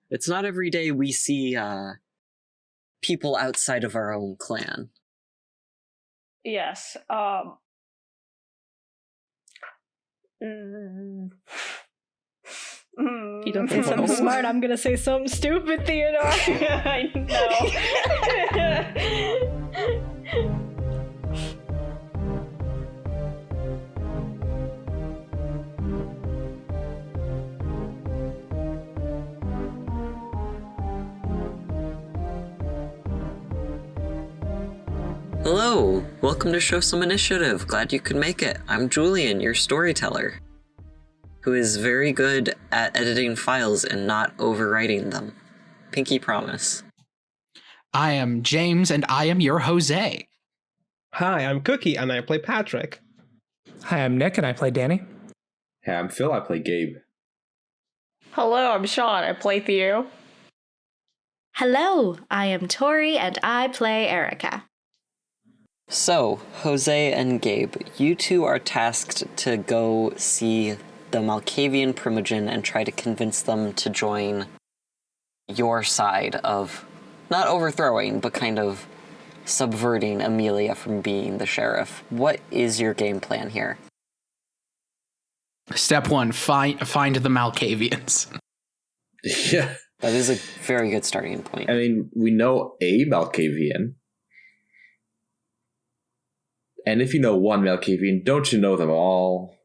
It's not every day we see people outside of our own clan. Yes. You don't say something smart, I'm gonna say something stupid, Theodore. I know. Hello, welcome to Show Some Initiative. Glad you could make it. I'm Julian, your storyteller, who is very good at editing files and not overwriting them. Pinky promise. I am James, and I am your Jose. Hi, I'm Cookie, and I play Patrick. Hi, I'm Nick, and I play Danny. Hey, I'm Phil, I play Gabe. Hello, I'm Sean. I play Theo. Hello, I am Tori, and I play Erica. So, Jose and Gabe, you two are tasked to go see the Malkavian Primogen and try to convince them to join your side of, not overthrowing, but kind of subverting Amelia from being the sheriff. What is your game plan here? Step 1, find the Malkavians. Yeah. That is a very good starting point. I mean, we know a Malkavian. And if you know one Malkavian, don't you know them all?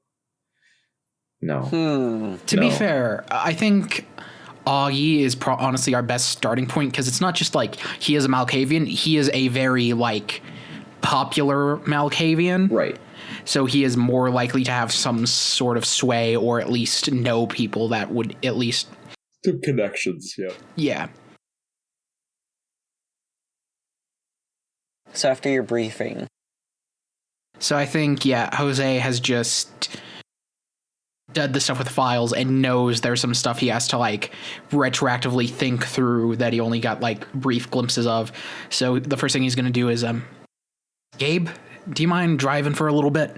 No. To be fair, I think Augie is honestly our best starting point, because it's not just like he is a Malkavian, he is a very, popular Malkavian. Right. So he is more likely to have some sort of sway, or at least know people that would at least... Some connections, yeah. Yeah. So after your briefing... So I think, Jose has just done the stuff with files and knows there's some stuff he has to, retroactively think through that he only got, brief glimpses of. So the first thing he's going to do is, Gabe, do you mind driving for a little bit?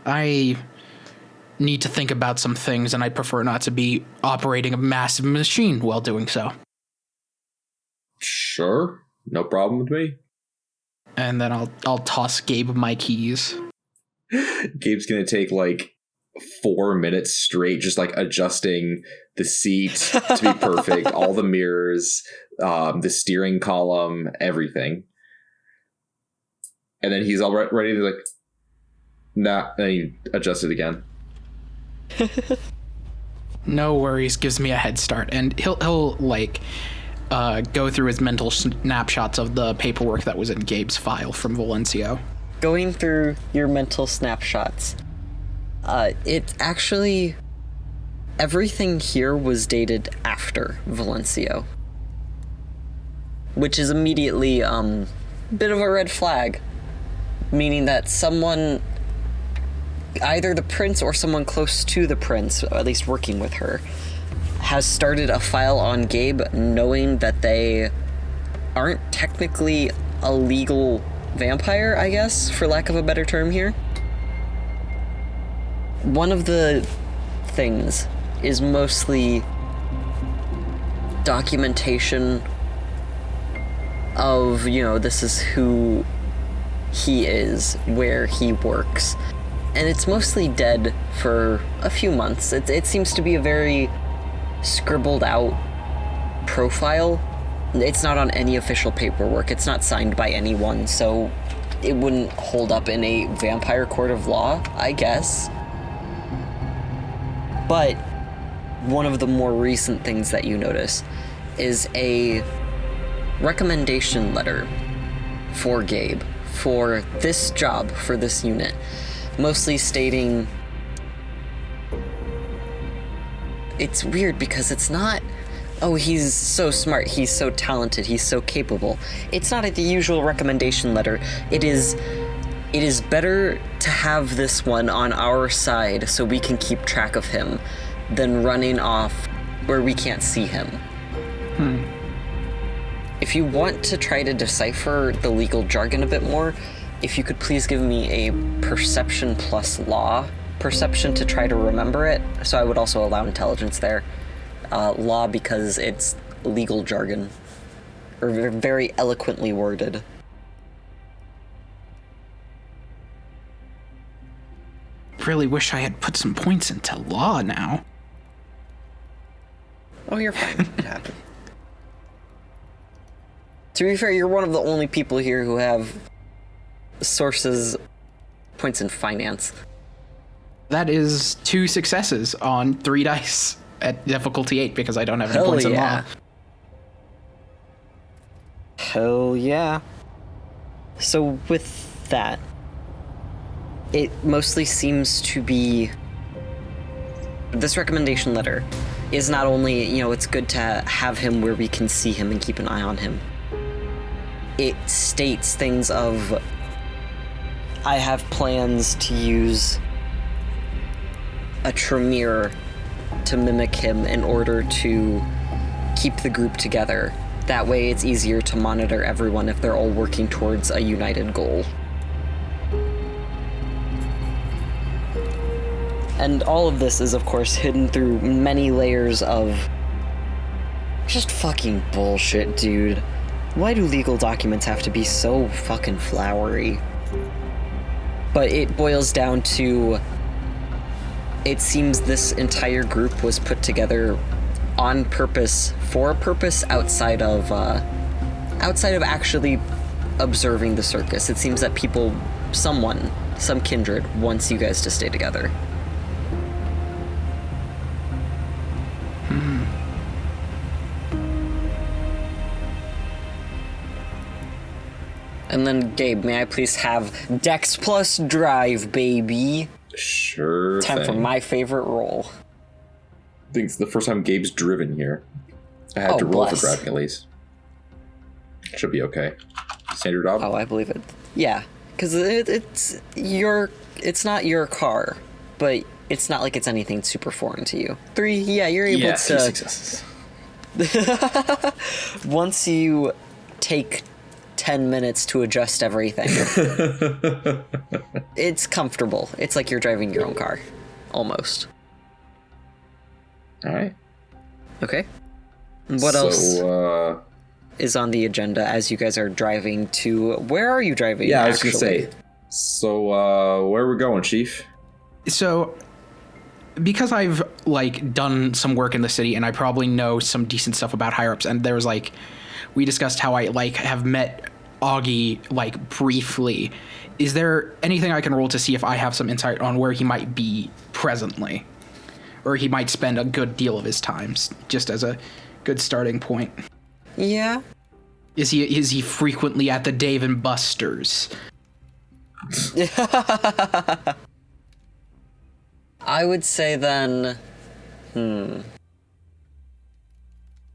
I need to think about some things, and I'd prefer not to be operating a massive machine while doing so. Sure. No problem with me. And then I'll toss Gabe my keys. Gabe's gonna take 4 minutes straight, just adjusting the seat to be perfect, all the mirrors, the steering column, everything. And then he's all ready to nah, and he adjusts it again. No worries, gives me a head start, and he'll go through his mental snapshots of the paperwork that was in Gabe's file from Valencio. Going through your mental snapshots, it actually... everything here was dated after Valencio. Which is immediately, bit of a red flag. Meaning that someone, either the prince or someone close to the prince, at least working with her, has started a file on Gabe, knowing that they aren't technically a legal vampire, I guess, for lack of a better term here. One of the things is mostly documentation of, this is who he is, where he works. And it's mostly dead for a few months. It seems to be a very scribbled out profile. It's not on any official paperwork. It's not signed by anyone, so it wouldn't hold up in a vampire court of law, I guess. But one of the more recent things that you notice is a recommendation letter for Gabe for this job, for this unit, mostly stating... It's weird because it's not, oh, he's so smart, he's so talented, he's so capable. It's not the usual recommendation letter. It is better to have this one on our side so we can keep track of him than running off where we can't see him. If you want to try to decipher the legal jargon a bit more, if you could please give me a perception plus law. Perception to try to remember it, so I would also allow intelligence there. Law because it's legal jargon, or very eloquently worded. Really wish I had put some points into law now. Oh, you're fine. It happened. To be fair, you're one of the only people here who have sources, points in finance. That is 2 successes on 3 dice at difficulty 8 because I don't have any Hell points in yeah. law. Hell yeah. So with that, it mostly seems to be... This recommendation letter is not only, it's good to have him where we can see him and keep an eye on him. It states things of, I have plans to use a Tremere to mimic him in order to keep the group together. That way it's easier to monitor everyone if they're all working towards a united goal. And all of this is, of course, hidden through many layers of just fucking bullshit, dude. Why do legal documents have to be so fucking flowery? But it boils down to, it seems this entire group was put together on purpose, for a purpose outside of actually observing the circus. It seems that some kindred wants you guys to stay together. And then, Gabe, may I please have Dex plus Drive, baby? Sure. Time for my favorite roll. I think it's the first time Gabe's driven here. I had Oh, to roll bless. for driving at least. Should be okay. Standard job? Oh, I believe it. Yeah, because it's not your car, but it's not like it's anything super foreign to you. 3, yeah, you're able Yeah, to... 2 successes. Once you take 10 minutes to adjust everything, it's comfortable. It's like you're driving your own car. Almost. Alright. Okay. What else is on the agenda as you guys are driving to... Where are you driving, Yeah, I was actually? gonna say. So, where are we going, Chief? So, because I've done some work in the city and I probably know some decent stuff about higher ups, and there was we discussed how I have met Augie briefly. Is there anything I can roll to see if I have some insight on where he might be presently, or he might spend a good deal of his time, just as a good starting point? Yeah. Is he frequently at the Dave and Buster's? I would say then,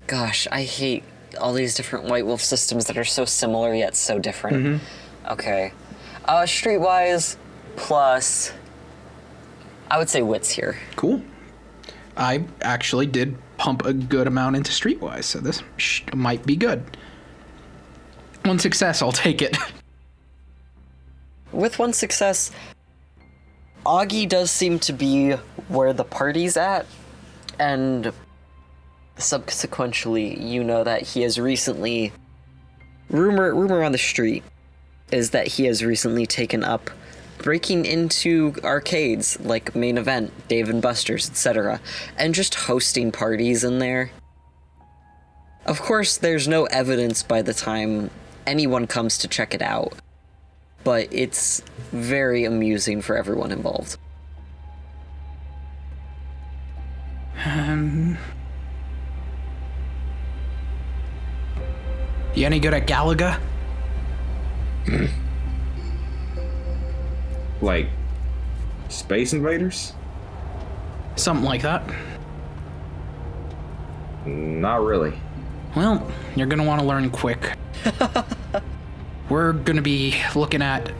Gosh, I hate all these different White Wolf systems that are so similar yet so different. Mm-hmm. Okay. Streetwise plus, I would say wits here. Cool. I actually did pump a good amount into Streetwise, so this might be good. 1 success, I'll take it. With 1 success, Augie does seem to be where the party's at, and subsequently, you know that he has recently... Rumor on the street is that he has recently taken up breaking into arcades like Main Event, Dave and Buster's, etc., and just hosting parties in there. Of course, there's no evidence by the time anyone comes to check it out, but it's very amusing for everyone involved. You any good at Galaga? Like, Space Invaders? Something like that. Not really. Well, you're gonna want to learn quick. We're gonna be looking at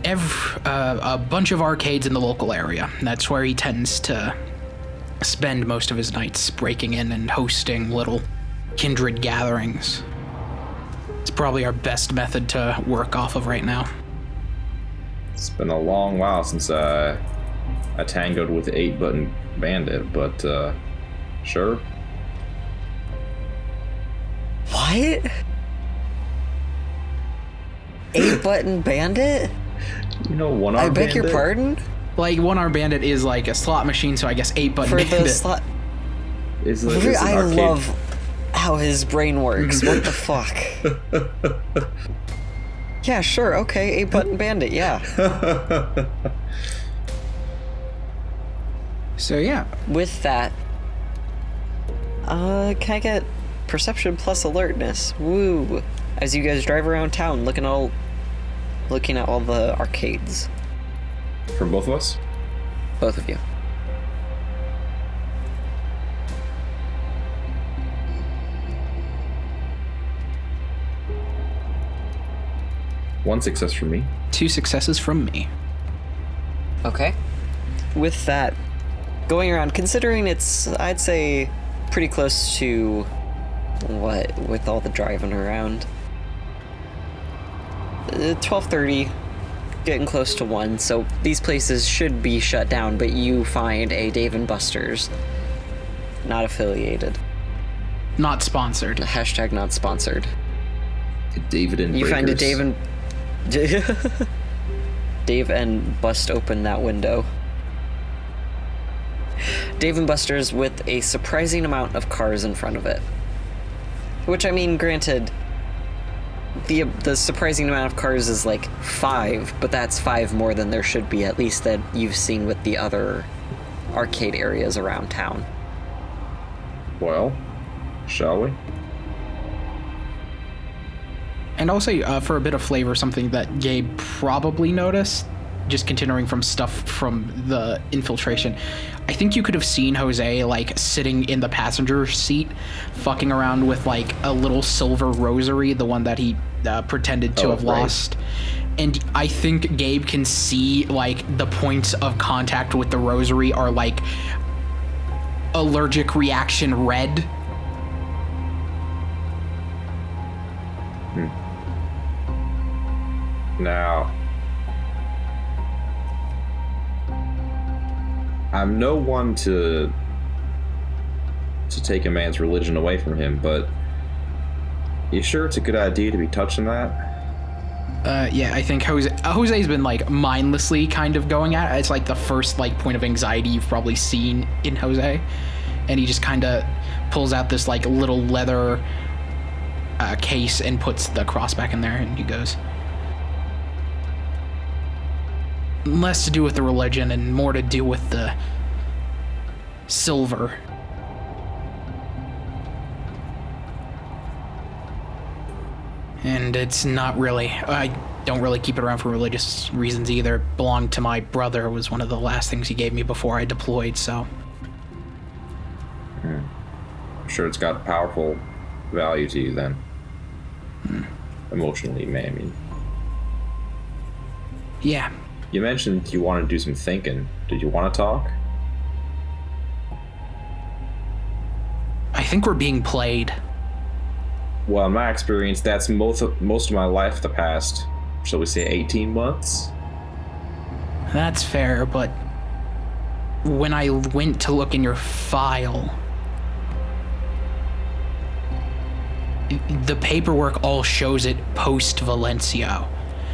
a bunch of arcades in the local area. That's where he tends to spend most of his nights, breaking in and hosting little kindred gatherings. It's probably our best method to work off of right now. It's been a long while since I tangoed with the 8-button bandit, but sure. What? 8-button bandit? You know, one I arm beg your pardon? Like, one-arm bandit is like a slot machine, so I guess 8-button For bandit. the slot. Is like, it's an I arcade. love how his brain works. What the fuck? Yeah, sure, okay, 8-button bandit, yeah. So yeah. With that, can I get perception plus alertness? Woo! As you guys drive around town, looking at all the arcades. From both of us? Both of you. One success for me. 2 successes from me. Okay. With that, going around, considering it's, I'd say, pretty close to what, with all the driving around. 12:30, getting close to 1, so these places should be shut down, but you find a Dave & Buster's. Not affiliated. Not sponsored. Hashtag not sponsored. David and You find a Breakers. Dave and... Dave and bust open that window. Dave and Buster's with a surprising amount of cars in front of it. Which, I mean, granted, the surprising amount of cars is like 5, but that's 5 more than there should be, at least that you've seen with the other arcade areas around town. Well, shall we? And also, for a bit of flavor, something that Gabe probably noticed, just continuing from stuff from the infiltration, I think you could have seen Jose, like, sitting in the passenger seat, fucking around with, like, a little silver rosary, the one that he pretended to have right. lost. And I think Gabe can see, like, the points of contact with the rosary are, like, allergic reaction red. Now, I'm no one to take a man's religion away from him, but you sure it's a good idea to be touching that? Yeah, I think Jose's been, like, mindlessly kind of going at it. It's, like, the first, like, point of anxiety you've probably seen in Jose. And he just kind of pulls out this, like, little leather case and puts the cross back in there, and he goes, less to do with the religion and more to do with the silver. And it's not really, I don't really keep it around for religious reasons either. It belonged to my brother. It was one of the last things he gave me before I deployed, so. I'm sure it's got powerful value to you then. Emotionally, I mean. Yeah. You mentioned you want to do some thinking. Did you want to talk? I think we're being played. Well, in my experience, that's most of my life the past, shall we say, 18 months? That's fair, but when I went to look in your file, the paperwork all shows it post Valencio.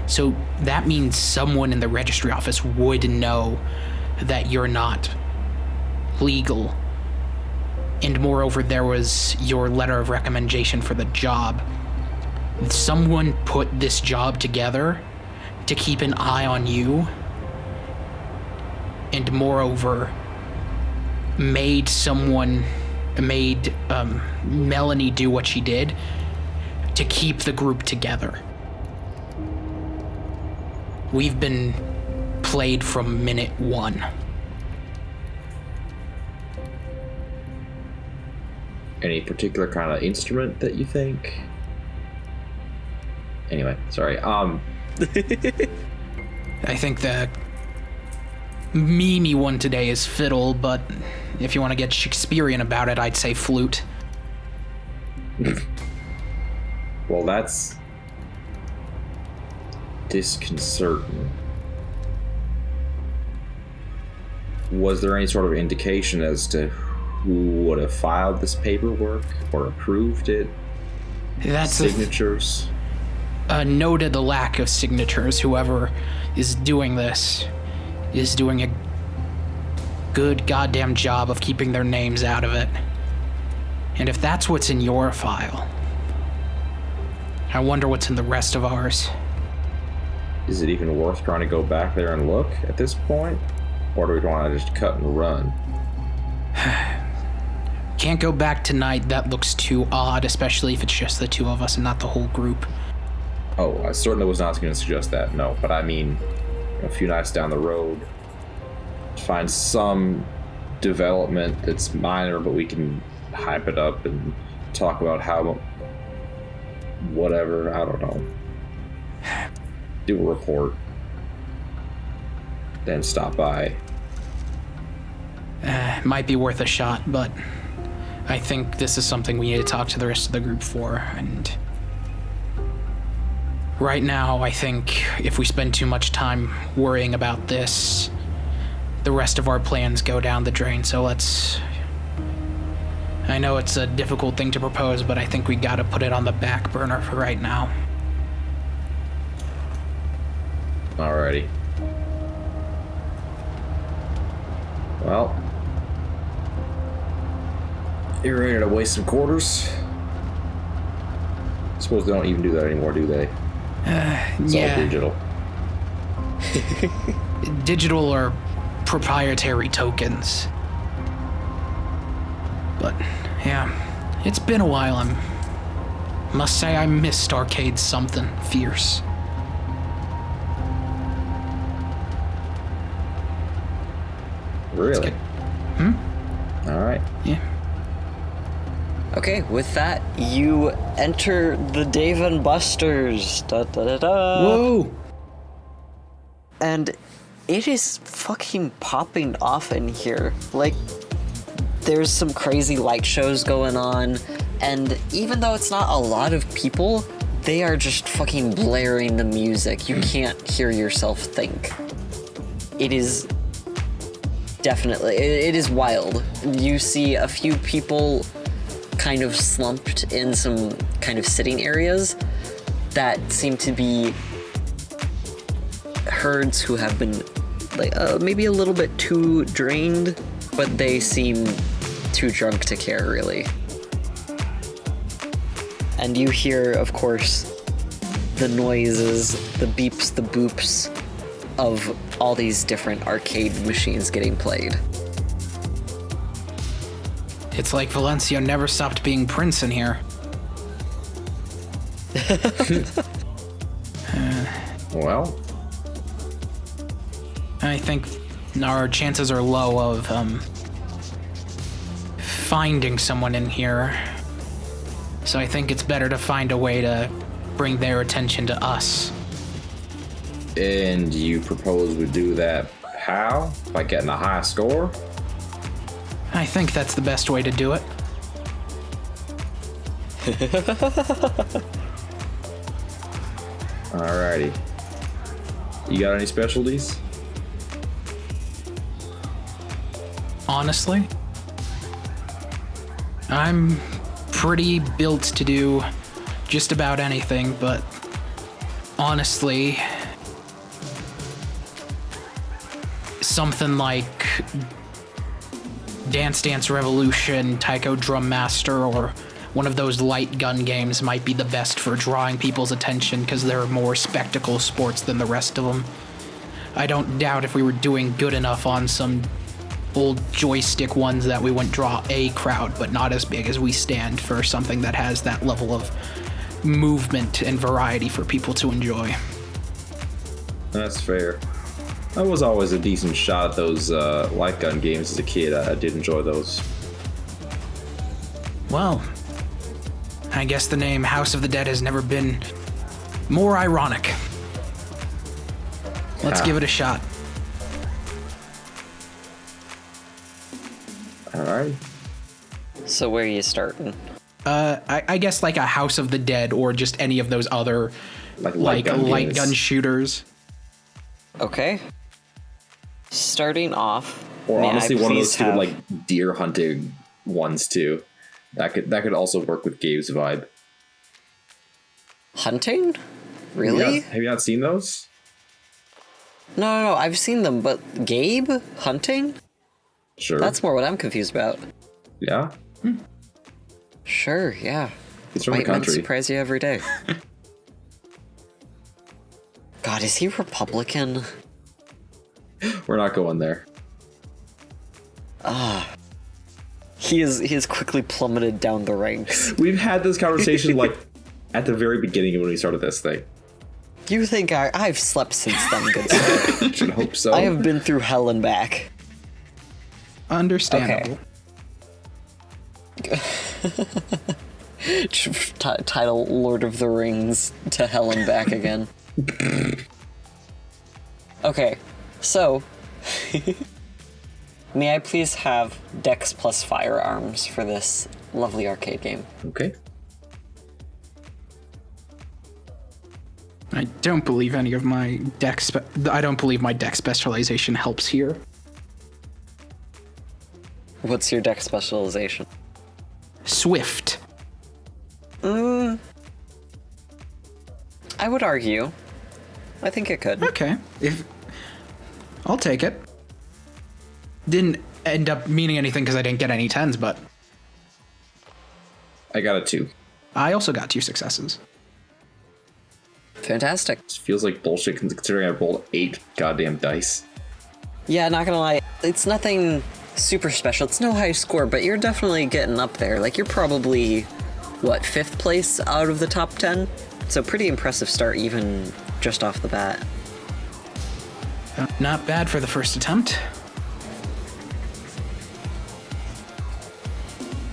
So that means someone in the registry office would know that you're not legal. And moreover, there was your letter of recommendation for the job. Someone put this job together to keep an eye on you. And moreover, made Melanie do what she did to keep the group together. We've been played from minute 1. Any particular kind of instrument that you think? Anyway, sorry. I think the memey one today is fiddle, but if you want to get Shakespearean about it, I'd say flute. Well, that's disconcerting. Was there any sort of indication as to who would have filed this paperwork or approved it? That's signatures. Noted the lack of signatures. Whoever is doing this is doing a good goddamn job of keeping their names out of it. And if that's what's in your file, I wonder what's in the rest of ours. Is it even worth trying to go back there and look at this point? Or do we want to just cut and run? Can't go back tonight. That looks too odd, especially if it's just the two of us and not the whole group. Oh, I certainly was not going to suggest that, no. But I mean, a few nights down the road, find some development that's minor, but we can hype it up and talk about how, whatever, I don't know. Do a report. Then stop by. Might be worth a shot, but I think this is something we need to talk to the rest of the group for, and right now, I think if we spend too much time worrying about this, the rest of our plans go down the drain, so let's... I know it's a difficult thing to propose, but I think we gotta put it on the back burner for right now. Alrighty. Well, you ready to waste some quarters? I suppose they don't even do that anymore, do they? It's all digital. Digital or proprietary tokens. But, yeah, it's been a while. Must say I missed arcade something fierce. Really? Alright. Yeah. Okay, with that, you enter the Dave and Buster's. Da, da, da, da. Whoa! And it is fucking popping off in here. Like, there's some crazy light shows going on, and even though it's not a lot of people, they are just fucking blaring the music. You can't hear yourself think. It is definitely, it is wild. You see a few people kind of slumped in some kind of sitting areas that seem to be herds who have been like maybe a little bit too drained, but they seem too drunk to care, really. And you hear, of course, the noises, the beeps, the boops of all these different arcade machines getting played. It's like Valencia never stopped being Prince in here. Well, I think our chances are low of finding someone in here. So I think it's better to find a way to bring their attention to us. and you propose we do that how? By getting a high score? I think that's the best way to do it. Alrighty. You got any specialties? Honestly, I'm pretty built to do just about anything, but honestly, something like Dance Dance Revolution, Taiko Drum Master, or one of those light gun games might be the best for drawing people's attention because they're more spectacle sports than the rest of them. I don't doubt if we were doing good enough on some old joystick ones that we wouldn't draw a crowd, but not as big as we stand for something that has that level of movement and variety for people to enjoy. That's fair. I was always a decent shot at those light gun games as a kid. I did enjoy those. Well, I guess the name House of the Dead has never been more ironic. Let's give it a shot. Alright. So where are you starting? I guess like a House of the Dead or just any of those other Like light games. gun shooters. Okay. Starting off. Or may honestly, I one of please those stupid have- like deer hunting ones too. That could also work with Gabe's vibe. Hunting? Really? Have you not seen those? No, I've seen them, but Gabe? Hunting? Sure. That's more what I'm confused about. Yeah. Sure, yeah. He's from the White men country. surprise you every day. God, is he Republican? We're not going there. He is quickly plummeted down the ranks. We've had this conversation like at the very beginning when we started this thing. You think I've slept since then, good sir. Should hope so. I have been through hell and back. Understandable. Title Lord of the Rings to hell and back again. Okay, so may I please have Dex plus firearms for this lovely arcade game? Okay. I don't believe any of my I don't believe my dex specialization helps here. What's your Dex specialization? Swift. I would argue. I think it could. Okay. I'll take it. Didn't end up meaning anything because I didn't get any 10s, but I got a 2. I also got 2 successes. Fantastic. This feels like bullshit considering I rolled 8 goddamn dice. Yeah, not gonna lie, it's nothing super special. It's no high score, but you're definitely getting up there. Like, you're probably, 5th place out of the top 10? So pretty impressive start even just off the bat. Not bad for the first attempt.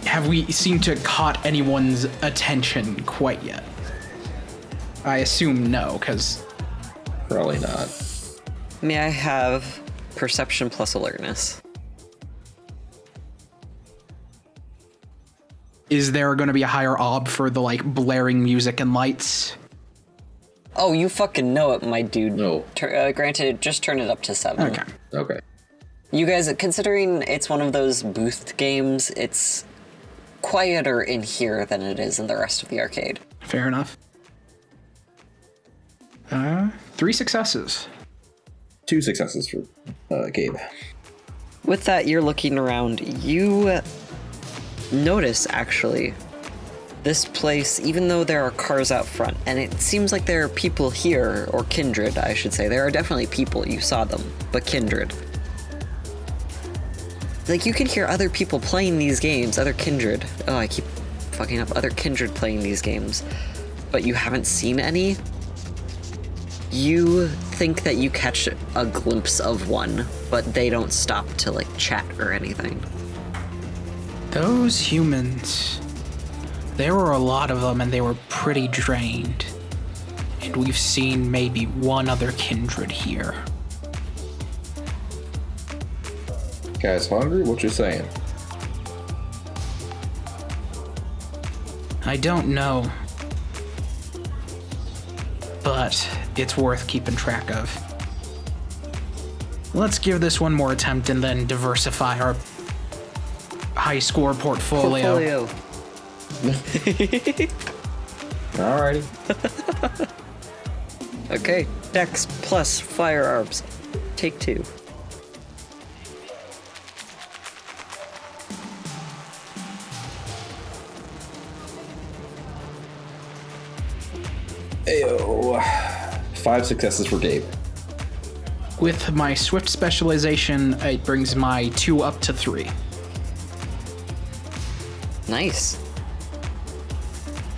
Have we seemed to caught anyone's attention quite yet? I assume no, because Probably not. May I have perception plus alertness? is there going to be a higher ob for the like blaring music and lights? Oh, you fucking know it, my dude. No. Granted, just turn it up to 7. Okay. Okay. You guys, considering it's one of those boothed games, it's quieter in here than it is in the rest of the arcade. Fair enough. 3 successes. 2 successes for Gabe. With that, you're looking around. You notice, actually, this place, even though there are cars out front, and it seems like there are people here, or kindred, I should say. There are definitely people, you saw them, but kindred. Like, you can hear other people playing these games, other kindred. Oh, I keep fucking up. Other kindred playing these games, but you haven't seen any. You think that you catch a glimpse of one, but they don't stop to, like, chat or anything. Those humans, there were a lot of them and they were pretty drained. And we've seen maybe one other kindred here. Guys hungry? What you saying? I don't know, but it's worth keeping track of. Let's give this one more attempt and then diversify our high score portfolio. Alrighty. Okay, Dex plus firearms. Take 2. Ayo. 5 successes for Gabe. With my swift specialization, it brings my 2 up to 3. Nice.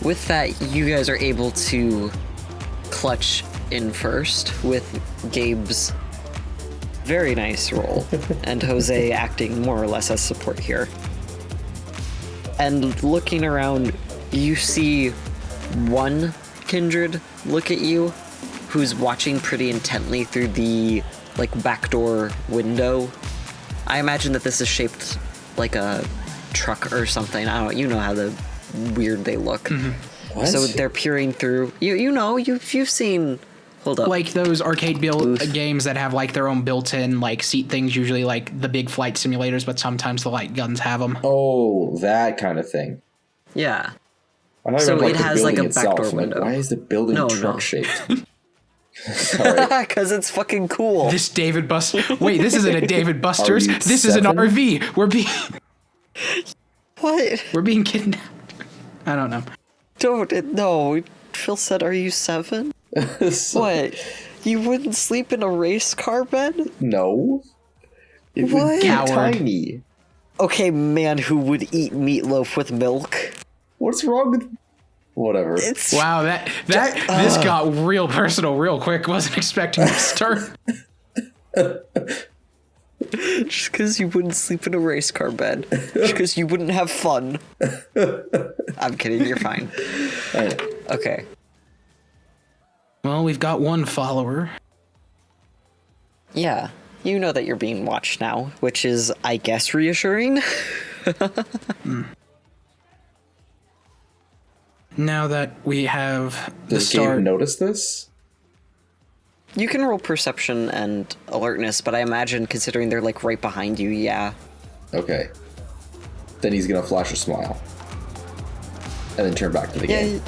With that, you guys are able to clutch in first with Gabe's very nice roll, and Jose acting more or less as support here. And looking around, you see one kindred look at you, who's watching pretty intently through the backdoor window. I imagine that this is shaped like a truck or something. I don't know. You know how weird they look. What? So they're peering through. You've seen. Hold up. Like those arcade games that have like their own built-in like seat things, usually like the big flight simulators, but sometimes the light guns have them. Oh, that kind of thing. Yeah. I thought So you meant, it the has, like, building a itself. backdoor I'm like, window. why is the building No, truck no. shaped? Sorry. Because it's fucking cool. This David Bus. Wait, this isn't a David Buster's. you This is an 7? RV. What? We're being kidnapped. I don't know. No. Phil said, are you 7? What? You wouldn't sleep in a race car bed? No. It What? would be Coward. tiny. Okay, man who would eat meatloaf with milk. What's wrong with... Whatever. It's Wow, this got real personal real quick. Wasn't expecting this turn. just because you wouldn't sleep in a race car bed. Just because you wouldn't have fun. I'm kidding, you're fine. Okay. Well, we've got one follower. Yeah, you know that you're being watched now, which is, I guess, reassuring. Now that we have the Does Gabe start. notice this? You can roll perception and alertness, but I imagine considering they're like right behind you, yeah. Okay. Then he's gonna flash a smile. And then turn back to the Yeah,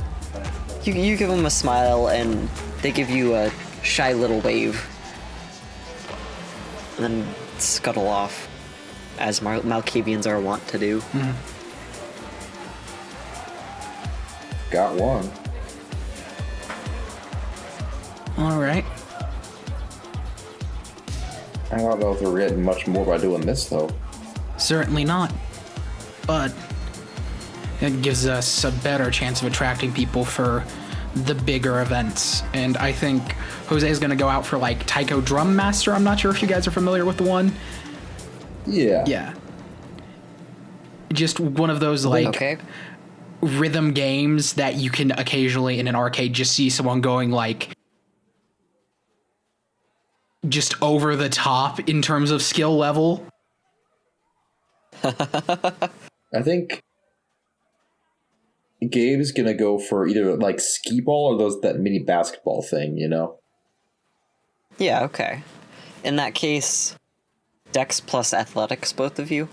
game. you give them a smile and they give you a shy little wave. And then scuttle off, as Malkavians are wont to do. Got one. All right. I don't know if we're getting much more by doing this, though. Certainly not. But it gives us a better chance of attracting people for the bigger events. And I think Jose is going to go out for like Taiko Drum Master. I'm not sure if you guys are familiar with the one. Yeah. Yeah. Just one of those like Okay. rhythm games that you can occasionally in an arcade just see someone going like just over the top in terms of skill level. I think Gabe's gonna go for either like skee ball or that mini basketball thing, you know? Yeah, okay. In that case, Dex plus Athletics, both of you.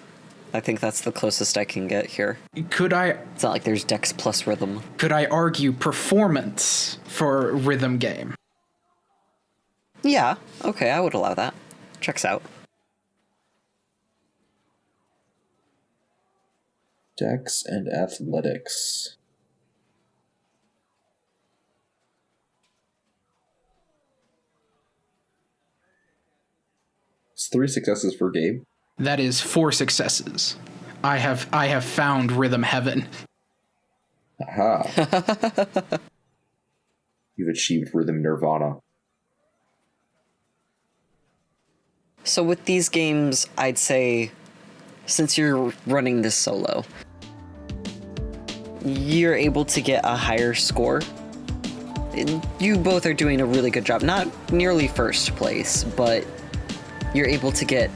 I think that's the closest I can get here. Could I It's not like there's Dex plus Rhythm. argue performance for rhythm game? Yeah, okay, I would allow that. Checks out. Dex and athletics. It's 3 successes for Gabe. That is 4 successes. I have found rhythm heaven. Aha. You've achieved rhythm nirvana. So with these games, I'd say, since you're running this solo, you're able to get a higher score. And you both are doing a really good job. Not nearly first place, but you're able to get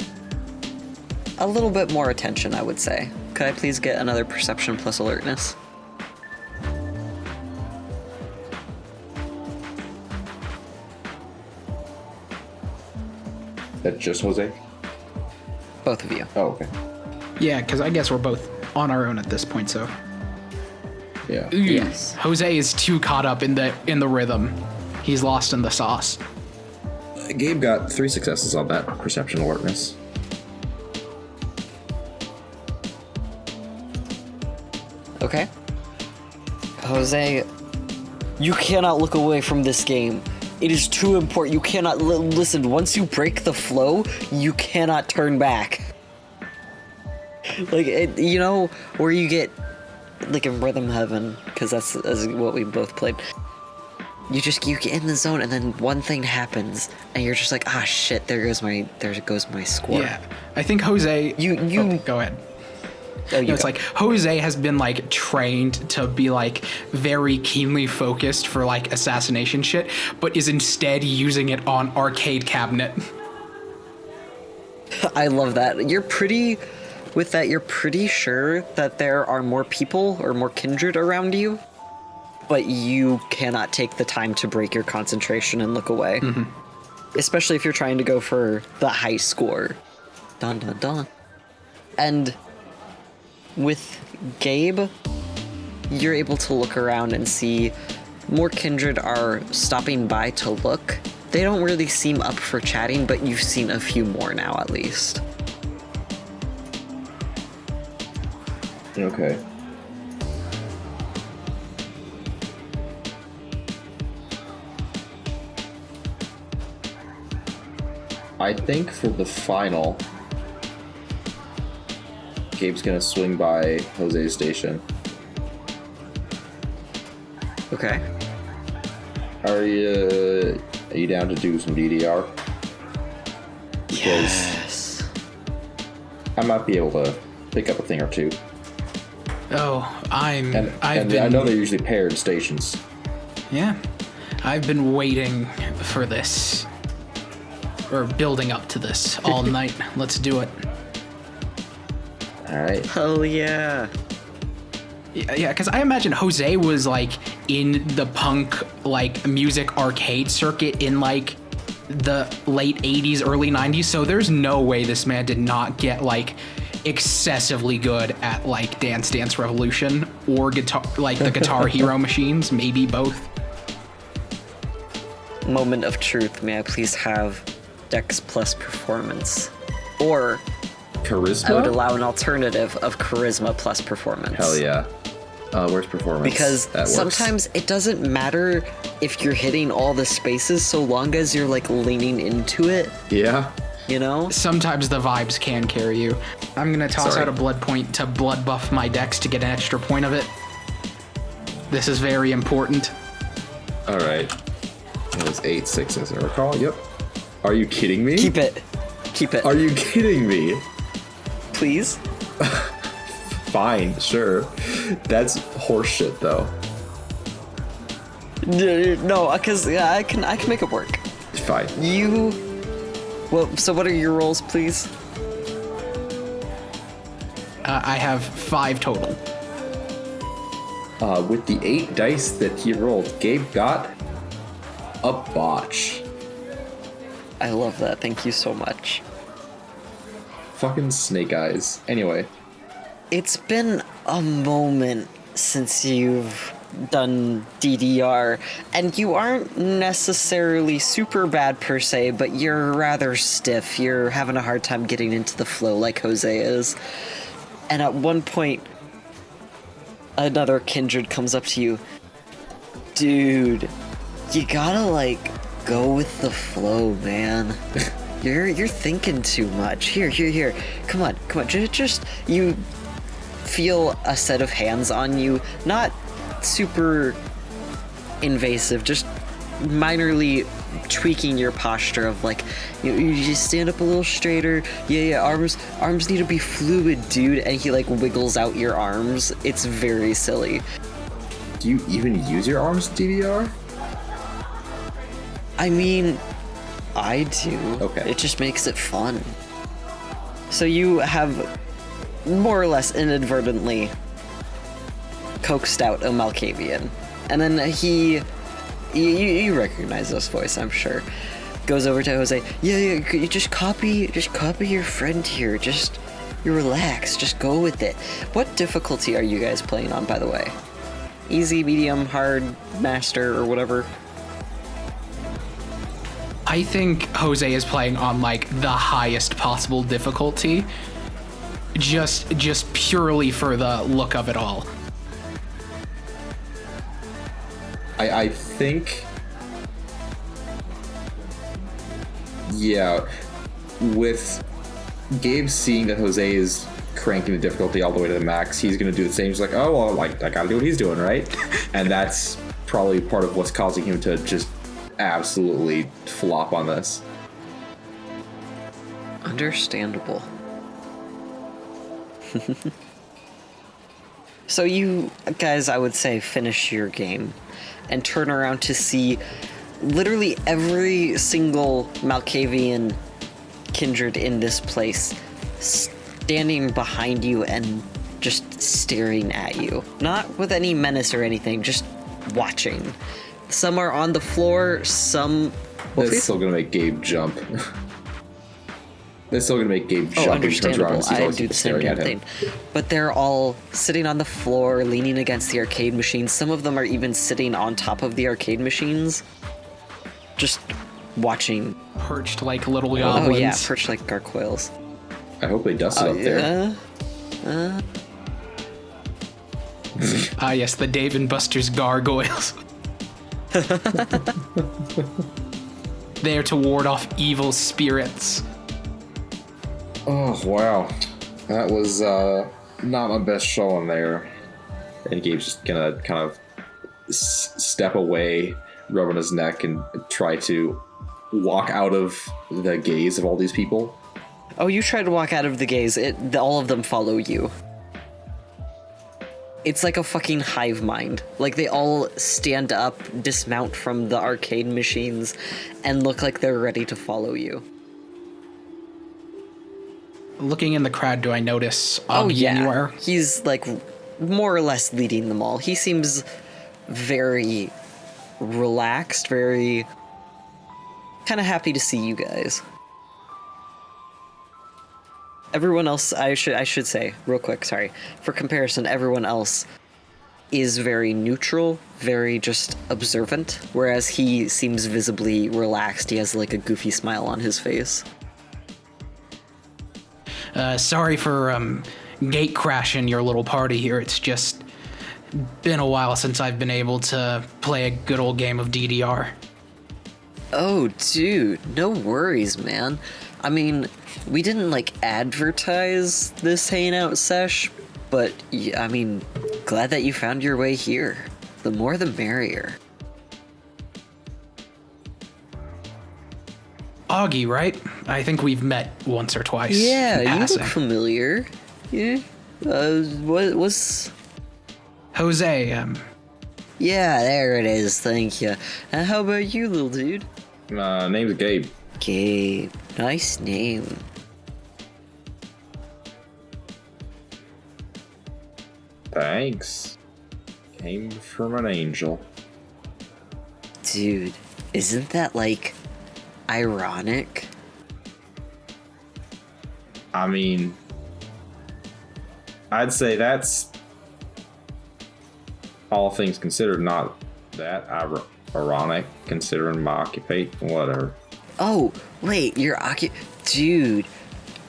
a little bit more attention, I would say. Could I please get another perception plus alertness? That's just Jose? Both of you. Oh, okay. Yeah, because I guess we're both on our own at this point, so. Yeah. Yes. Jose is too caught up in the rhythm. He's lost in the sauce. Gabe got 3 successes on that perception alertness. Okay. Jose, you cannot look away from this game. It is too important. You cannot listen. Once you break the flow, you cannot turn back. Like you know, where you get like in Rhythm Heaven, because that's what we both played. You get in the zone, and then one thing happens, and you're just like, ah, shit. There goes my score. Yeah, I think Jose. You go ahead. Oh, you No, it's go. like Jose has been like trained to be like very keenly focused for like assassination shit, but is instead using it on arcade cabinet. I love that. You're pretty sure that there are more people or more kindred around you, but you cannot take the time to break your concentration and look away. Especially if you're trying to go for the high score. Dun dun dun. And with Gabe, you're able to look around and see more kindred are stopping by to look. They don't really seem up for chatting, but you've seen a few more now at least. Okay. I think for the final, Gabe's gonna swing by Jose's station. Okay. Are you down to do some DDR? Yes. I might be able to pick up a thing or two. Oh, And I know they're usually paired stations. Yeah, I've been waiting for this, or building up to this all night. Let's do it. All right. Hell yeah. Yeah, because I imagine Jose was like in the punk like music arcade circuit in like the late 80s, early 90s. So there's no way this man did not get like excessively good at like Dance Dance Revolution or guitar, like the Guitar Hero machines, maybe both. Moment of truth. May I please have Dex plus performance? Or Charisma? I would allow an alternative of charisma plus performance. Hell yeah. Where's performance? Because That works. sometimes it doesn't matter if you're hitting all the spaces so long as you're like leaning into it, Yeah. you know? Sometimes the vibes can carry you. I'm gonna toss Sorry. out a blood point to blood buff my dex to get an extra point of it. This is very important. All right. It was 8-6 as I recall. Yep. Are you kidding me? Keep it. Keep it. Are you kidding me? Please? Fine, sure. That's horseshit, though. No, because I can make it work. Fine. Well, so what are your rolls, please? I have 5 total. With the 8 dice that he rolled, Gabe got a botch. I love that. Thank you so much. Fucking snake eyes. Anyway. It's been a moment since you've done DDR, and you aren't necessarily super bad per se, but you're rather stiff. You're having a hard time getting into the flow like Jose is. And at one point, another kindred comes up to you. Dude, you gotta like go with the flow, man. You're thinking too much. Here. Come on. Just you feel a set of hands on you, not super invasive, just minorly tweaking your posture of like you just stand up a little straighter. Yeah, arms need to be fluid, dude. And he like wiggles out your arms. It's very silly. Do you even use your arms, DDR? I mean, I do. Okay. It just makes it fun. So you have more or less inadvertently coaxed out a Malkavian. And then you recognize this voice, I'm sure. Goes over to Jose. Yeah, you just copy your friend here. You relax, just go with it. What difficulty are you guys playing on, by the way? Easy, medium, hard, master, or whatever? I think Jose is playing on like the highest possible difficulty, just purely for the look of it all. I think, yeah, with Gabe seeing that Jose is cranking the difficulty all the way to the max, he's going to do the same. He's like, oh, well, like, I got to do what he's doing, right? And that's probably part of what's causing him to just absolutely flop on this. Understandable. So you guys, I would say, finish your game and turn around to see literally every single Malkavian kindred in this place standing behind you and just staring at you. Not with any menace or anything, just watching. Some are on the floor, some... That's still gonna make Gabe jump. That's still gonna make Gabe jump and he turns around understandable. and sees all I these do people the same staring damn at him. thing. But they're all sitting on the floor, leaning against the arcade machines. Some of them are even sitting on top of the arcade machines, just watching. Perched like little Oh goblins. yeah, perched like gargoyles. I hope they dust it up there. Ah, yes, the Dave and Buster's gargoyles. There to ward off evil spirits. Oh, wow. That was not my best showing there. And Gabe's just gonna kind of step away, rubbing his neck, and try to walk out of the gaze of all these people. Oh, you try to walk out of the gaze. All of them follow you. It's like a fucking hive mind. Like, they all stand up, dismount from the arcade machines, and look like they're ready to follow you. Looking in the crowd, do I notice Oh, Augie yeah. anywhere? He's, like, more or less leading them all. He seems very relaxed, very kind of happy to see you guys. Everyone else, I should say, real quick, sorry. For comparison, everyone else is very neutral, very just observant, whereas he seems visibly relaxed. He has like a goofy smile on his face. Sorry for gate crashing your little party here. It's just been a while since I've been able to play a good old game of DDR. Oh, dude, no worries, man. I mean, we didn't, like, advertise this hangout sesh, but, I mean, glad that you found your way here. The more the merrier. Augie, right? I think we've met once or twice. Yeah, in you passing. look familiar. Yeah. What's... Jose, Yeah, there it is, thank you. How about you, little dude? Name's Gabe. Gabe. Nice name. Thanks. Came from an angel. Dude, isn't that, like, ironic? I mean, I'd say that's, all things considered, not that ironic, considering my occupation, whatever. Oh, wait, Dude,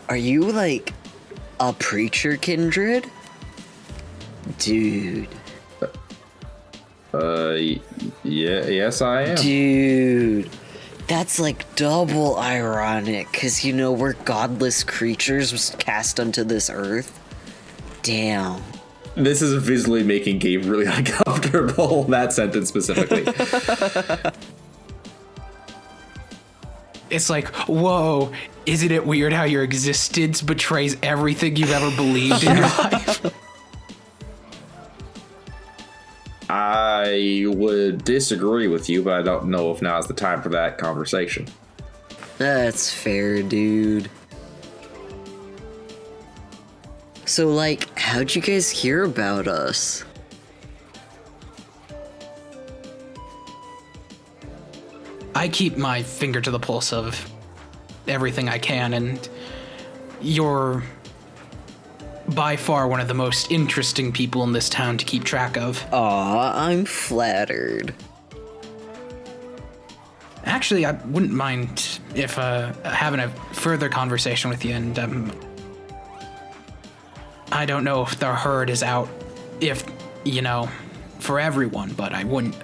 are you, like, a preacher kindred? Dude. Yes, I am. Dude. That's, like, double ironic, because, you know, we're godless creatures was cast unto this earth. Damn. This is visually making Gabe really uncomfortable, that sentence specifically. it's like, whoa, isn't it weird how your existence betrays everything you've ever believed in your life? I would disagree with you, but I don't know if now is the time for that conversation. That's fair, dude. So, like, how'd you guys hear about us? I keep my finger to the pulse of everything I can, and you're by far one of the most interesting people in this town to keep track of. Aw, I'm flattered. Actually, I wouldn't mind if having a further conversation with you, and I don't know if the herd is out, if, you know, for everyone, but I wouldn't,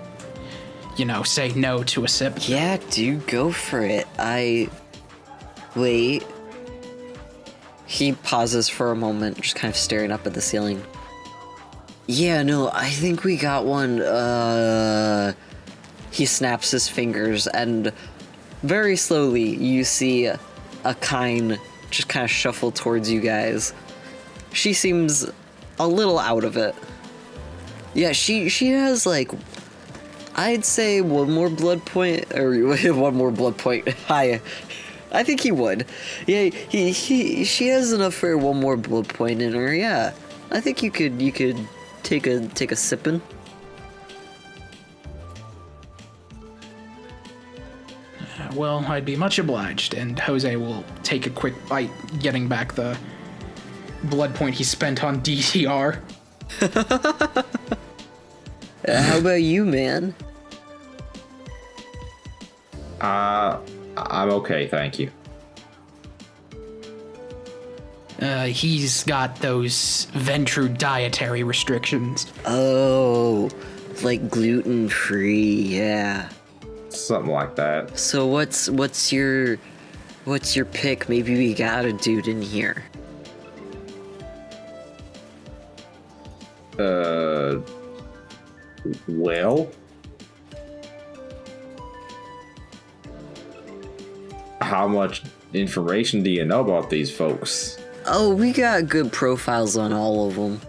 you know, say no to a sip. Yeah, dude, go for it. Wait. He pauses for a moment, just kind of staring up at the ceiling. Yeah, no, I think we got one. He snaps his fingers, and very slowly you see a Kine just kind of shuffle towards you guys. She seems a little out of it. Yeah, she has, like, I'd say one more blood point. Hi. I think he would. Yeah, she has enough for one more blood point in her. Yeah, I think you could take a sippin'. Well, I'd be much obliged, and Jose will take a quick bite, getting back the blood point he spent on DTR. How about you, man? I'm okay, thank you. He's got those Ventru dietary restrictions. Oh, like gluten-free, yeah. Something like that. So what's your pick? Maybe we got a dude in here. Well, how much information do you know about these folks? Oh, we got good profiles on all of them.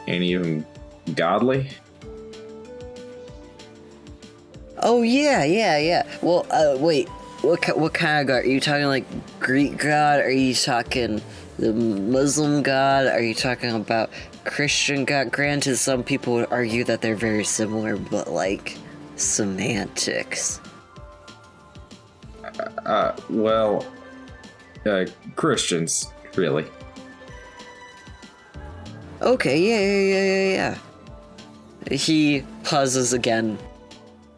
Any of them godly? Oh yeah. Well, wait. What kind of god? Are you talking like Greek god? Are you talking the Muslim god? Are you talking about Christian god? Granted, some people would argue that they're very similar, but like semantics. Well, Christians, really. Okay, yeah. He pauses again,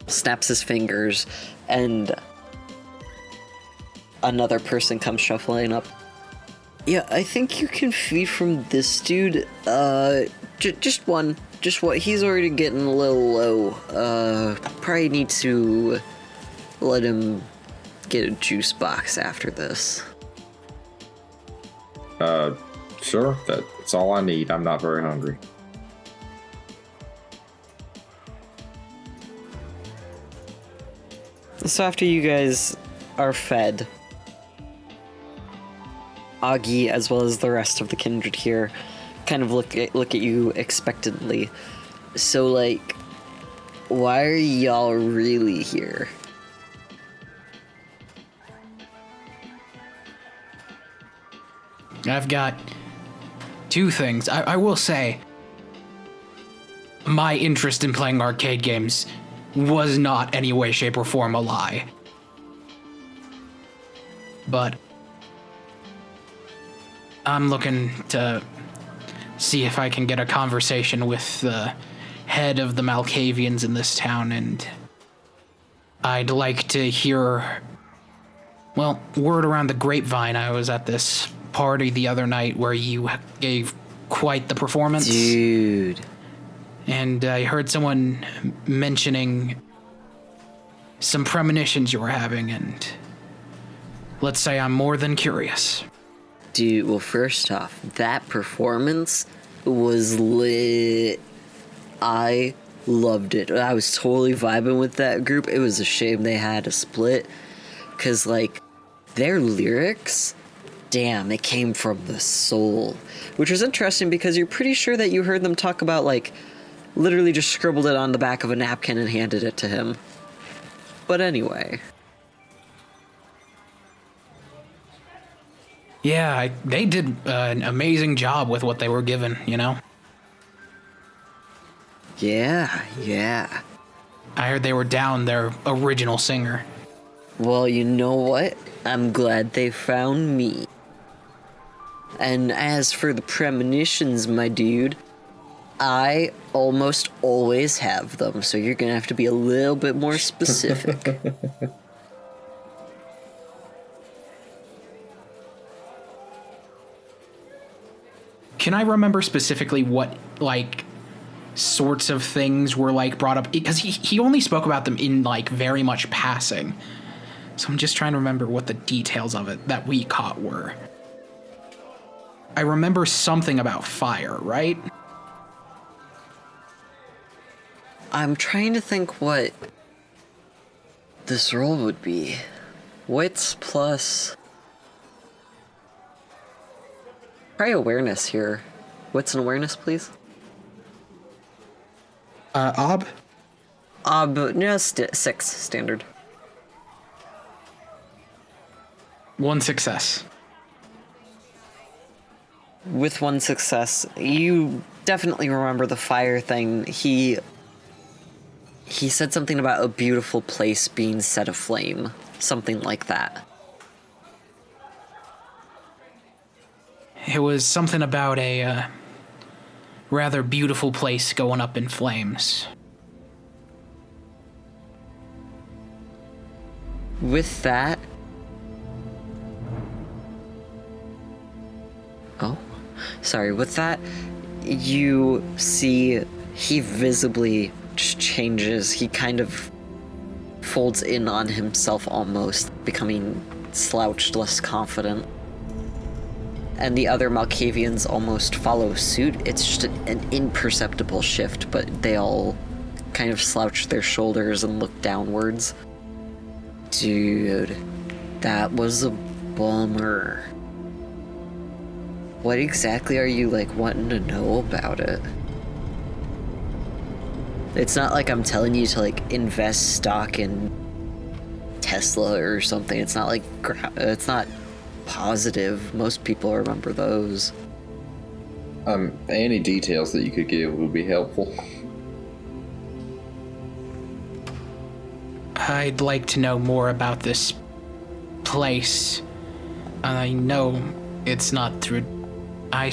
snaps his fingers, and another person comes shuffling up. Yeah, I think you can feed from this dude. Just one. Just what? He's already getting a little low. Probably need to let him get a juice box after this. Sure, that's all I need. I'm not very hungry. So after you guys are fed, Augie, as well as the rest of the kindred here, kind of look at you expectantly. So, like, why are y'all really here? I've got two things. I will say, my interest in playing arcade games was not any way, shape, or form a lie. But I'm looking to see if I can get a conversation with the head of the Malkavians in this town, and I'd like to hear, well, word around the grapevine. I was at this party the other night where you gave quite the performance. Dude. And I heard someone mentioning some premonitions you were having, and let's say I'm more than curious. Dude, well, first off, that performance was lit. I loved it. I was totally vibing with that group. It was a shame they had a split, because, like, their lyrics, damn, it came from the soul. Which was interesting because you're pretty sure that you heard them talk about, like, literally just scribbled it on the back of a napkin and handed it to him. But anyway. Yeah, they did an amazing job with what they were given, you know? Yeah. I heard they were down their original singer. Well, you know what? I'm glad they found me. And as for the premonitions, my dude, I almost always have them, so you're gonna have to be a little bit more specific. Can I remember specifically what, like, sorts of things were, like, brought up? Because he only spoke about them in, like, very much passing. So I'm just trying to remember what the details of it that we caught were. I remember something about fire, right? I'm trying to think what this roll would be. Wits plus... Try awareness here. Wits and awareness, please. Ob? No, 6 standard. 1 success. With 1 success, you definitely remember the fire thing. He He said something about a beautiful place being set aflame. Something like that. It was something about a rather beautiful place going up in flames. With that... Oh, sorry. With that, you see he visibly just changes. He kind of folds in on himself almost, becoming slouched, less confident. And the other Malkavians almost follow suit. It's just an imperceptible shift, but they all kind of slouch their shoulders and look downwards. Dude, that was a bummer. What exactly are you, like, wanting to know about it? It's not like I'm telling you to, like, invest stock in Tesla or something. It's not like, it's not positive. Most people remember those. Any details that you could give would be helpful. I'd like to know more about this place. I know it's not through... I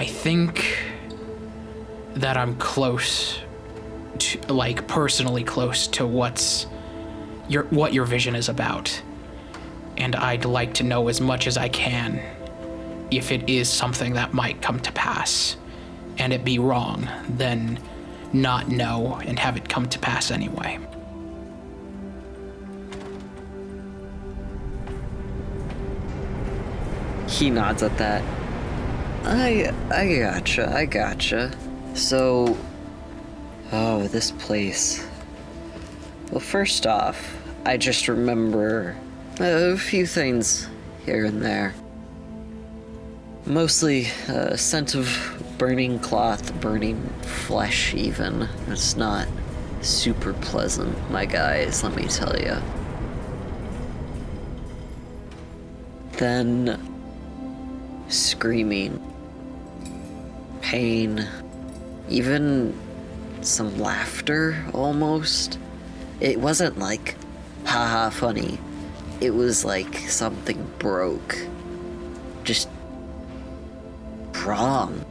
think that I'm close to, like, personally close to what your vision is about. And I'd like to know as much as I can if it is something that might come to pass. And it be wrong, then not know and have it come to pass anyway. He nods at that. I gotcha. So, this place. Well, first off, I just remember a few things here and there. Mostly a scent of burning cloth, burning flesh even. It's not super pleasant, my guys, let me tell you. Then screaming, pain, even some laughter almost. It wasn't like haha funny. It was like something broke. Just wrong.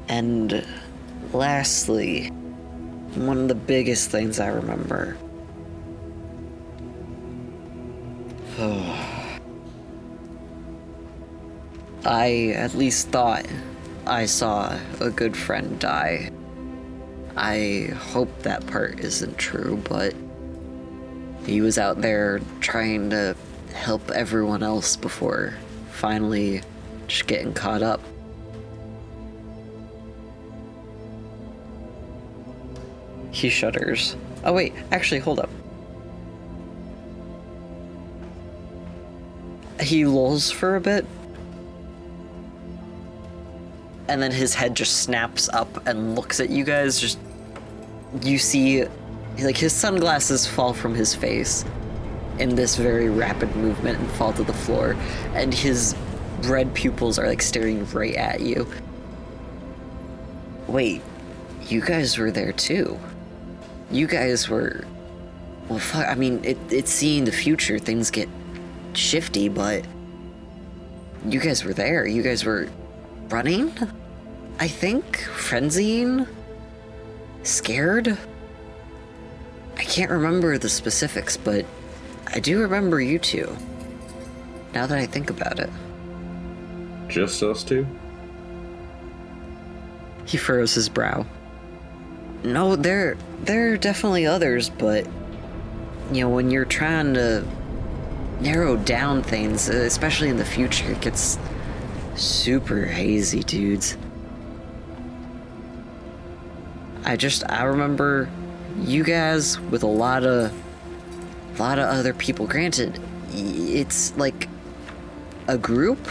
And lastly, one of the biggest things I remember. I at least thought I saw a good friend die. I hope that part isn't true, but he was out there trying to help everyone else before finally just getting caught up. He shudders. Oh wait, actually, hold up. He lulls for a bit, and then his head just snaps up and looks at you guys. Just, you see, like, his sunglasses fall from his face in this very rapid movement and fall to the floor, and his red pupils are like staring right at you. Wait, you guys were there too. You guys were, well, fuck, I mean, it's seeing the future, things get shifty, but you guys were there. You guys were running, I think, frenzying, scared. I can't remember the specifics, but I do remember you two, now that I think about it. Just us two? He furrows his brow. No, there are definitely others, but, you know, when you're trying to narrow down things, especially in the future, it gets super hazy, dudes. I remember you guys with a lot of other people. Granted, it's like a group.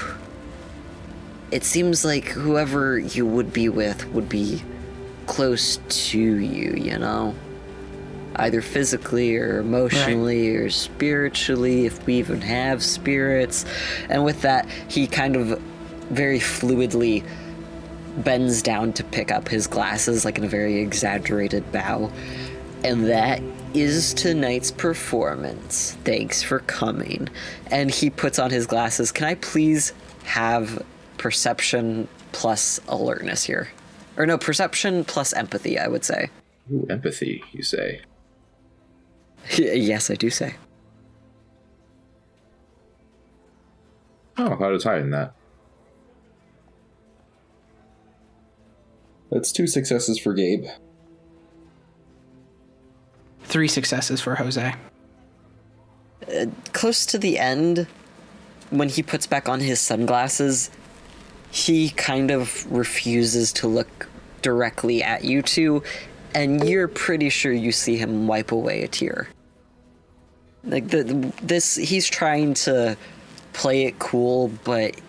It seems like whoever you would be with would be close to you, you know? Either physically or emotionally or spiritually, if we even have spirits. And with that, he kind of very fluidly bends down to pick up his glasses, like in a very exaggerated bow. And that is tonight's performance. Thanks for coming. And he puts on his glasses. Can I please have perception plus alertness here? Or no, perception plus empathy, I would say. Ooh, empathy, you say? Yes, I do say. Oh, I thought it was higher than that. That's 2 successes for Gabe. 3 successes for Jose. Close to the end, when he puts back on his sunglasses, he kind of refuses to look directly at you two, and you're pretty sure you see him wipe away a tear. Like, he's trying to play it cool, but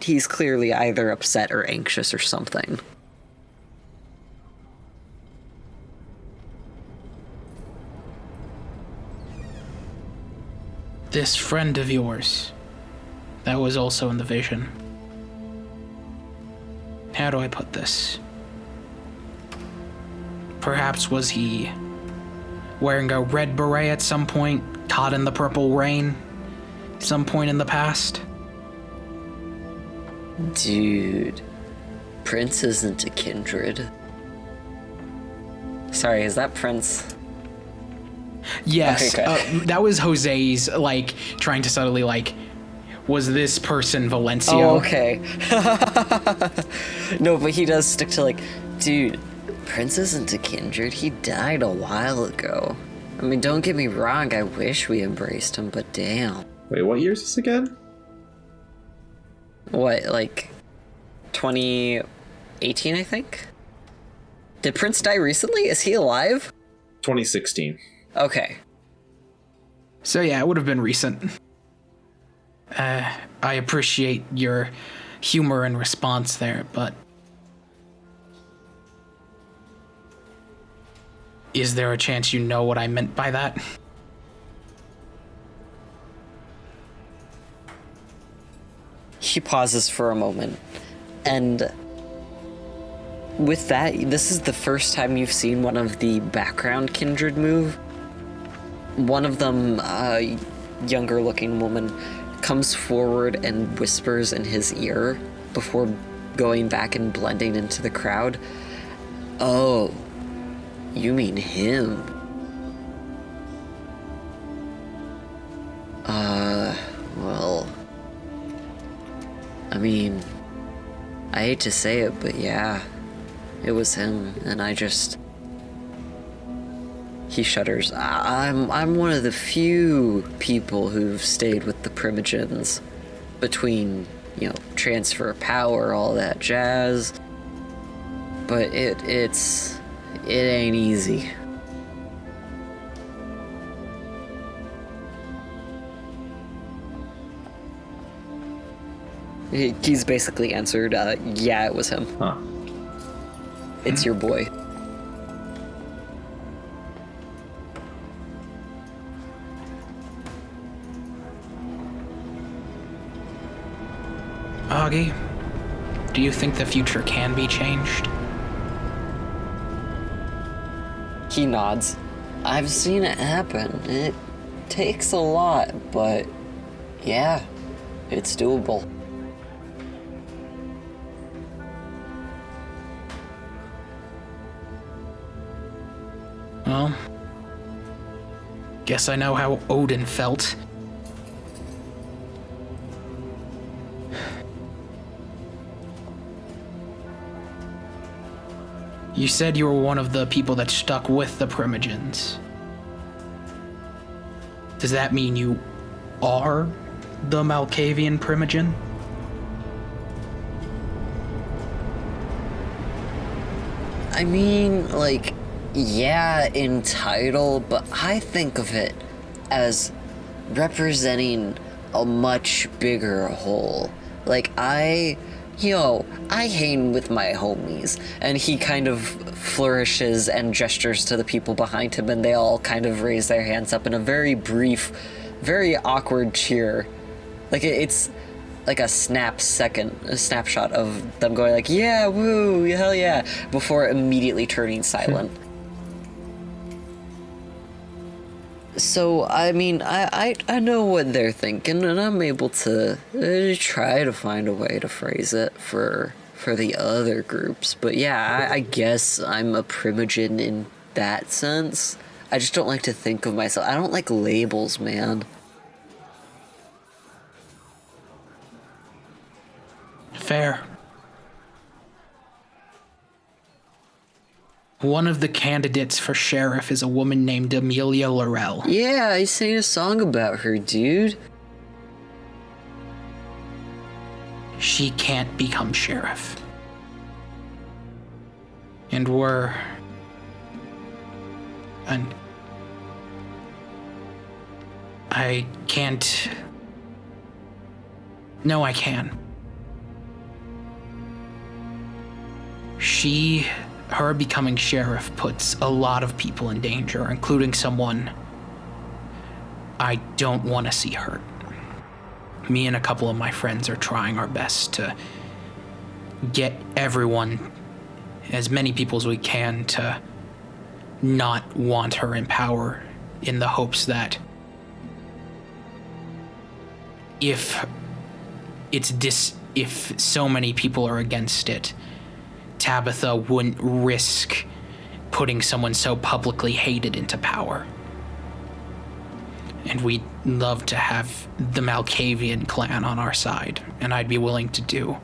he's clearly either upset or anxious or something. This friend of yours, that was also in the vision. How do I put this? Perhaps was he wearing a red beret at some point, caught in the purple rain, some point in the past? Dude, Prince isn't a kindred. Sorry, is that Prince? Yes, Okay, that was Jose's, like, trying to subtly, like, was this person Valencio? Oh, okay. No, but he does stick to, like, dude, Prince isn't a kindred. He died a while ago. I mean, don't get me wrong, I wish we embraced him, but damn. Wait, what year is this again? What, like, 2018, I think? Did Prince die recently? Is he alive? 2016. Okay. So yeah, it would have been recent. I appreciate your humor and response there, but is there a chance you know what I meant by that? He pauses for a moment, and with that, this is the first time you've seen one of the background kindred move. One of them, a younger looking woman, comes forward and whispers in his ear before going back and blending into the crowd. Oh, you mean him? Well, I mean, I hate to say it, but yeah, it was him, and he shudders. I'm one of the few people who've stayed with the Primogens between, transfer of power, all that jazz. But it ain't easy. He's basically answered, yeah, it was him. Huh. It's your boy. Augie, do you think the future can be changed? He nods. I've seen it happen. It takes a lot, but yeah, it's doable. Well, guess I know how Odin felt. You said you were one of the people that stuck with the Primogens. Does that mean you are the Malkavian Primogen? I mean, yeah, in title, but I think of it as representing a much bigger whole. I hang with my homies, and he kind of flourishes and gestures to the people behind him, and they all kind of raise their hands up in a very brief, very awkward cheer. It's like a snapshot of them going like, yeah, woo, hell yeah, before immediately turning silent. So, I mean, I know what they're thinking, and I'm able to try to find a way to phrase it for the other groups. But yeah, I guess I'm a Primogen in that sense. I just don't like to think of myself. I don't like labels, man. Fair. One of the candidates for sheriff is a woman named Amelia Laurel. Yeah, I sang a song about her, dude. She can't become sheriff. And I can't... No, I can. Her becoming sheriff puts a lot of people in danger, including someone I don't want to see hurt. Me and a couple of my friends are trying our best to get everyone, as many people as we can, to not want her in power, in the hopes that if so many people are against it, Tabitha wouldn't risk putting someone so publicly hated into power. And we'd love to have the Malkavian clan on our side, and I'd be willing to do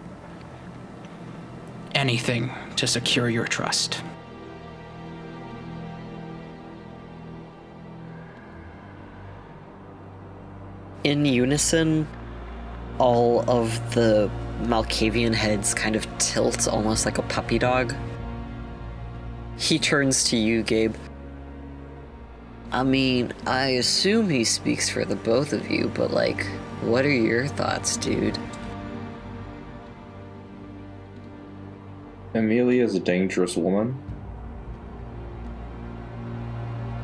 anything to secure your trust. In unison, all of the Malkavian heads kind of tilt almost like a puppy dog. He turns to you, Gabe. I mean, I assume he speaks for the both of you, but like, what are your thoughts, dude? Amelia is a dangerous woman.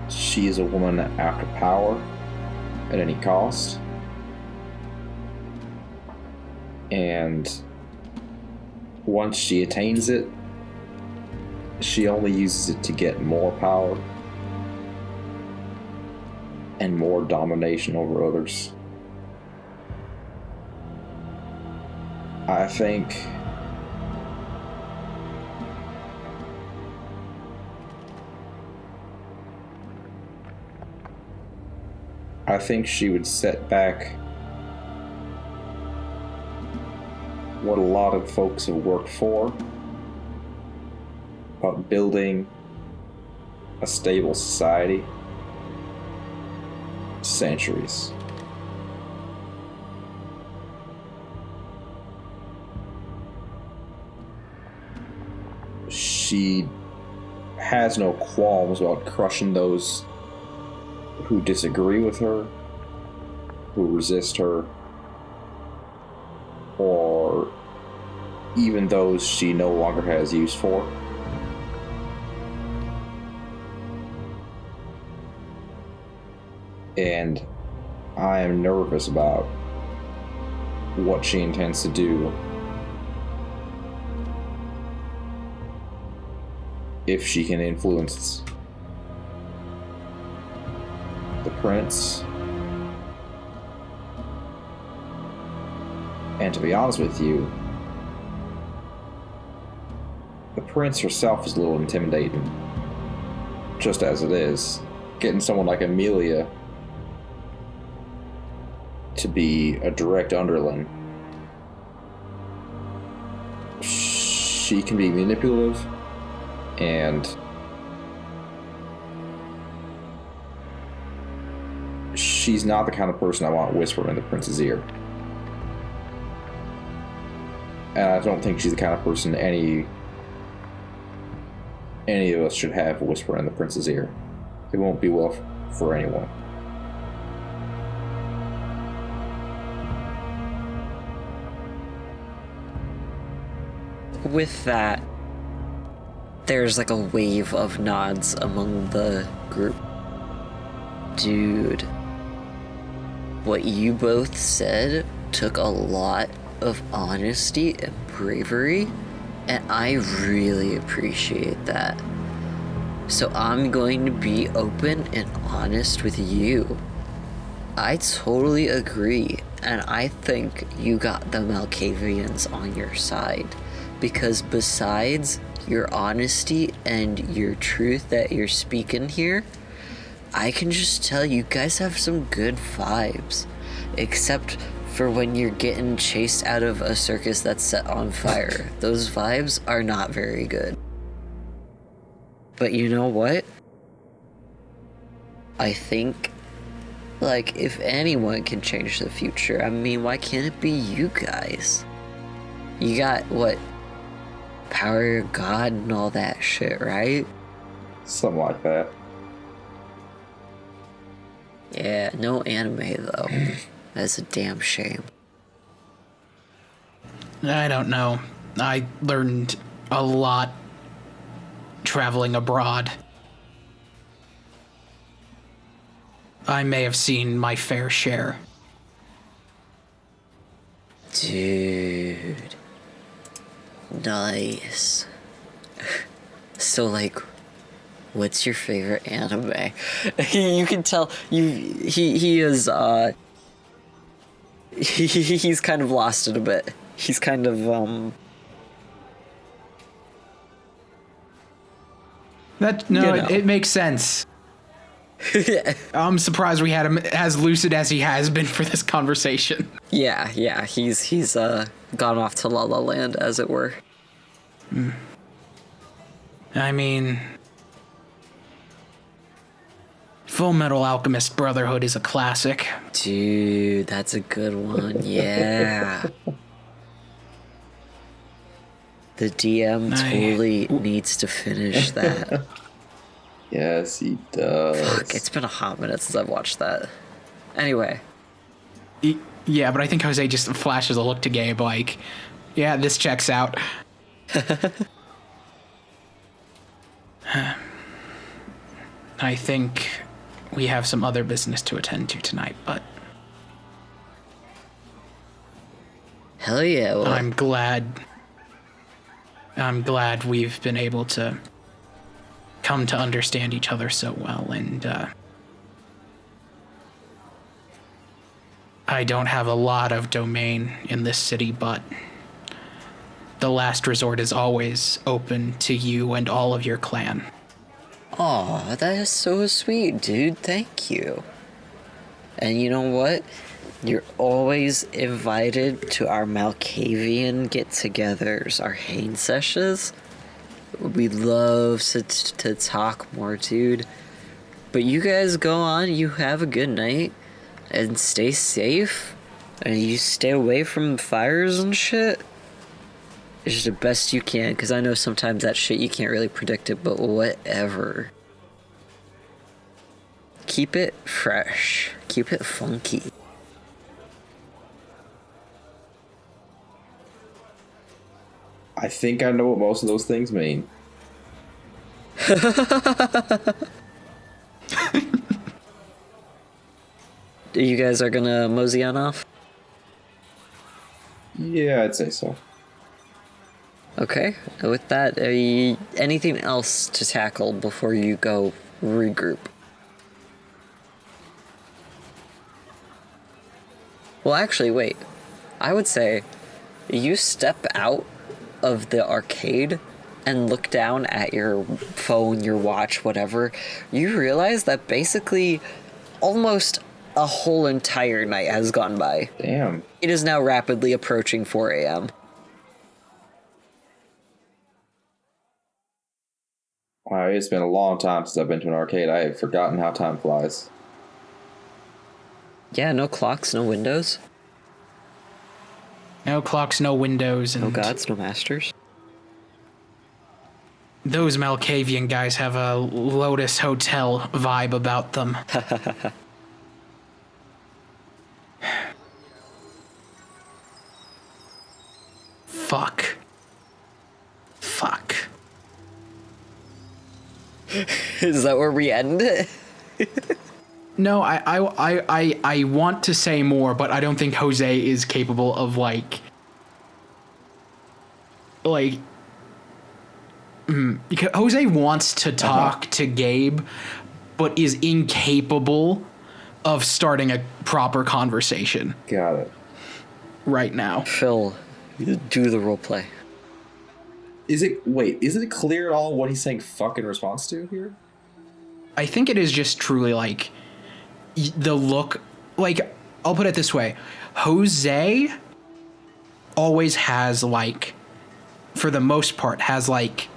She is a woman after power at any cost. And once she attains it, she only uses it to get more power and more domination over others. I think she would set back what a lot of folks have worked for, about building a stable society, centuries. She has no qualms about crushing those who disagree with her, who resist her, or even those she no longer has use for. And I am nervous about what she intends to do if she can influence the prince. And to be honest with you, the prince herself is a little intimidating, just as it is. Getting someone like Amelia to be a direct underling. She can be manipulative, and she's not the kind of person I want whispering in the prince's ear. And I don't think she's the kind of person any of us should have whispering in the prince's ear. It won't be well for anyone. With that, there's like a wave of nods among the group. Dude, what you both said took a lot of honesty and bravery, and I really appreciate that. So I'm going to be open and honest with you. I totally agree, and I think you got the Malkavians on your side, because besides your honesty and your truth that you're speaking here, I can just tell you guys have some good vibes, except for when you're getting chased out of a circus that's set on fire. Those vibes are not very good. But you know what? I think, like, if anyone can change the future, I mean, why can't it be you guys? You got, what, power of God and all that shit, right? Something like that. Yeah, no anime, though. That's a damn shame. I don't know. I learned a lot traveling abroad. I may have seen my fair share. Dude. Nice. So, like, what's your favorite anime? You can tell he is he's kind of lost it a bit. He's kind of It makes sense. I'm surprised we had him as lucid as he has been for this conversation. Yeah, he's gone off to La La Land, as it were. I mean, Full Metal Alchemist Brotherhood is a classic. Dude, that's a good one. Yeah. The DM totally needs to finish that. Yes, he does. Fuck, it's been a hot minute since I've watched that. Anyway. Yeah, but I think Jose just flashes a look to Gabe like, yeah, this checks out. I think we have some other business to attend to tonight, but... Hell yeah. Well, I'm glad we've been able to come to understand each other so well, and I don't have a lot of domain in this city, but the last resort is always open to you and all of your clan. aw, that is so sweet, dude. Thank you. And you know what? You're always invited to our Malkavian get-togethers, our Hain sessions. We'd love to talk more, dude. But you guys go on, you have a good night, and stay safe, and you stay away from fires and shit. It's just the best you can, because I know sometimes that shit you can't really predict it, but whatever. Keep it fresh. Keep it funky. I think I know what most of those things mean. You guys are gonna mosey on off? Yeah, I'd say so. Okay, with that, anything else to tackle before you go regroup? Well, actually, wait. I would say you step out of the arcade and look down at your phone, your watch, whatever. You realize that basically almost a whole entire night has gone by. Damn. It is now rapidly approaching 4 a.m. Wow, it's been a long time since I've been to an arcade. I have forgotten how time flies. Yeah, no clocks, no windows. No clocks, no windows, and No gods, no masters. those Malkavian guys have a Lotus Hotel vibe about them. Fuck. Is that where we end it? No, I want to say more, but I don't think Jose is capable of, like, like because Jose wants to talk to Gabe, but is incapable of starting a proper conversation Got it. right now. Phil, do the role play. Is it clear at all what he's saying fuck in response to here? I think it is just truly like the look, like, I'll put it this way. Jose always has, like, for the most part, has like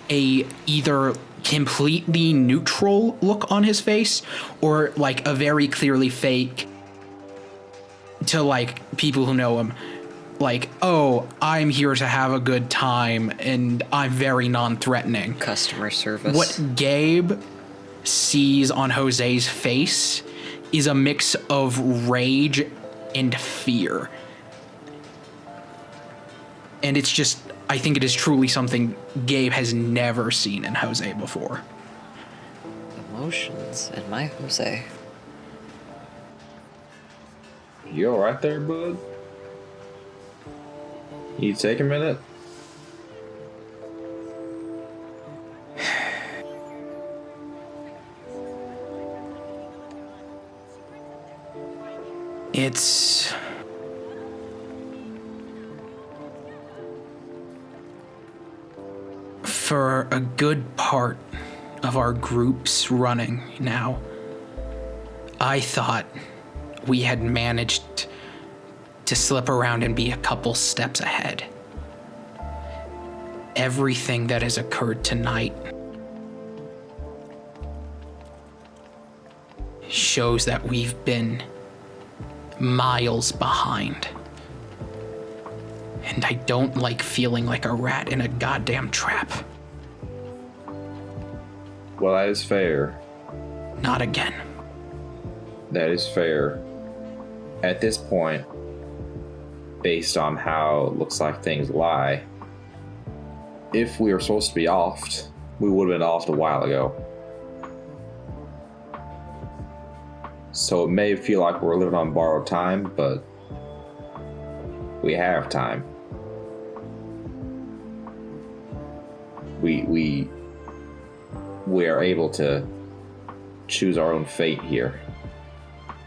a either completely neutral look on his face or like a very clearly fake to like people who know him. Like, oh, I'm here to have a good time and I'm very non-threatening. Customer service. What Gabe sees on Jose's face is a mix of rage and fear. And it's just, I think it is truly something Gabe has never seen in Jose before. Emotions in my Jose. You all right there, bud? You take a minute? It's... for a good part of our group's running now, I thought we had managed to slip around and be a couple steps ahead. Everything that has occurred tonight shows that we've been miles behind. And I don't like feeling like a rat in a goddamn trap. Well, that is fair. Not again. That is fair. At this point, based on how it looks like things lie, if we were supposed to be offed, we would have been offed a while ago. So it may feel like we're living on borrowed time, but we have time. We are able to choose our own fate here.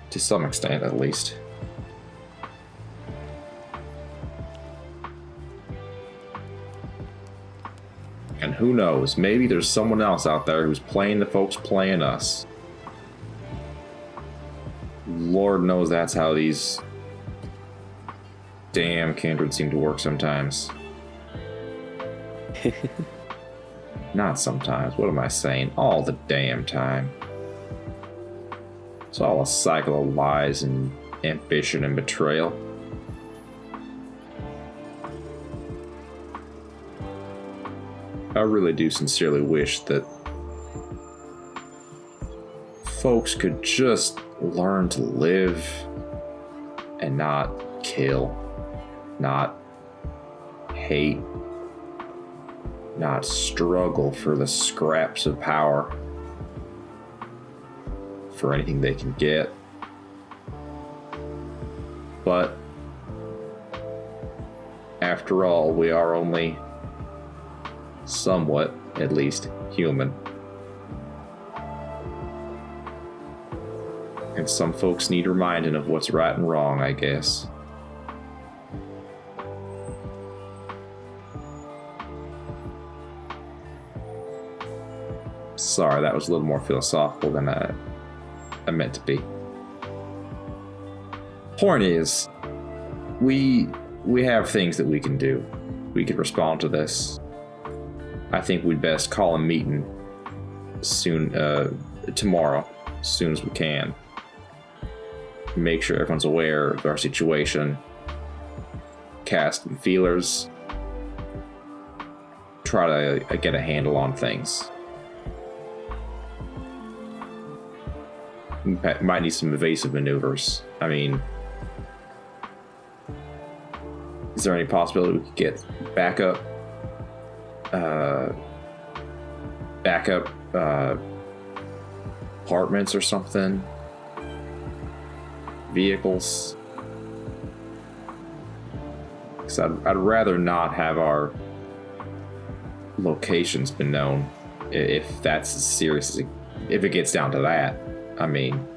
To some extent, at least. And who knows, maybe there's someone else out there who's playing the folks playing us. Lord knows that's how these damn kindreds seem to work sometimes. Not sometimes, what am I saying? All the damn time. It's all a cycle of lies and ambition and betrayal. I really do sincerely wish that folks could just learn to live and not kill, not hate, not struggle for the scraps of power, for anything they can get. But after all, we are only somewhat, at least, human. And some folks need reminding of what's right and wrong, I guess. Sorry, that was a little more philosophical than I meant to be. Point is, we have things that we can do. We can respond to this. I think we'd best call a meeting soon, tomorrow, as soon as we can. Make sure everyone's aware of our situation. Cast some feelers. Try to get a handle on things. Might need some evasive maneuvers. I mean, is there any possibility we could get backup apartments or something? Vehicles? Because I'd rather not have our locations been known, if that's as serious as if it gets down to that. I mean,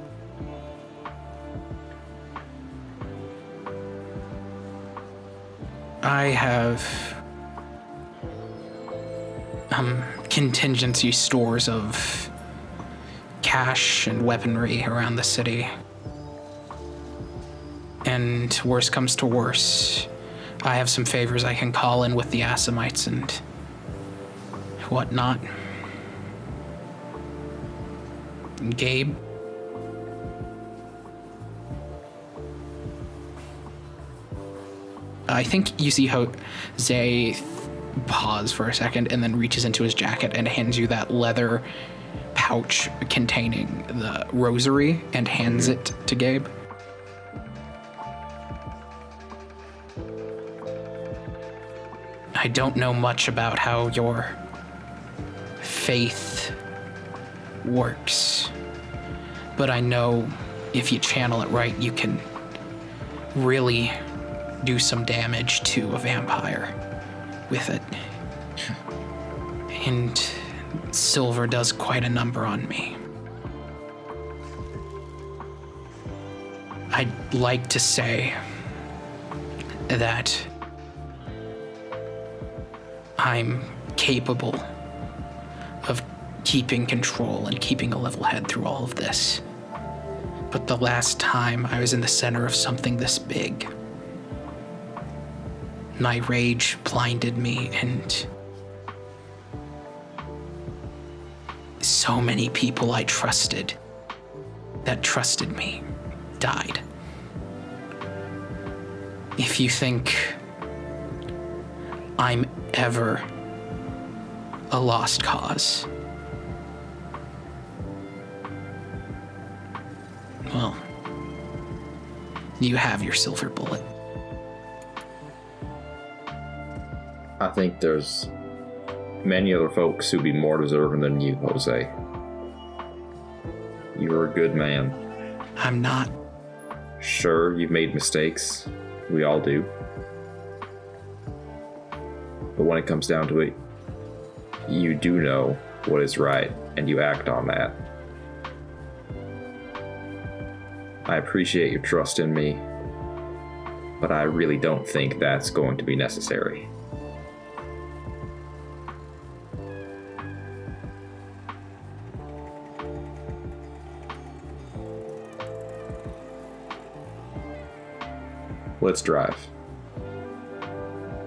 I have contingency stores of cash and weaponry around the city. And worst comes to worst, I have some favors I can call in with the Assamites and whatnot. Gabe? I think you see Jose pause for a second and then reaches into his jacket and hands you that leather pouch containing the rosary and hands it to Gabe. I don't know much about how your faith works, but I know if you channel it right, you can really do some damage to a vampire with it. And silver does quite a number on me. I'd like to say that I'm capable of keeping control and keeping a level head through all of this. But the last time I was in the center of something this big, my rage blinded me, and so many people I trusted that trusted me died. If you think I'm ever a lost cause, well, you have your silver bullet. I think there's many other folks who'd be more deserving than you, Jose. You're a good man. I'm not. Sure, you've made mistakes. We all do. But when it comes down to it, you do know what is right, and you act on that. I appreciate your trust in me, but I really don't think that's going to be necessary. Let's drive.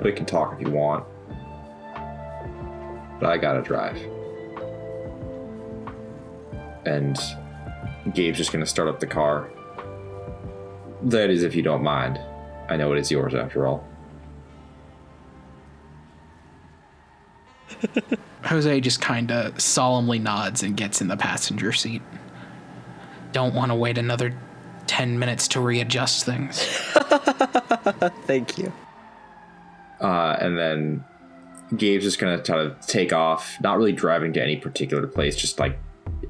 We can talk if you want, but I gotta drive. And Gabe's just gonna start up the car. That is, if you don't mind. I know it is yours after all. Jose just kinda solemnly nods and gets in the passenger seat. Don't want to wait another 10 minutes to readjust things. Thank you. And then Gabe's just gonna try to take off, not really driving to any particular place, just like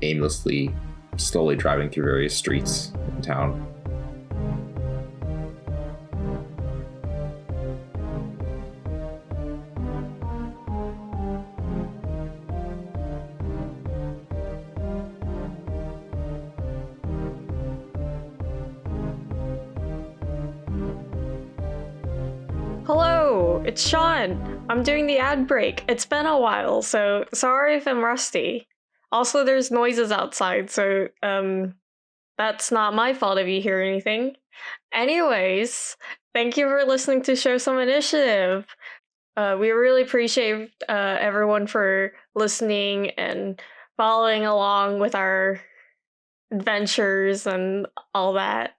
aimlessly, slowly driving through various streets in town. Hello, it's Sean. I'm doing the ad break. It's been a while, so sorry if I'm rusty. Also, there's noises outside, so that's not my fault if you hear anything. Anyways, thank you for listening to Show Some Initiative. We really appreciate everyone for listening and following along with our adventures and all that.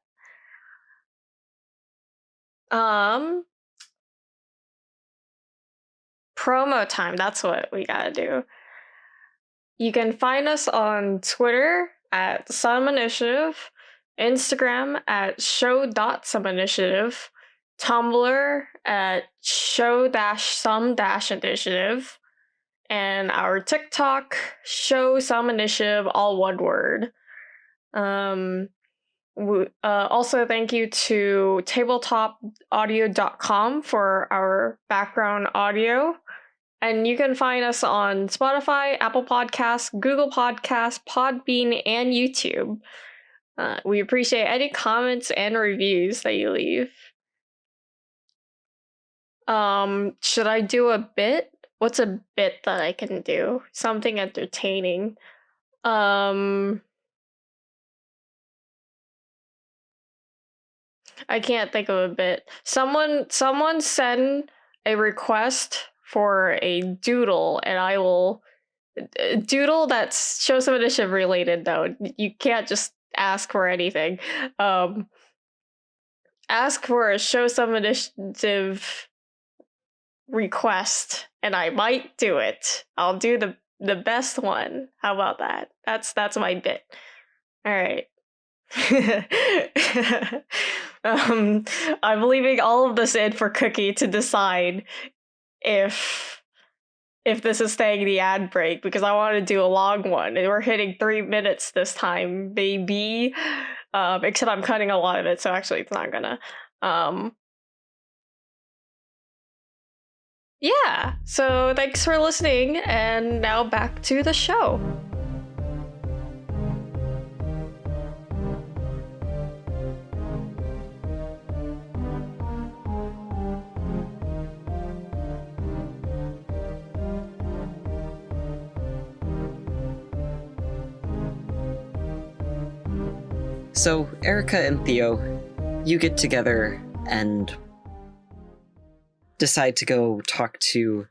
Promo time, that's what we gotta do. You can find us on Twitter at Some Initiative, Instagram at show.someinitiative, Tumblr at show-some-initiative, and our TikTok, Show Some Initiative, all one word. Also, thank you to tabletopaudio.com for our background audio. And you can find us on Spotify, Apple Podcasts, Google Podcasts, Podbean, and YouTube. We appreciate any comments and reviews that you leave. Should I do a bit? What's a bit that I can do? Something entertaining. I can't think of a bit. Someone send a request for a doodle, and I will doodle that's Show Some Initiative related though. You can't just ask for anything. Ask for a Show Some Initiative request, and I might do it. I'll do the best one. How about that? That's my bit. All right. I'm leaving all of this in for Cookie to decide if this is staying the ad break, because I want to do a long one, and we're hitting 3 minutes this time, baby. Except I'm cutting a lot of it, so actually it's not gonna. Yeah. So thanks for listening, and now back to the show. So, Erica and Theo, you get together and decide to go talk to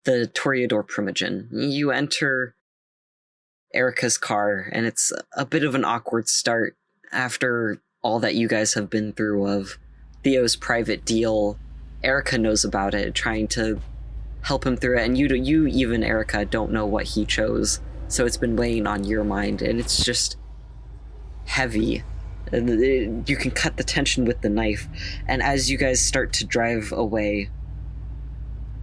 the Toreador Primogen. You enter Erica's car, and it's a bit of an awkward start after all that you guys have been through of Theo's private deal. Erica knows about it, trying to help him through it, and you even, Erica, don't know what he chose, so it's been weighing on your mind, and it's just heavy. You can cut the tension with the knife, and as you guys start to drive away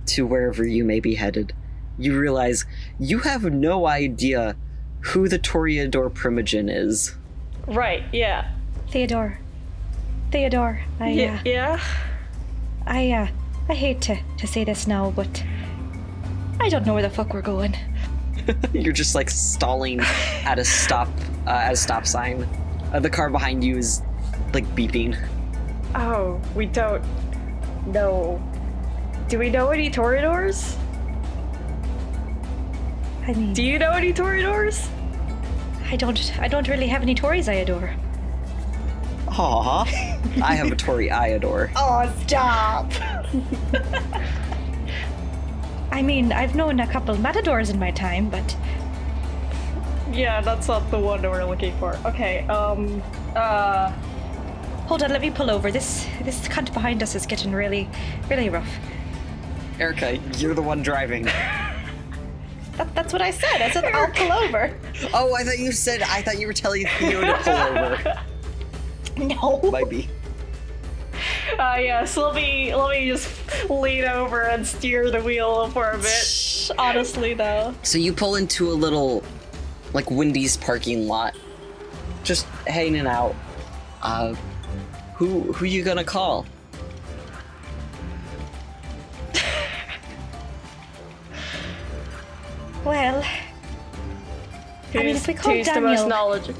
to wherever you may be headed, you realize you have no idea who the Toreador Primogen is. Right, yeah. Theodore, Yeah? I hate to say this now, but I don't know where the fuck we're going. You're just like stalling at a stop sign. The car behind you is like beeping. Oh, we don't know. Do we know any Toreadors? I mean, Do you know any Toreadors? I don't really have any Tories I adore. Aww. I have a Tory I adore. Oh, stop! I mean, I've known a couple matadors in my time, but Yeah, that's not the one that we're looking for. Okay, hold on, let me pull over. This cunt behind us is getting really, really rough. Erica, you're the one driving. That's what I said. I said I'll pull over. Oh, I thought you were telling Theo to pull over. No. Might be. yes, let me just lean over and steer the wheel for a bit. Honestly, though. So you pull into a little, like, Wendy's parking lot. Just hanging out. Who you gonna call? Well, I mean, if we call who's the Daniel, most knowledgeable?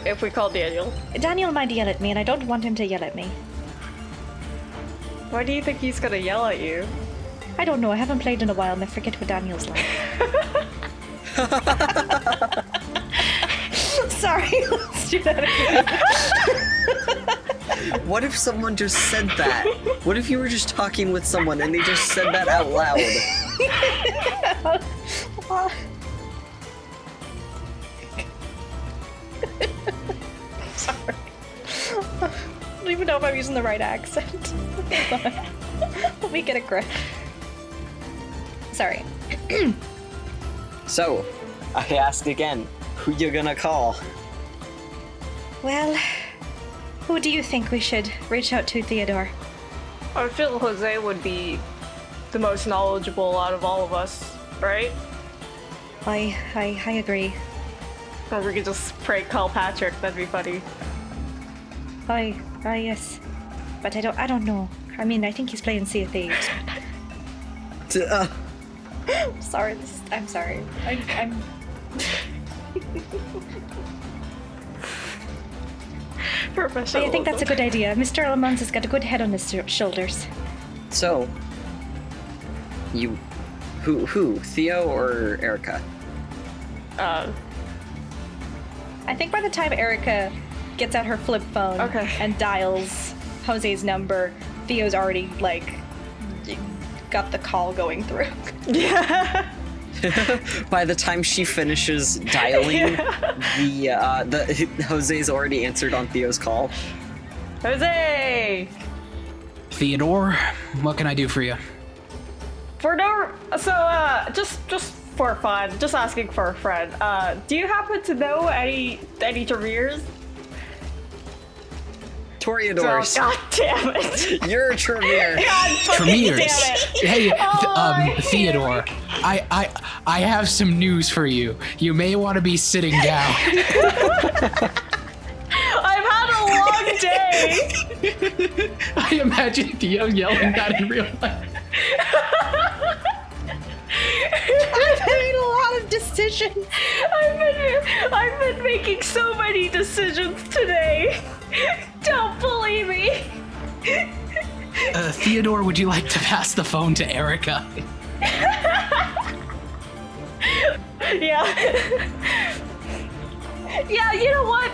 If we call Daniel. Daniel might yell at me, and I don't want him to yell at me. Why do you think he's gonna yell at you? I don't know. I haven't played in a while, and I forget what Daniel's like. Sorry, let's do that again. What if someone just said that? What if you were just talking with someone and they just said that out loud? Sorry. I don't even know if I'm using the right accent. Let me get a grip. Sorry. So, I ask again, who you gonna call? Well, who do you think we should reach out to, Theodore? I feel Jose would be the most knowledgeable out of all of us, right? I agree. Or we could just prank call Patrick. That'd be funny. Yes. But I don't know. I mean, I think he's playing Sea of Thieves. Sorry, I'm sorry. I'm... Professional. I think that's a good idea. Mr. Almans has got a good head on his shoulders. So, you, who, Theo or Erica? I think by the time Erica gets out her flip phone and dials Jose's number, Theo's already, like, got the call going through. Yeah. By the time she finishes dialing, the Jose's already answered on Theo's call. Jose! Theodore, what can I do for you? Just for fun, just asking for a friend. Do you happen to know any Tremere? Toreadors. Oh, God damn it! You're a Tremere. God fucking Tremere. damn it! Hey, God. Theodore, I have some news for you. You may want to be sitting down. I've had a long day. I imagine Theo yelling that in real life. I've made a lot of decisions. I've been making so many decisions today. Don't bully me. Theodore, would you like to pass the phone to Erica? Yeah. Yeah, you know what?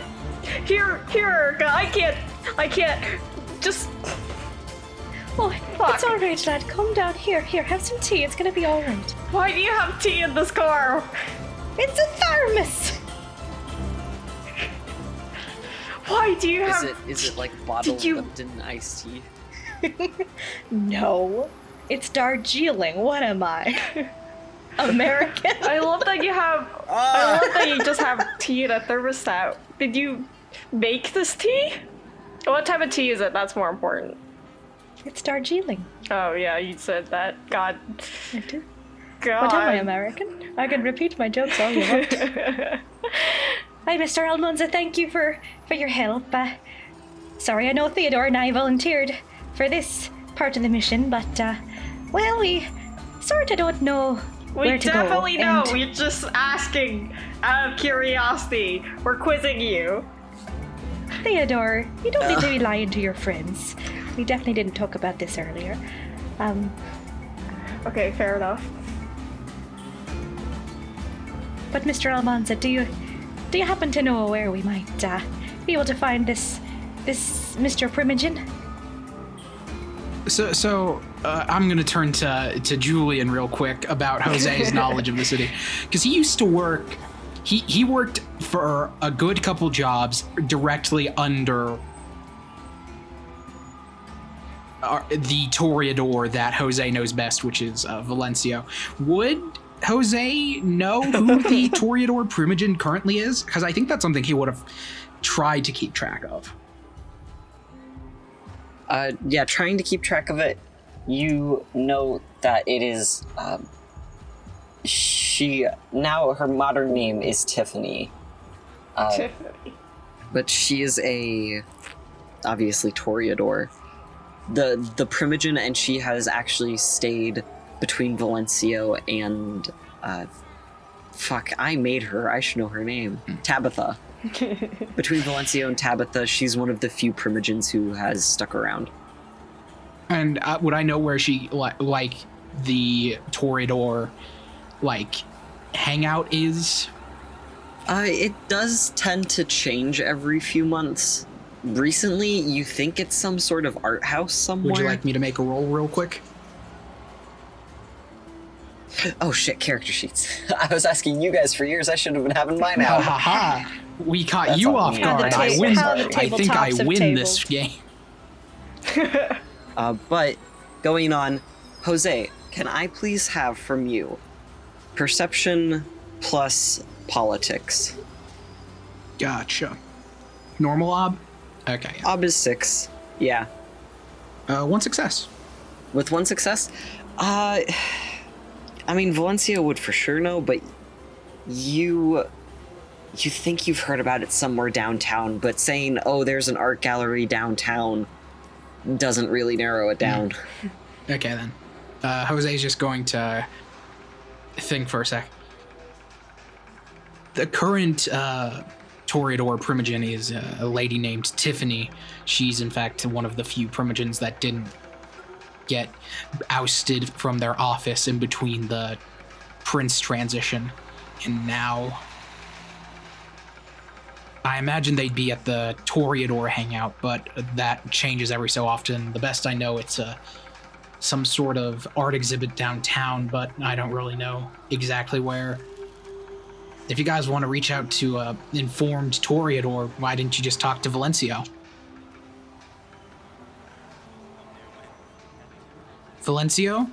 Here, Erica, I can't, just... Oh, Fuck. it's all right, lad. Calm down. Here, have some tea. It's gonna be all right. Why do you have tea in this car? It's a thermos. Why do you have... Is it like bottled Did you- Lipton iced tea? No, it's Darjeeling. What am I? American? I love that you have... I love that you just have tea in a thermostat. Did you make this tea? What type of tea is it? That's more important. It's Darjeeling. Oh, yeah, you said that. God. I do. God. What am I, American? I can repeat my jokes all you want. Hi, Mr. Almanza. Thank you for your help. Sorry, I know Theodore and I volunteered for this part of the mission, but, well, we sort of don't know where to go. We definitely know. and- We're just asking out of curiosity. We're quizzing you. Theodore, you don't need to be lying to your friends. We definitely didn't talk about this earlier. Okay, fair enough. But Mr. Almanza, do you happen to know where we might be able to find this Mr. Primogen? So I'm gonna turn to Julian real quick about Jose's knowledge of the city, because he used to work. He worked for a good couple jobs directly under the Toreador that Jose knows best, which is Valencio. Would Jose know who the Toreador Primogen currently is? Because I think that's something he would have tried to keep track of. Yeah, trying to keep track of it. You know that it is, now her modern name is Tiffany. Tiffany. But she is obviously Toreador. The Primogen, and she has actually stayed between Valencio and, I made her, I should know her name. Tabitha. Between Valencio and Tabitha, she's one of the few Primogens who has stuck around. And would I know where she, like the Toreador, hangout is? It does tend to change every few months. Recently, you think it's some sort of art house somewhere. Would you like me to make a roll real quick? Oh shit, character sheets. I was asking you guys for years. I should have been having mine out. Ha ha! We caught That's you on off me. guard. How I win. the I think I tabletops of win this tables. game. But going on, Jose, can I please have from you perception plus politics? Gotcha. Normal ob? Okay. Ob is 6. Yeah. One success. With one success? I mean, Valencio would for sure know, but you you think you've heard about it somewhere downtown, but saying, oh, there's an art gallery downtown doesn't really narrow it down. Okay, then. Jose's just going to think for a sec. The current Toreador Primogen is a lady named Tiffany. She's, in fact, one of the few Primogens that didn't get ousted from their office in between the prince transition and now. I imagine they'd be at the Toreador hangout, but that changes every so often. The best I know, it's some sort of art exhibit downtown, but I don't really know exactly where. If you guys want to reach out to informed Toreador, why didn't you just talk to Valencio? Valencio,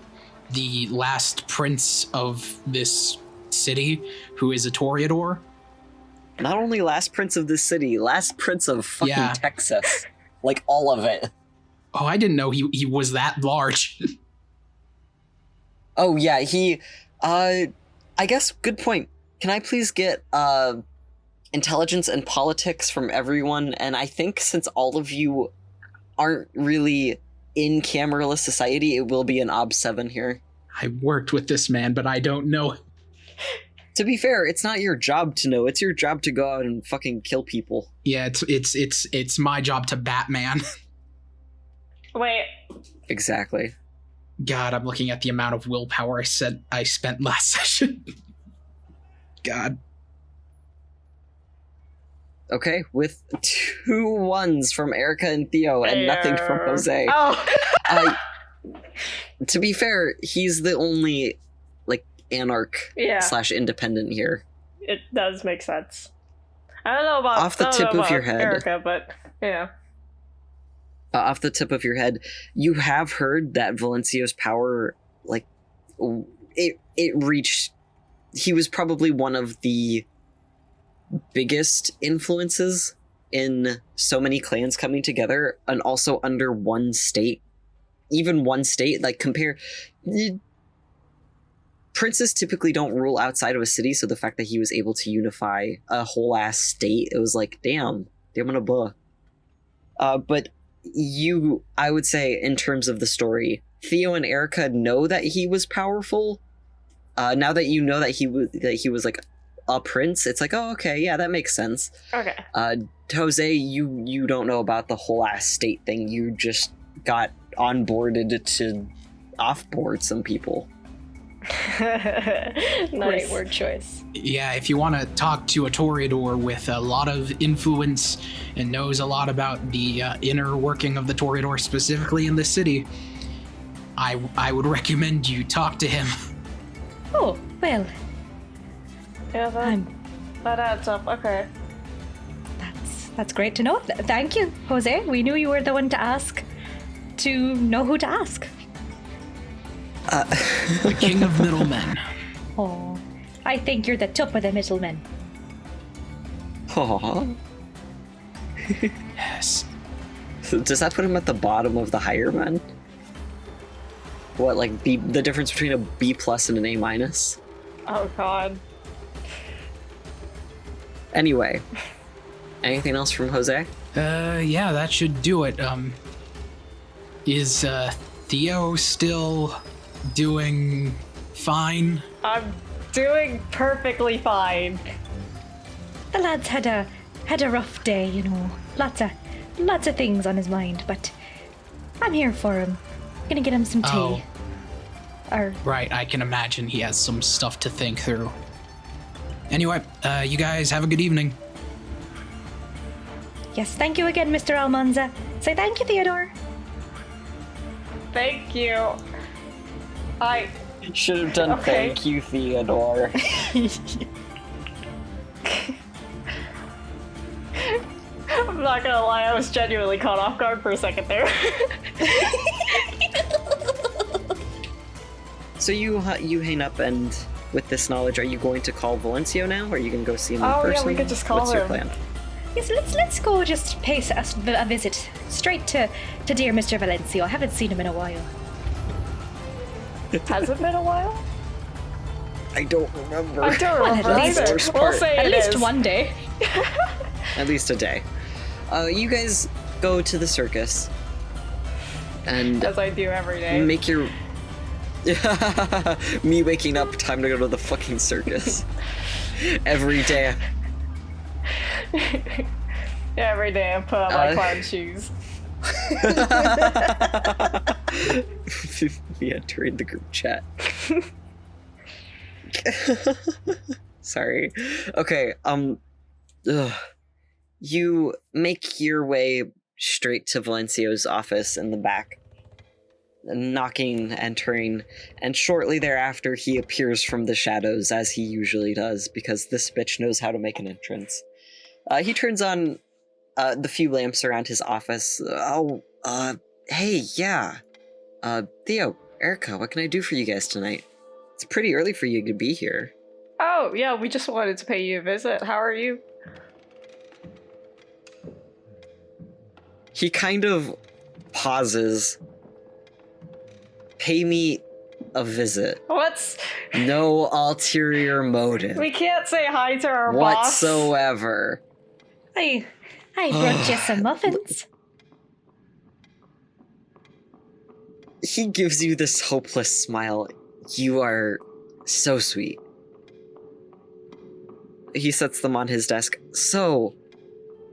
the last prince of this city, who is a Toreador. Not only last prince of this city, last prince of fucking Texas. Like, all of it. Oh, I didn't know he was that large. Oh, yeah, I guess, good point. Can I please get, intelligence and politics from everyone? And I think since all of you aren't really in cameraless society, it will be an Ob 7 here. I worked with this man, but I don't know. To be fair, it's not your job to know. It's your job to go out and fucking kill people. Yeah, it's my job to Batman. Wait. Exactly. God, I'm looking at the amount of willpower I spent last session. God. Okay, with 2 1s from Erica and Theo and nothing from Jose. Oh. To be fair, he's the only, like, anarch / independent here. It does make sense. I don't know about off the tip of your head, Erica, but yeah. Off the tip of your head, you have heard that Valencio's power, like, it reached. He was probably one of the biggest influences in so many clans coming together, and also under one state. Even one state, like, compare. Princes typically don't rule outside of a city, so the fact that he was able to unify a whole ass state, it was like, damn on a buh. But I would say, in terms of the story, Theo and Erica know that he was powerful. Now that you know that he was like a prince, it's like, oh, okay, yeah, that makes sense. Okay. Jose, you don't know about the whole ass state thing. You just got onboarded to offboard some people. Nice. Great word choice. Yeah, if you want to talk to a Toreador with a lot of influence and knows a lot about the inner working of the Toreador, specifically in the city, I would recommend you talk to him. Oh, well. Yeah, that adds up. Okay. That's great to know. Thank you, Jose. We knew you were the one to ask, to know who to ask. The king of middlemen. Oh, I think you're the top of the middlemen. Aww. Yes. So does that put him at the bottom of the higher men? What, like the difference between a B+ and an A-? Oh god. Anyway, anything else from Jose? Yeah, that should do it. Is Theo still doing fine? I'm doing perfectly fine. The lad's had a rough day, you know. Lots of things on his mind, but I'm here for him. Gonna get him some tea. Oh. Right, I can imagine he has some stuff to think through. Anyway, you guys have a good evening. Yes, thank you again, Mr. Almanza. Say thank you, Theodore. Thank you. I should have done thank you, Theodore. I'm not gonna lie, I was genuinely caught off guard for a second there. So you hang up, and with this knowledge, are you going to call Valencio now, or are you going to go see him in person? Yeah, we could just call What's him. your plan? Yes, let's go just pay a visit straight to dear Mr. Valencio. I haven't seen him in a while. Has it been a while? I don't remember. I don't remember at least- either. Worst We'll part. say At it least is. one day. At least a day. You guys go to the circus and As I do every day. make your. Me waking up, time to go to the fucking circus. Every day. Every day I put on my clown shoes. We entering the group chat. Sorry. Okay, you make your way straight to Valencio's office in the back, knocking, entering, and shortly thereafter he appears from the shadows as he usually does, because this bitch knows how to make an entrance. He turns on the few lamps around his office. Hey, yeah. Theo, Erica, what can I do for you guys tonight? It's pretty early for you to be here. Oh, yeah, we just wanted to pay you a visit. How are you? He kind of pauses. Pay me a visit. What's... No ulterior motive We can't say hi to our boss. whatsoever. I brought you some muffins. He gives you this hopeless smile. You are so sweet. He sets them on his desk. So,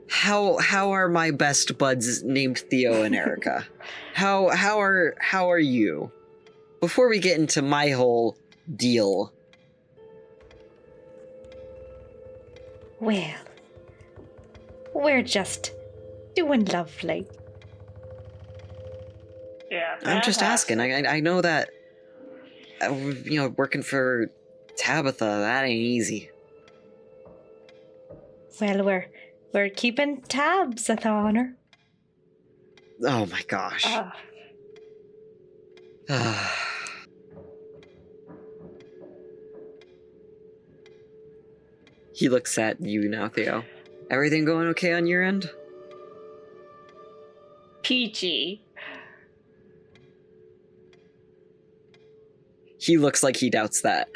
how are my best buds named Theo and Erica? How are you? Before we get into my whole deal. Well, we're just doing lovely. Yeah, I'm just asking. I know that, working for Tabitha, that ain't easy. Well, we're keeping tabs at the honor. Oh my gosh. He looks at you now, Theo. Everything going okay on your end? peachy. He looks like he doubts that.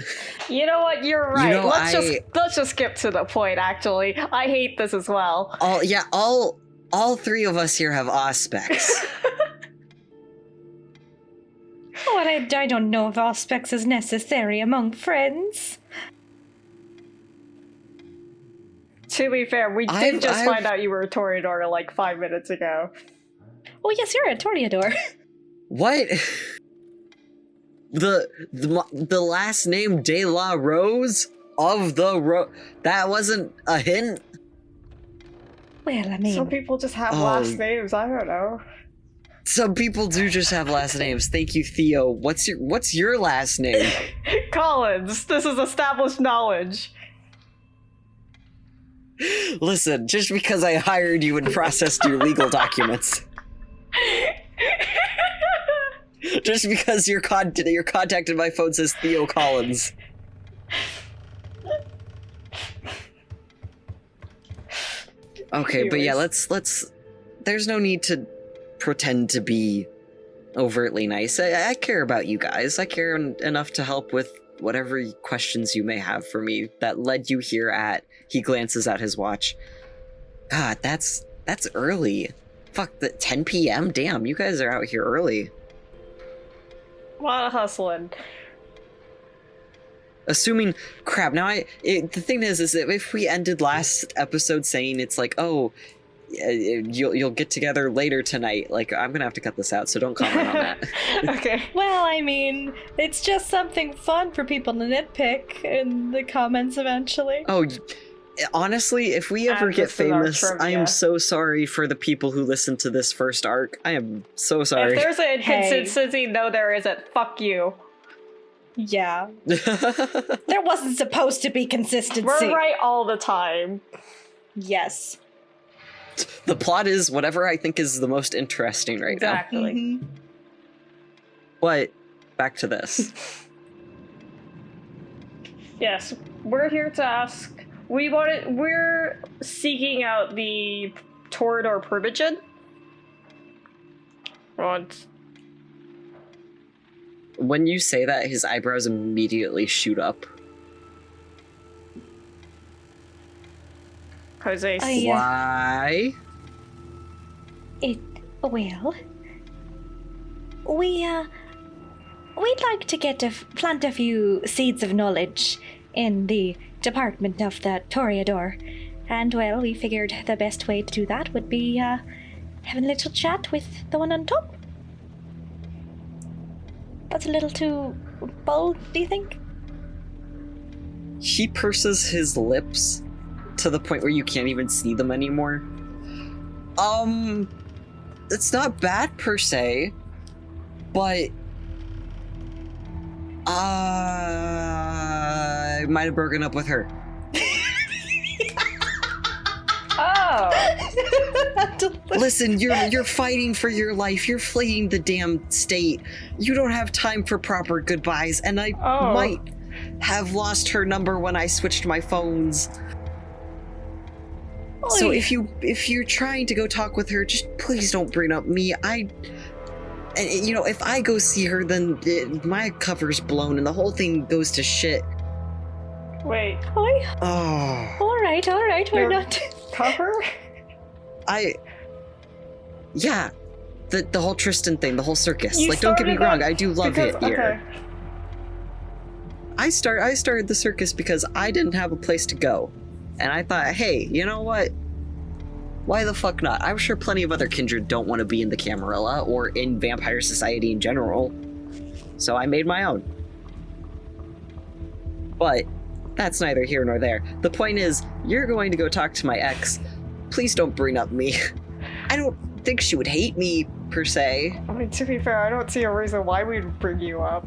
You know what? You're right. You know, let's just skip to the point. Actually, I hate this as well. All three of us here have aspects. Oh, and I don't know if auspex is necessary among friends. To be fair, we did just find out you were a Toreador like 5 minutes ago. Oh yes, you're a Toreador. What? The last name De La Rose of the that wasn't a hint. Well, I mean, Some people just have last names. I don't know. Some people do just have last names. Thank you, Theo. What's your last name? Collins. This is established knowledge. Listen, just because I hired you and processed your legal documents. Just because your contact in my phone says Theo Collins. Okay, but yeah, let's there's no need to pretend to be overtly nice. I care about you guys. I care enough to help with whatever questions you may have for me that led you here at. He glances at his watch. God, that's early. Fuck, 10 p.m.? Damn, you guys are out here early. A lot of hustling. Assuming, crap, now the thing is that if we ended last episode saying it's like, oh, you'll get together later tonight, like, I'm gonna have to cut this out, so don't comment on that. Okay. well, I mean, it's just something fun for people to nitpick in the comments eventually. Oh, honestly, if we ever And get this is our famous, I trivia. am so sorry for the people who listen to this first arc. I am so sorry. If there's an Hey. inconsistency, no, there isn't. Fuck you. Yeah. There wasn't supposed to be consistency. We're right all the time. Yes. The plot is whatever I think is the most interesting right now. Exactly. Mhm. But back to this. Yes, we're here to ask. We're seeking out the Toreador Primogen. Want? When you say that, his eyebrows immediately shoot up. Jose. Why? Well, we'd like to plant a few seeds of knowledge in the department of the Toreador. And, well, we figured the best way to do that would be, having a little chat with the one on top. That's a little too bold, do you think? He purses his lips to the point where you can't even see them anymore. It's not bad per se, but I might have broken up with her. Oh. Listen, you're fighting for your life. You're fleeing the damn state. You don't have time for proper goodbyes, and I might have lost her number when I switched my phones. Oy. So if you're trying to go talk with her, just please don't bring up me. If I go see her, then my cover's blown and the whole thing goes to shit. Wait. Oi. Oh. All right. We're not... Cover? Yeah. The whole Tristan thing, the whole circus. You Don't get me started wrong, that I do love it here. Okay. I started the circus because I didn't have a place to go. And I thought, hey, you know what? Why the fuck not? I'm sure plenty of other kindred don't want to be in the Camarilla or in vampire society in general. So I made my own. But that's neither here nor there. The point is, you're going to go talk to my ex. Please don't bring up me. I don't think she would hate me, per se. I mean, to be fair, I don't see a reason why we'd bring you up.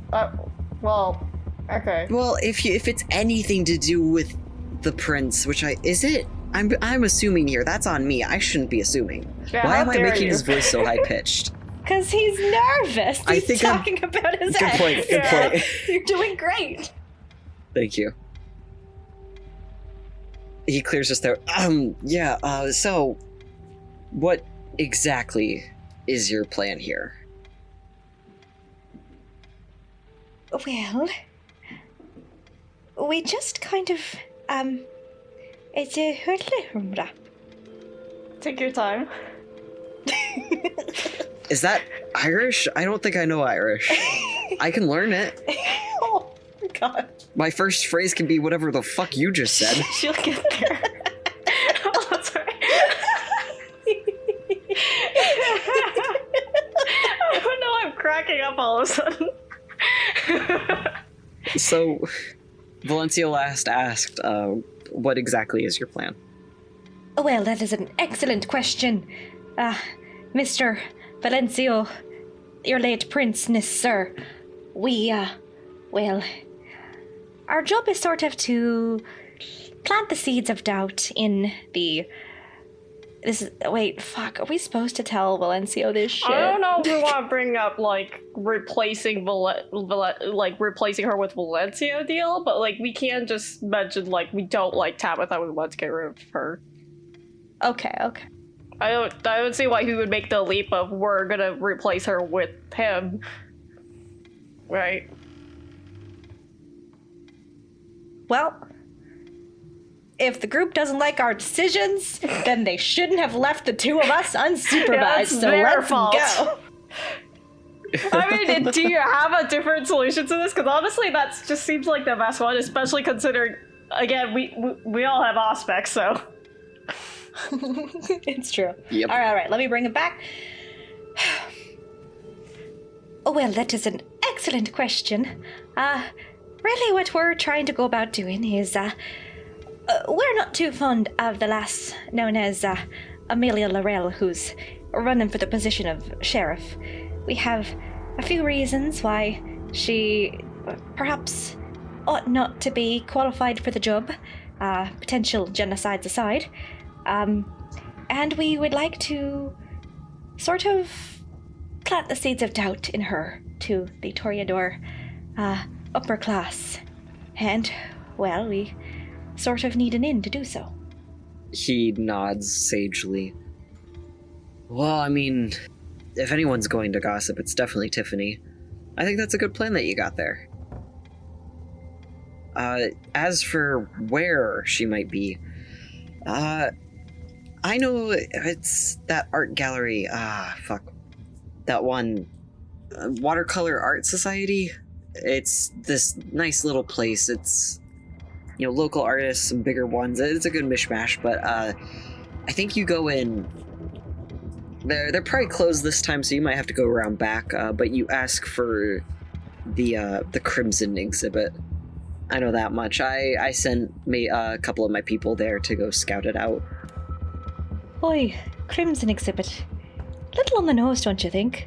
Well, okay. Well, if it's anything to do with the prince, is it? I'm assuming here. That's on me. I shouldn't be assuming. Yeah, Why how am I dare making you? his voice so high pitched? Because he's nervous. I He's think talking about his Good ex. point. Good point. You're doing great. Thank you. He clears his throat. So what exactly is your plan here? Well, we just kind of, Take your time. Is that Irish? I don't think I know Irish. I can learn it. Oh, God. My first phrase can be whatever the fuck you just said. She'll get there. Oh, that's right. Oh no, I'm cracking up all of a sudden. So, Valencio last asked, what exactly is your plan? Well, that is an excellent question. Mr. Valencio, your late princeness, sir. We, our job is sort of to plant the seeds of doubt in the... Are we supposed to tell Valencio this shit? I don't know if we want to bring up, replacing replacing her with Valencio deal, but, we can just mention, we don't like Tabitha, we want to get rid of her. Okay. I don't see why he would make the leap of we're gonna replace her with him. Right? Well, if the group doesn't like our decisions, then they shouldn't have left the two of us unsupervised, Yeah, it's so their let's fault. go. I mean, do you have a different solution to this? Because honestly, that just seems like the best one, especially considering, again, we all have aspects, so... It's true. Yep. All right, let me bring it back. Oh, well, that is an excellent question. Really what we're trying to go about doing is, we're not too fond of the lass known as, Amelia Laurel, who's running for the position of sheriff. We have a few reasons why she perhaps ought not to be qualified for the job, potential genocides aside. And we would like to sort of plant the seeds of doubt in her to the Toreador upper class. And, well, we sort of need an in to do so. He nods sagely. Well, I mean, if anyone's going to gossip, it's definitely Tiffany. I think that's a good plan that you got there. As for where she might be, I know it's that art gallery. Fuck. That one. Watercolor Art Society. It's this nice little place. It's, local artists, some bigger ones. It's a good mishmash, but I think you go in. They're probably closed this time, so you might have to go around back. But you ask for the Crimson exhibit. I know that much. I sent a couple of my people there to go scout it out. Boy, Crimson exhibit. Little on the nose, don't you think?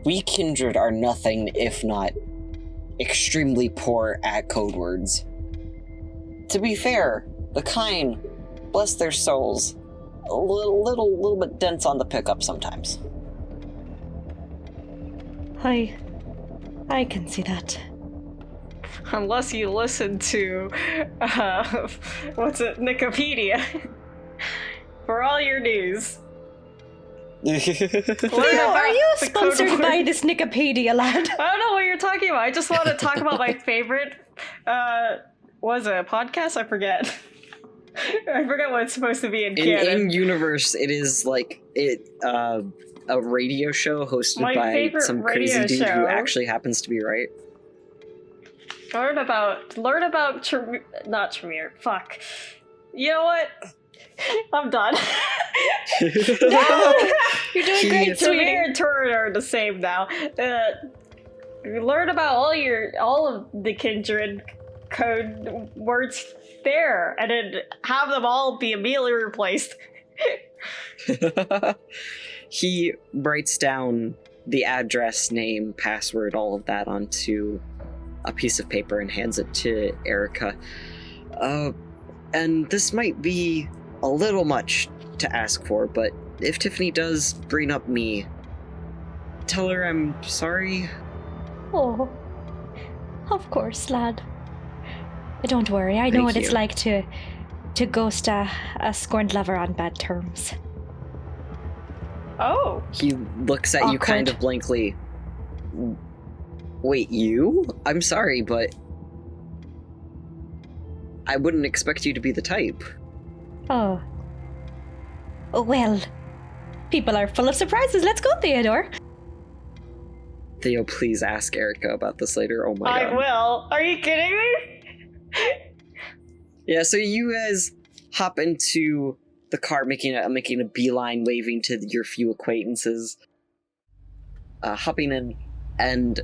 We kindred are nothing if not extremely poor at code words. To be fair, the kind, bless their souls, a little bit dense on the pickup sometimes. I can see that. Unless you listen to, Wikipedia, for all your news. Theo, are you sponsored by this Wikipedia, lad? I don't know what you're talking about. I just want to talk about my favorite, was it a podcast? I forget. I forget what it's supposed to be in canon. In universe, it is like a radio show hosted by some crazy dude who actually happens to be right. Learn about not Tremere. Fuck. You know what? I'm done. No! You're doing great, sweetie. Tremere and Toreador are the same now. Learn about all of the kindred code words there, and then have them all be immediately replaced. He writes down the address, name, password, all of that onto a piece of paper and hands it to Erica. And this might be a little much to ask for, but if Tiffany does bring up me, tell her I'm sorry. Oh, of course, lad. Don't worry, I know what it's like to ghost a scorned lover on bad terms. Oh. He looks at you kind of blankly. Wait, you? I'm sorry, but I wouldn't expect you to be the type. Oh, well, people are full of surprises. Let's go, Theodore. Theo, please ask Erica about this later. Oh my god. I will. Are you kidding me? Yeah, so you guys hop into the car, making a beeline, waving to your few acquaintances, hopping in and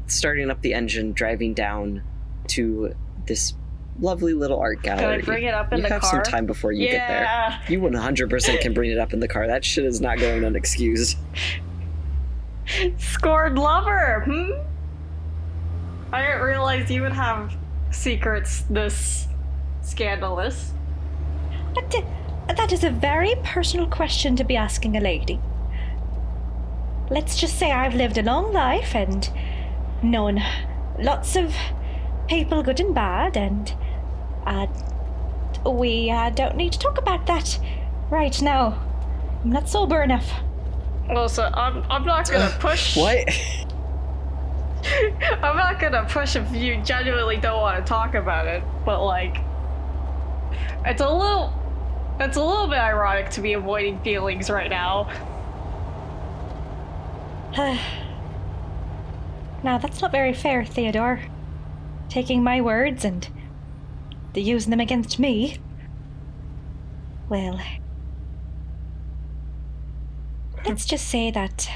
starting up the engine, driving down to this lovely little art gallery. Can I bring it up in the car? You have some time before you get there. You 100% can bring it up in the car. That shit is not going unexcused. Scorned lover, I didn't realize you would have secrets this scandalous. That is a very personal question to be asking a lady. Let's just say I've lived a long life and known lots of people, good and bad, and we don't need to talk about that right now. I'm not sober enough. Well, so I'm not gonna push. What? I'm not gonna push if you genuinely don't want to talk about it, but like, it's a little bit ironic to be avoiding feelings right now. Now, that's not very fair, Theodore. Taking my words and using them against me. Well, let's just say that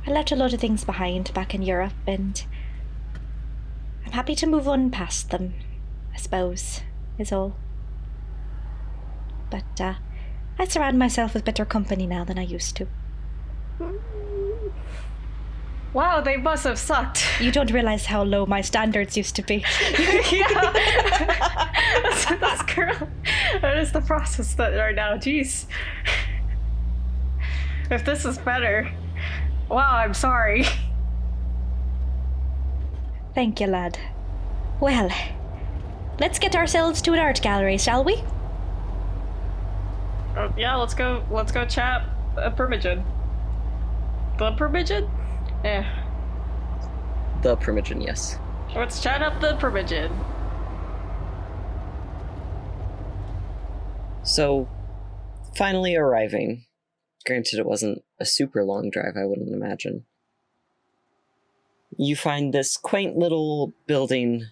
I left a lot of things behind back in Europe, and I'm happy to move on past them, I suppose, is all. But I surround myself with better company now than I used to. Wow, they must have sucked. You don't realize how low my standards used to be. Yeah. That's girl. That is the process that right now. Jeez. If this is better. Wow, I'm sorry. Thank you, lad. Well, let's get ourselves to an art gallery, shall we? Yeah, let's go chat a Primogen. The Primogen? Yeah. The Primogen, yes. Let's chat up the Primogen. So, finally arriving. Granted, it wasn't a super long drive, I wouldn't imagine. You find this quaint little building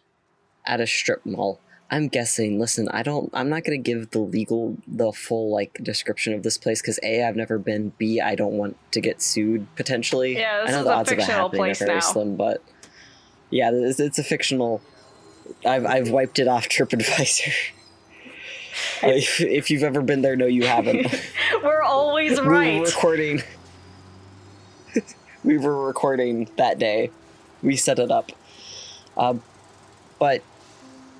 at a strip mall. I'm guessing, listen, I'm not gonna give the full, like, description of this place, because A, I've never been, B, I don't want to get sued, potentially. Yeah, this I know is the a odds of it fictional happening place are very now. slim, but yeah, it's a fictional. I've wiped it off TripAdvisor. If you've ever been there, no, you haven't. We're always We were right. recording. We were recording that day. We set it up. But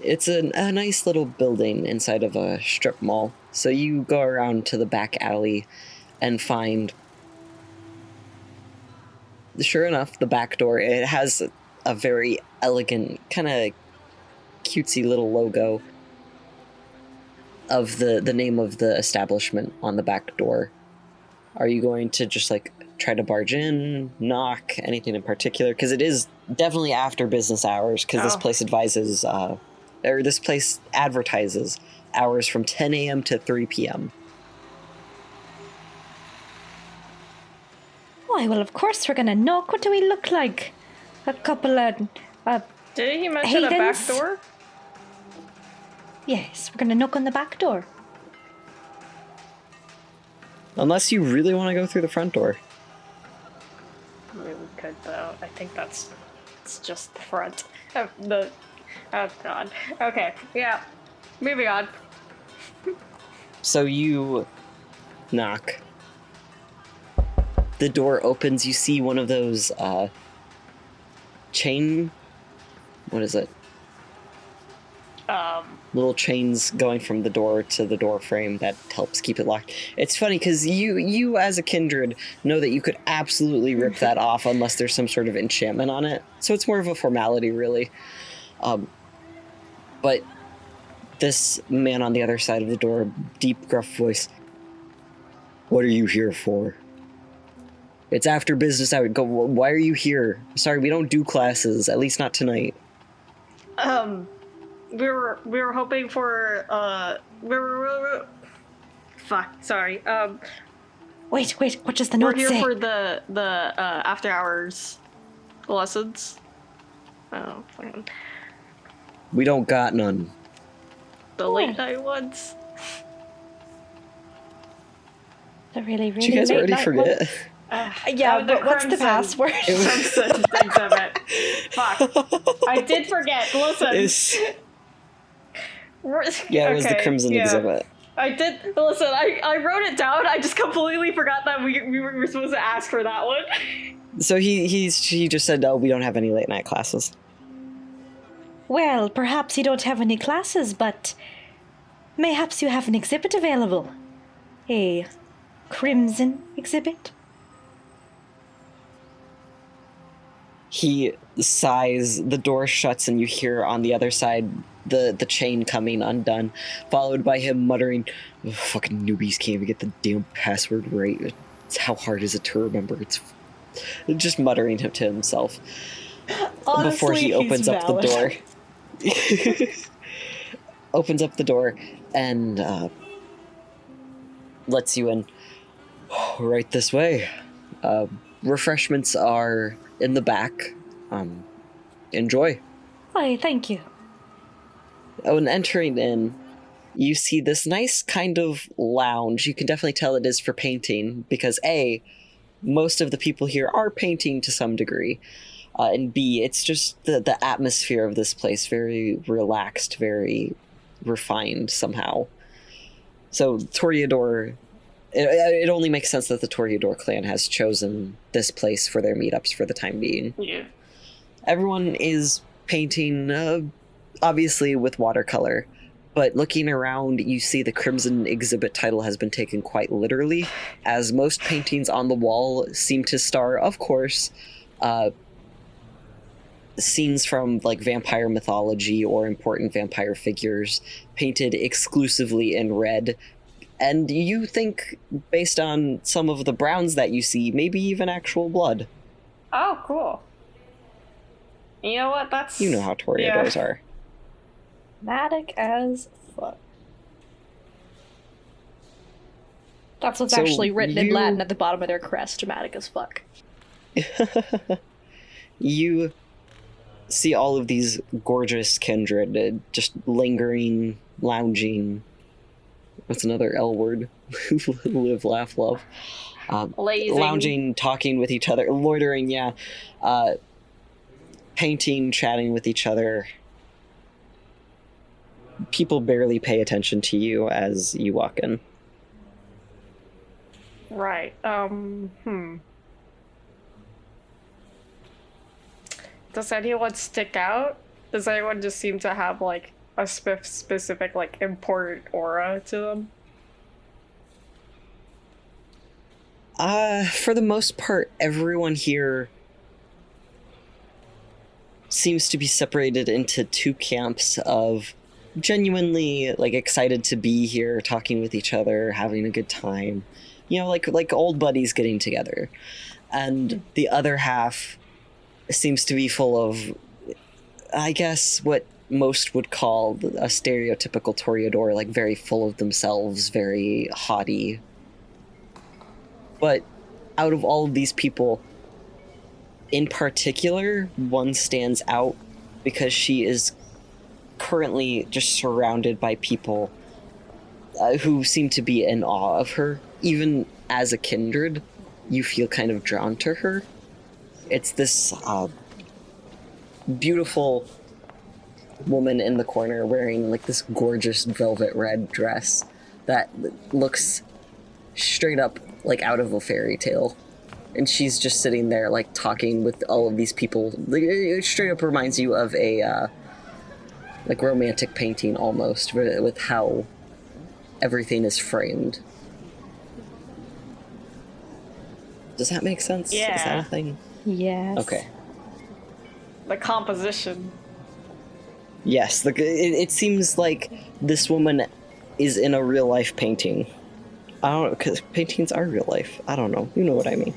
it's a nice little building inside of a strip mall. So you go around to the back alley and find, sure enough, the back door. It has a very elegant, kind of cutesy little logo of the name of the establishment on the back door. Are you going to just, like, try to barge in, knock, anything in particular? Because it is definitely after business hours, because this place this place advertises hours from 10 a.m. to 3 p.m. Why, well, of course we're gonna knock. What do we look like? A couple of... Did he mention a back Haydens? door? Yes, we're gonna knock on the back door. Unless you really want to go through the front door. I mean, we could, though. I think it's just the front. Oh god. Okay, yeah. Moving on. So you knock. The door opens. You see one of those chain... What is it? Little chains going from the door to the door frame that helps keep it locked. It's funny because you as a kindred know that you could absolutely rip that off unless there's some sort of enchantment on it. So it's more of a formality, really. But this man on the other side of the door, deep, gruff voice. What are you here for? It's after business hour. Go. Why are you here? Sorry, we don't do classes. At least not tonight. We were hoping for fuck, sorry. Wait, what does the We're note here say? for the after hours lessons. Oh, man. We don't got none. The late night ones. The really, really Did you guys late already night forget? one? Yeah, the but what's the crimson- password? Crimson exhibit. Fuck. I did forget. Listen. Yeah, it was the Crimson exhibit. I did. Listen, I wrote it down. I just completely forgot that we were supposed to ask for that one. So he just said, "Oh, we don't have any late night classes." Well, perhaps you don't have any classes, but mayhaps you have an exhibit available. A crimson exhibit? He sighs, the door shuts, and you hear on the other side the chain coming undone, followed by him muttering, "Oh, fucking newbies can't even get the damn password right. How hard is it to remember?" It's just muttering to himself. Honestly, before he opens up the door. Opens up the door and lets you in. Right this way. Refreshments are in the back. Enjoy. Why, thank you. Oh, and entering in, you see this nice kind of lounge. You can definitely tell it is for painting because A, most of the people here are painting to some degree. And B, it's just the atmosphere of this place, very relaxed, very refined somehow. So Toreador, it only makes sense that the Toreador clan has chosen this place for their meetups for the time being. Yeah. Everyone is painting, obviously with watercolor, but looking around, you see the Crimson exhibit title has been taken quite literally, as most paintings on the wall seem to star, of course, scenes from like vampire mythology or important vampire figures painted exclusively in red. And you think, based on some of the browns that you see, maybe even actual blood. Oh, cool. You know what? That's... You know how Toreadors are. Dramatic as fuck. That's what's So actually written in you- Latin at the bottom of their crest. Dramatic as fuck. You see all of these gorgeous kindred just lingering, lounging. What's another L word? Live, laugh, love. Lazing. Lounging, talking with each other, loitering, yeah. Painting, chatting with each other. People barely pay attention to you as you walk in. Right. Does anyone stick out? Does anyone just seem to have like a specific like important aura to them? For the most part, everyone here seems to be separated into two camps of genuinely like excited to be here, talking with each other, having a good time. You know, like old buddies getting together. And the other half seems to be full of, I guess, what most would call a stereotypical Toreador, like very full of themselves, very haughty. But out of all of these people, in particular, one stands out because she is currently just surrounded by people who seem to be in awe of her. Even as a kindred, you feel kind of drawn to her. It's this beautiful woman in the corner wearing like this gorgeous velvet red dress that looks straight up like out of a fairy tale. And she's just sitting there like talking with all of these people. Like, it straight up reminds you of a like romantic painting almost, with how everything is framed. Does that make sense? Yeah. Is that a thing? Yes. Okay. The composition. Yes, it seems like this woman is in a real life painting. I don't know, because paintings are real life. I don't know. You know what I mean.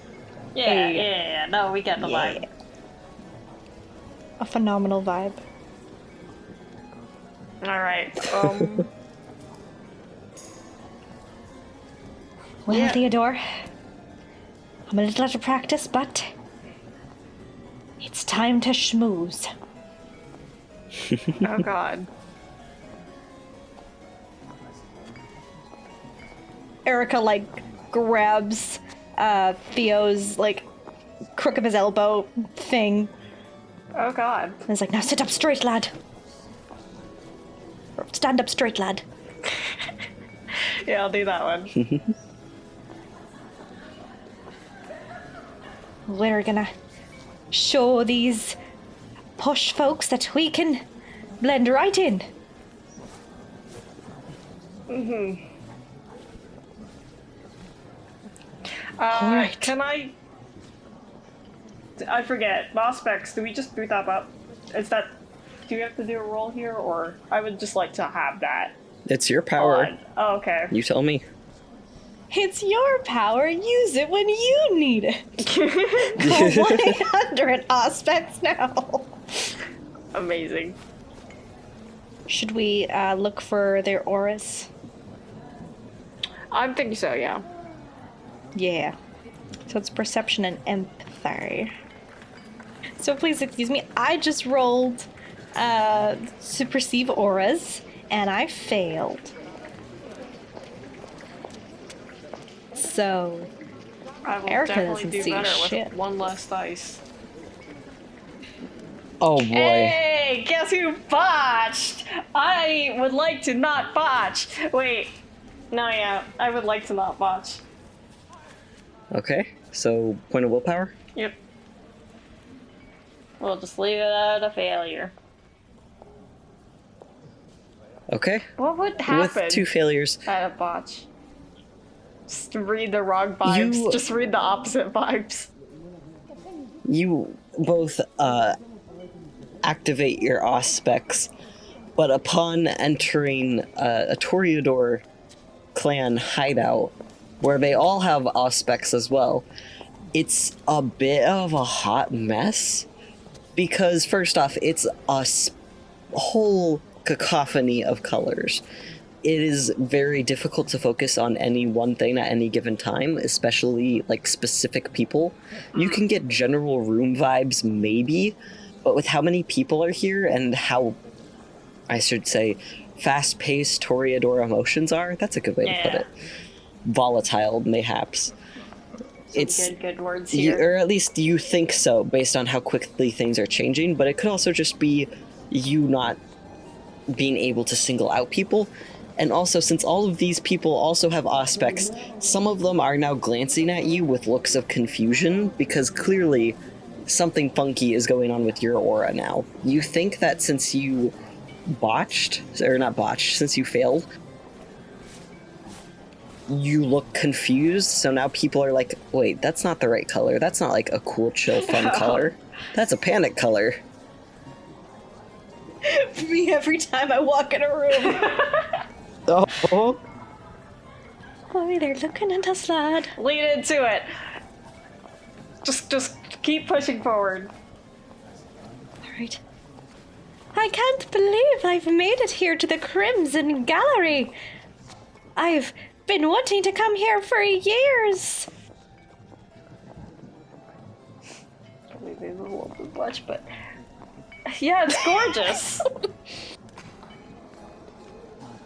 Yeah. No, we get the vibe. A phenomenal vibe. All right. Well, Yeah. Theodore, I'm a little out of practice, but it's time to schmooze. Oh God. Erica like grabs Theo's like crook of his elbow thing Oh God. and is like, "Now sit up straight, lad. Or stand up straight, lad." Yeah, I'll do that one. We're gonna show these posh folks that we can blend right in. Alright. Can I forget. Boss specs, do we just boot that up? Do we have to do a roll here, or I would just like to have that It's your power. on. Oh, okay. You tell me. It's your power. Use it when you need it. Call 1-800 aspects now. Amazing. Should we look for their auras? I'm thinking so, yeah. Yeah. So it's perception and empathy. So please excuse me, I just rolled to perceive auras, and I failed. So I will Erica definitely doesn't do see better shit. with one less dice. Oh boy. Hey, guess who botched? I would like to not botch. Wait. No, yeah, I would like to not botch. Okay, so point of willpower? Yep. We'll just leave it at a failure. Okay. What would happen With 2 failures, at a botch? Just read the wrong vibes. You- Just read the opposite vibes. you both activate your auspecs, but upon entering a Toreador clan hideout, where they all have auspecs as well, it's a bit of a hot mess. Because first off, it's a whole cacophony of colors. it is very difficult to focus on any one thing at any given time, especially like specific people. You can get general room vibes, maybe, but with how many people are here and how, I should say, fast-paced Toreador emotions are, that's a good way to put it. Volatile, mayhaps. It's good words here. or at least you think so, based on how quickly things are changing, but it could also just be you not being able to single out people. And also, since all of these people also have aspects, some of them are now glancing at you with looks of confusion, because clearly something funky is going on with your aura now. You think that since you since you failed, you look confused, so now people are like, wait, that's not the right color. That's not like a cool, chill, fun color. That's a panic color. Me every time I walk in a room. Oh. Oh, they're looking at us, lad. Lean into it. Just keep pushing forward. Alright. I can't believe I've made it here to the Crimson Gallery. I've been wanting to come here for years. Maybe a little bit much, but yeah, it's gorgeous.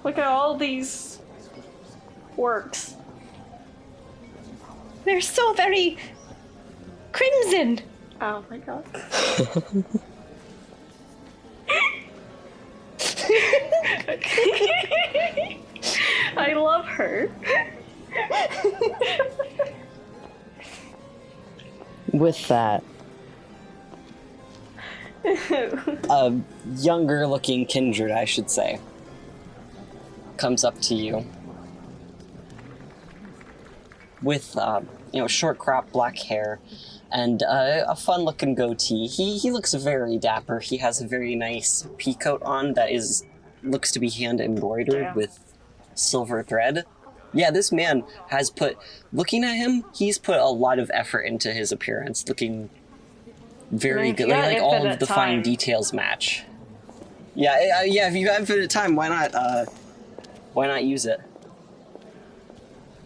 Look at all these works. They're so very crimson. Oh my god. I love her. With that, a younger looking kindred, I should say, comes up to you with, short crop black hair and a fun looking goatee. He looks very dapper. He has a very nice pea coat on that looks to be hand embroidered with silver thread. Yeah, this man has looking at him, he's put a lot of effort into his appearance, looking very good. Like all of the fine details match. Yeah, if you have infinite time, why not use it?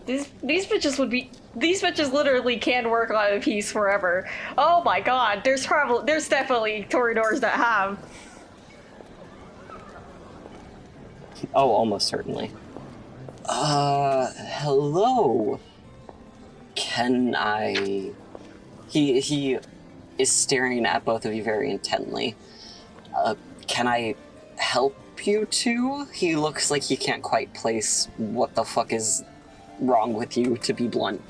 These bitches literally can work on a piece forever. Oh my god, there's definitely Toreadors that have. Oh, almost certainly. Hello. Can I... He is staring at both of you very intently. Can I help you two? He looks like he can't quite place what the fuck is wrong with you, to be blunt.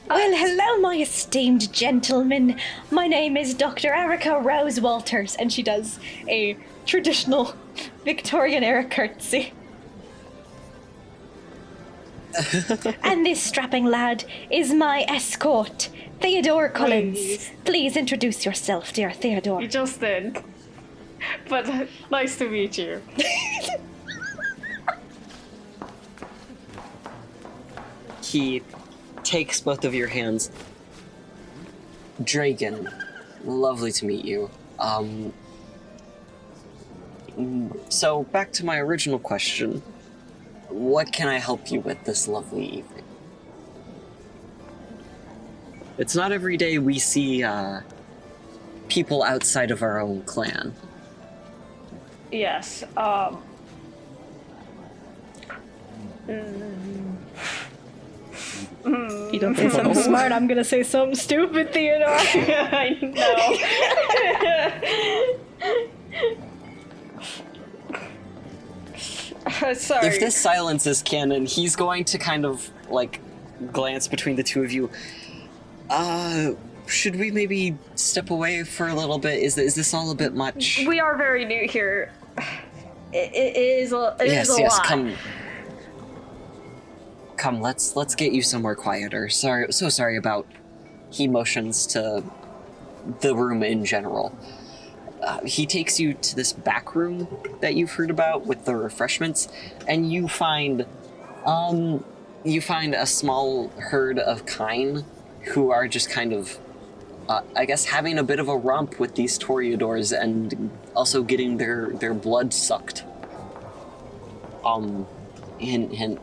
Well, hello, my esteemed gentlemen. My name is Dr. Erica Rose Walters, and she does a traditional Victorian-era curtsy. And this strapping lad is my escort, Theodore Collins. Please introduce yourself, dear Theodore. You just did. But nice to meet you. He takes both of your hands. Dragon, lovely to meet you. So back to my original question. What can I help you with this lovely evening? It's not every day we see people outside of our own clan. Yes, You don't say something smart, I'm gonna say something stupid, Theodore. I know. Sorry. If this silence is canon, he's going to kind of, like, glance between the two of you. Should we maybe step away for a little bit? Is this all a bit much? We are very new here. It is a yes, lot. Come, let's get you somewhere quieter. So sorry about he motions to the room in general. He takes you to this back room that you've heard about with the refreshments, and you find a small herd of kine who are just kind of, I guess, having a bit of a romp with these Toreadors and also getting their blood sucked. Hint, hint,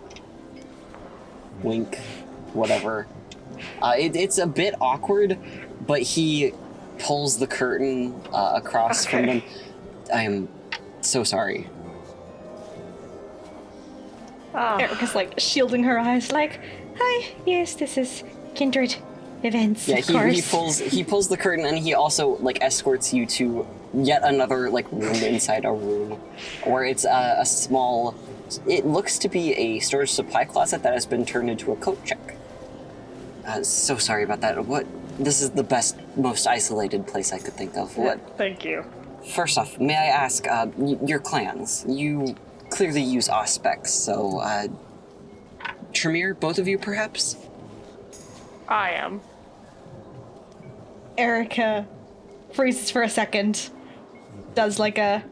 wink, whatever. It's a bit awkward, but he pulls the curtain across from them. I am so sorry. Erica's like shielding her eyes, like, "Hi, yes, this is kindred events." Yeah, of course. he pulls the curtain, and he also like escorts you to yet another like room inside a room, where it's a small. It looks to be a storage supply closet that has been turned into a coat check. So sorry about that. This is the best, most isolated place I could think of. What? Thank you. First off, may I ask your clans? You clearly use Auspex, so Tremere, both of you perhaps? I am. Erica freezes for a second, does like a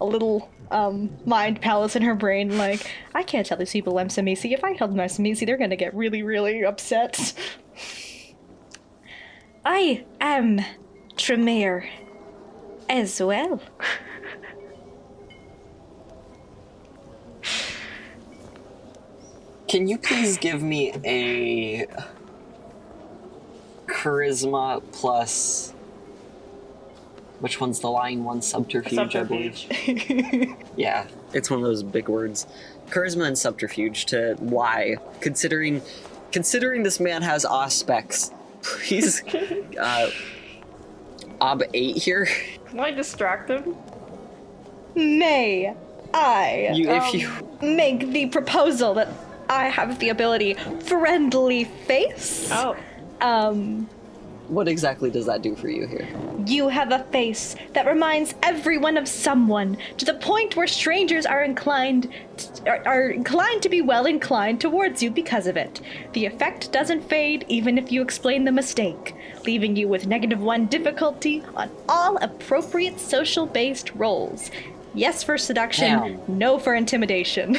little mind palace in her brain, like, I can't tell these people I'm Samisi. If I tell them I'm Samisi, they're gonna get really, really upset. I am Tremere as well. Can you please give me a charisma plus... Which one's the line one? Subterfuge, I believe. Yeah, it's one of those big words. Charisma and subterfuge to lie. Considering this man has Auspex, please, Ob 8 here. Can I distract him? May I make the proposal that I have the ability friendly face? Oh. What exactly does that do for you here? You have a face that reminds everyone of someone, to the point where strangers are inclined to be well inclined towards you because of it. The effect doesn't fade even if you explain the mistake, leaving you with -1 difficulty on all appropriate social-based rolls. Yes for seduction, Damn. no for intimidation.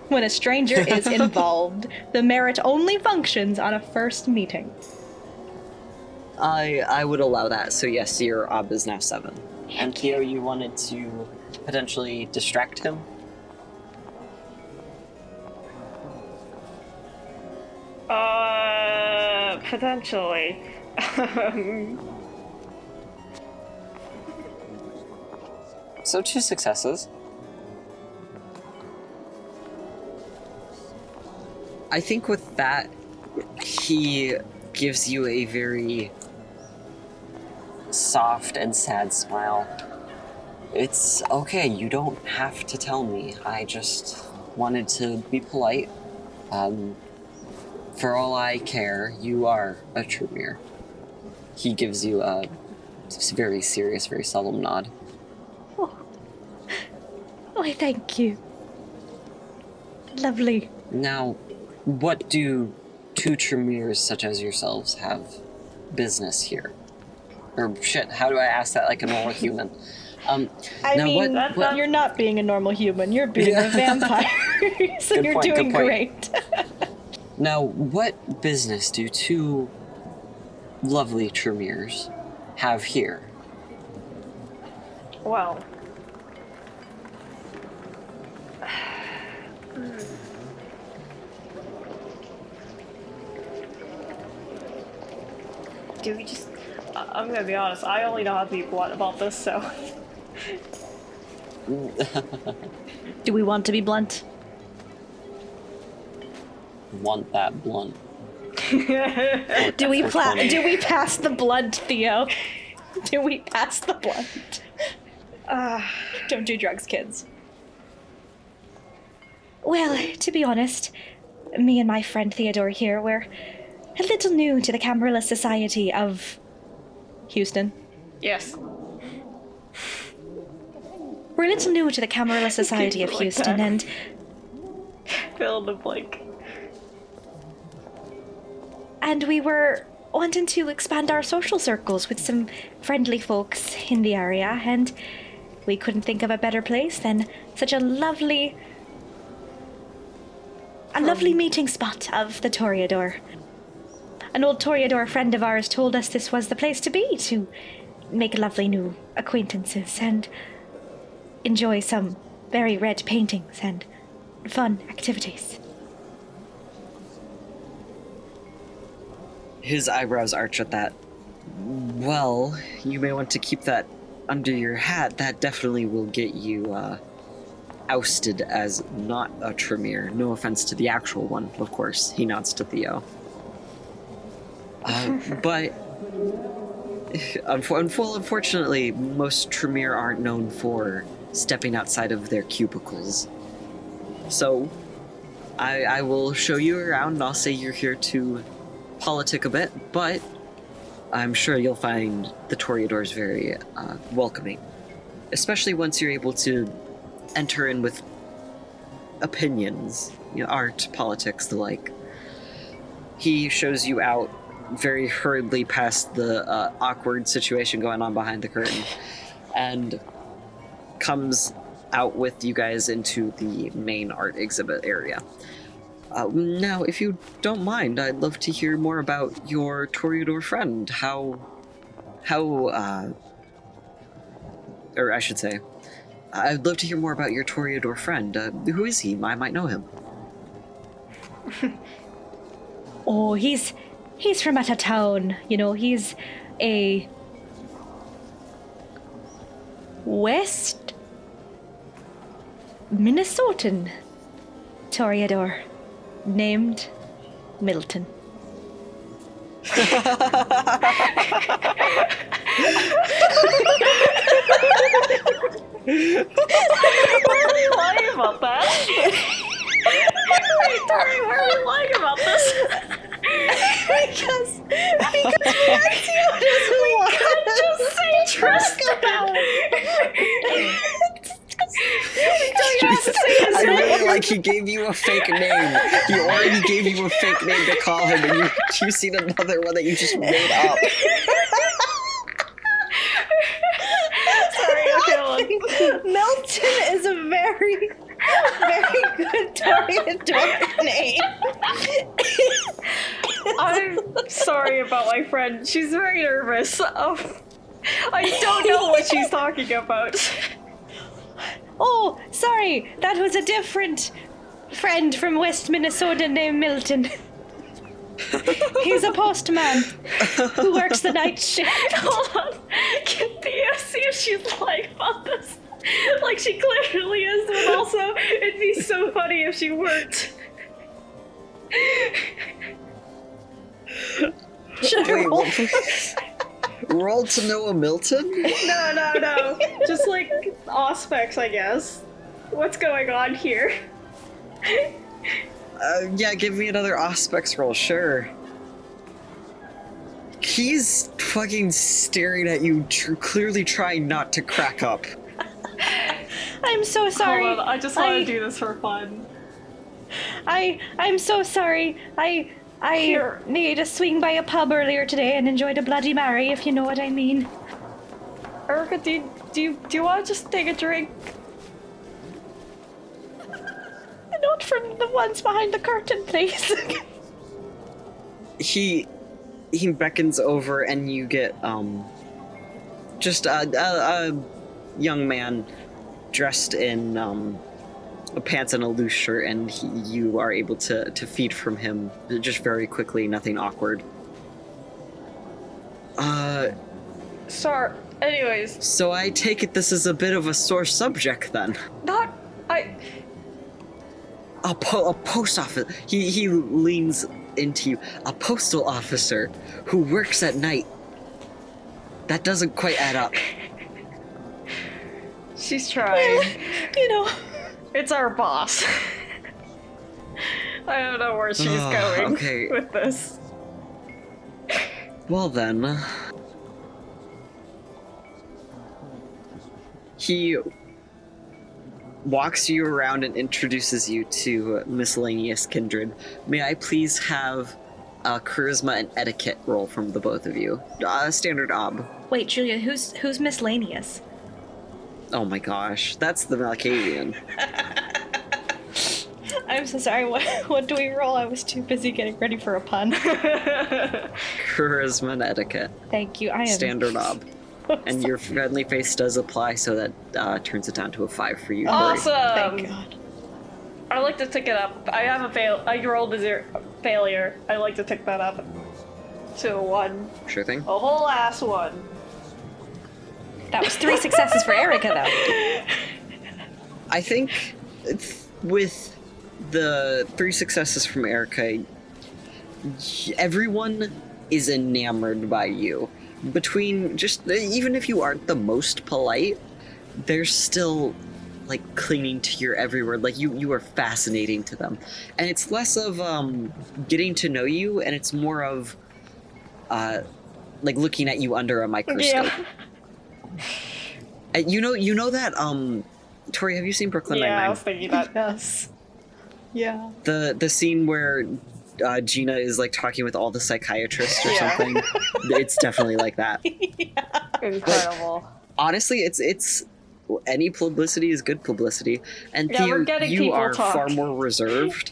When a stranger is involved, the merit only functions on a first meeting. I would allow that. So yes, your Ob is now 7. And Theo, you wanted to potentially distract him? Potentially. So 2 successes. I think with that, he gives you a very soft and sad smile. It's okay, you don't have to tell me. I just wanted to be polite. For all I care, you are a Tremere. He gives you a very serious, very solemn nod. Oh, thank you. Lovely. Now, what do 2 Tremeres such as yourselves have business here? Or shit, how do I ask that like a normal human? You're not being a normal human. You're being a vampire. So Good you're point, doing good point. great. Now, what business do 2 lovely Tremeres have here? Well. Do we just... I'm gonna be honest, I only know how to be blunt about this, so... Do we want to be blunt? Want that blunt. Do we pass the blunt, Theo? Do we pass the blunt? Don't do drugs, kids. Well, to be honest, me and my friend Theodore here, we're a little new to the Camarilla Society of Houston. Yes. We're a little new to the Camarilla Society of like Houston, that. and Fill in the blank. we were wanting to expand our social circles with some friendly folks in the area, and we couldn't think of a better place than such a lovely meeting spot of the Toreador. An old Toreador friend of ours told us this was the place to be, to make lovely new acquaintances and enjoy some very red paintings and fun activities. His eyebrows arch at that. Well, you may want to keep that under your hat. That definitely will get you ousted as not a Tremere. No offense to the actual one, of course. He nods to Theo. But unfortunately, most Tremere aren't known for stepping outside of their cubicles. So, I will show you around, and I'll say you're here to politic a bit, but I'm sure you'll find the Toreadors very welcoming. Especially once you're able to enter in with opinions, art, politics, the like. He shows you out very hurriedly past the awkward situation going on behind the curtain, and comes out with you guys into the main art exhibit area. Now, if you don't mind, I'd love to hear more about your Toreador friend. Or I should say, I'd love to hear more about your Toreador friend. Who is he? I might know him. Oh, he's from out of town. He's a West Minnesotan Toreador named Milton. Why are you lying about that? Wait, Tori, why are you lying about this? Because Theo doesn't want to just say trust about I really like he gave you a fake name. He already gave you a fake name to call him, and you've seen another one that you just made up. Sorry, okay, Milton is a very, very good Toreador name. I'm sorry about my friend. She's very nervous. I don't know what she's talking about. Oh, sorry, that was a different friend from West Minnesota named Milton. He's a postman who works the night shift. Hold on. Can Theo see if she's lying about this? Like she clearly is, but also it'd be so funny if she weren't. Wait, roll to know a Milton? No. Just like aspects, I guess. What's going on here? Yeah, give me another aspects roll, sure. He's fucking staring at you, clearly trying not to crack up. I'm so sorry. Hold on, I just want to do this for fun. I'm so sorry. I Here. needed to swing by a pub earlier today and enjoyed a Bloody Mary, if you know what I mean. Erica, do you want to just take a drink? Not from the ones behind the curtain, please. He beckons over, and you get just a young man dressed in pants and a loose shirt, and you are able to feed from him just very quickly, nothing awkward. Sorry. Anyways. So I take it this is a bit of a sore subject then. A post office. He leans into you. A postal officer who works at night. That doesn't quite add up. She's trying. It's our boss. I don't know where she's going with this. Well then. He walks you around and introduces you to miscellaneous kindred. May I please have a charisma and etiquette roll from the both of you? Standard ob. Wait, Julia, who's miscellaneous? Oh my gosh, that's the Malkavian. I'm so sorry, what do we roll? I was too busy getting ready for a pun. Charisma and etiquette. Thank you, I am... Standard ob. And your friendly face does apply, so that turns it down to a 5 for you. Tori. Awesome! Thank God. I like to tick it up. I have a fail. I rolled a failure. I like to tick that up to a 1. Sure thing. A whole ass 1. That was 3 successes for Erica, though. I think with the 3 successes from Erica, everyone is enamored by you. Between just, even if you aren't the most polite, they're still like clinging to your every word. Like you are fascinating to them. And it's less of getting to know you, and it's more of like looking at you under a microscope. Yeah. You know that Tori, have you seen Brooklyn Yeah, Nine-Nine? I was thinking that. Yes. Yeah. The scene where Gina is like talking with all the psychiatrists or Yeah. something. It's definitely like that. Incredible. Honestly, it's any publicity is good publicity. And Yeah, we're Theo, getting you people are talk. far more reserved.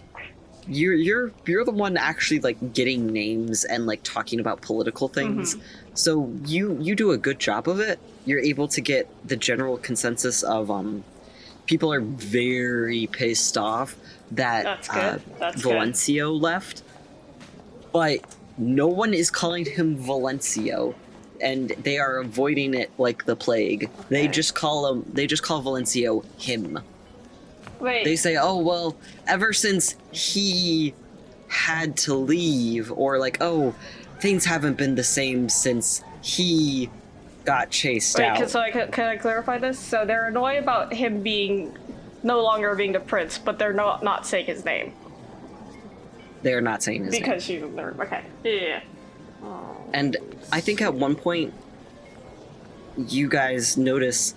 You're the one actually like getting names and like talking about political things. Mm-hmm. So you do a good job of it. You're able to get the general consensus of people are very pissed off that That's good. That's good. Valencio left. But no one is calling him Valencio, and they are avoiding it like the plague. They just call Valencio him. Wait. They say, "Oh, well, ever since he had to leave," or like, "Oh, things haven't been the same since he got chased out." Can I clarify this? So they're annoyed about him being no longer being the prince, but they're not saying his name They're not saying his name. because she's a nerd. Okay. Yeah. And I think at one point, you guys notice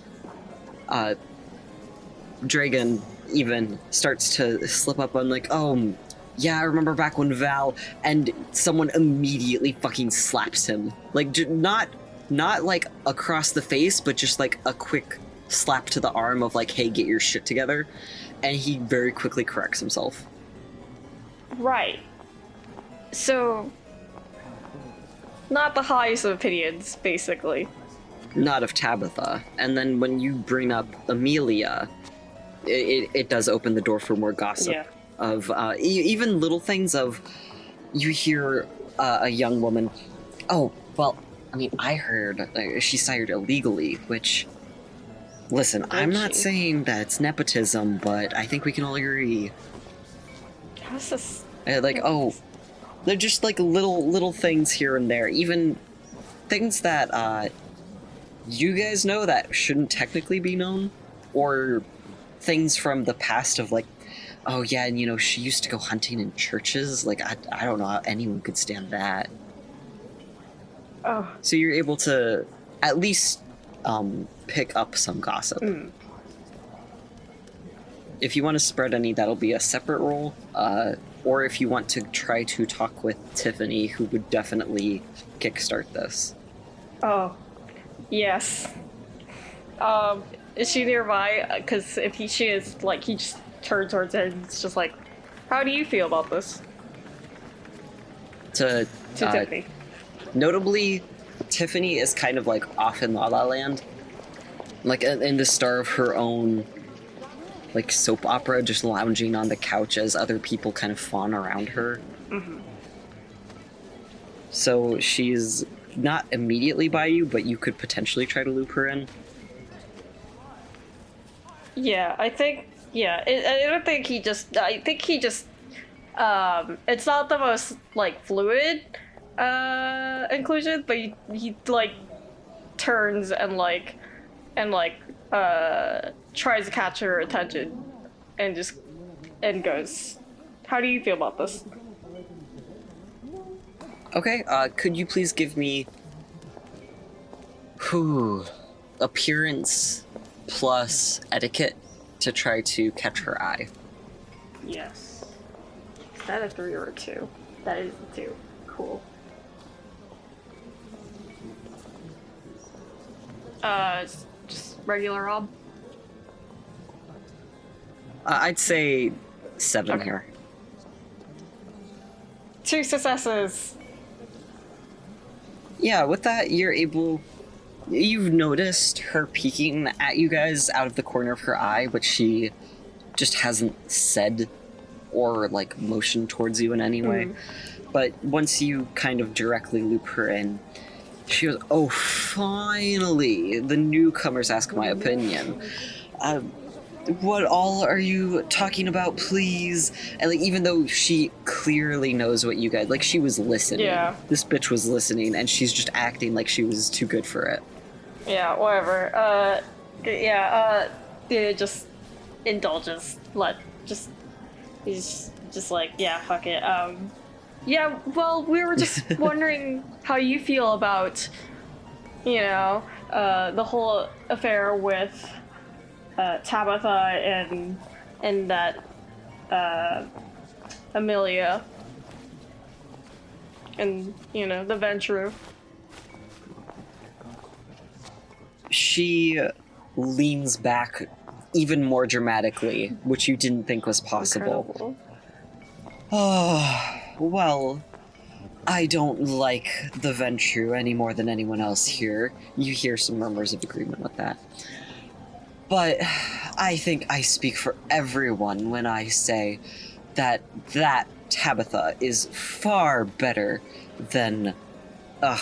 Dragon even starts to slip up on like, "Oh, yeah, I remember back when Val," and someone immediately fucking slaps him. Like, not like across the face, but just like a quick slap to the arm of like, "Hey, get your shit together." And he very quickly corrects himself. Right. So, not the highest of opinions, basically. Not of Tabitha. And then when you bring up Amelia, it does open the door for more gossip. Yeah. Of even little things of, you hear a young woman, "Oh, well, I mean, I heard she sired illegally," which, listen, I'm not she? saying that it's nepotism, but I think we can all agree. How's this? Like, oh, they're just like little things here and there, even things that you guys know that shouldn't technically be known, or things from the past of like, "Oh yeah, and you know, she used to go hunting in churches." Like, I don't know how anyone could stand that. Oh. So you're able to at least pick up some gossip. If you want to spread any, that'll be a separate roll. Or if you want to try to talk with Tiffany, who would definitely kickstart this. Oh. Yes. Is she nearby? Because if she is, like, he just turns towards her and it's just like, "How do you feel about this?" To Tiffany. Notably, Tiffany is kind of like off in La La Land, like in the star of her own, like soap opera, just lounging on the couch as other people kind of fawn around her. Mm-hmm. So she's not immediately by you, but you could potentially try to loop her in. Yeah, I think. Yeah, I think he just. It's not the most like fluid inclusion, but he like turns and tries to catch her attention, and goes, "How do you feel about this?" Okay, could you please give me appearance plus etiquette to try to catch her eye? Yes. Is that a 3 or a 2? That is a 2. Cool. Just regular Rob. I'd say 7 Okay. here. 2 successes. Yeah, with that, you're able You've noticed her peeking at you guys out of the corner of her eye, but she just hasn't said or like motioned towards you in any way. But once you kind of directly loop her in, she goes, "Oh, finally! The newcomers ask my opinion. What all are you talking about, please?" And like, even though she clearly knows what you guys like, she was listening. Yeah. This bitch was listening, and she's just acting like she was too good for it. Yeah, whatever. Theo just indulges. He's just like, yeah, fuck it. Yeah, well, we were just wondering how you feel about, the whole affair with Tabitha and that Amelia and, the venture. She leans back even more dramatically, which you didn't think was possible. Incredible. Oh, well, I don't like the venture any more than anyone else here. You hear some murmurs of agreement with that. But I think I speak for everyone when I say that Tabitha is far better than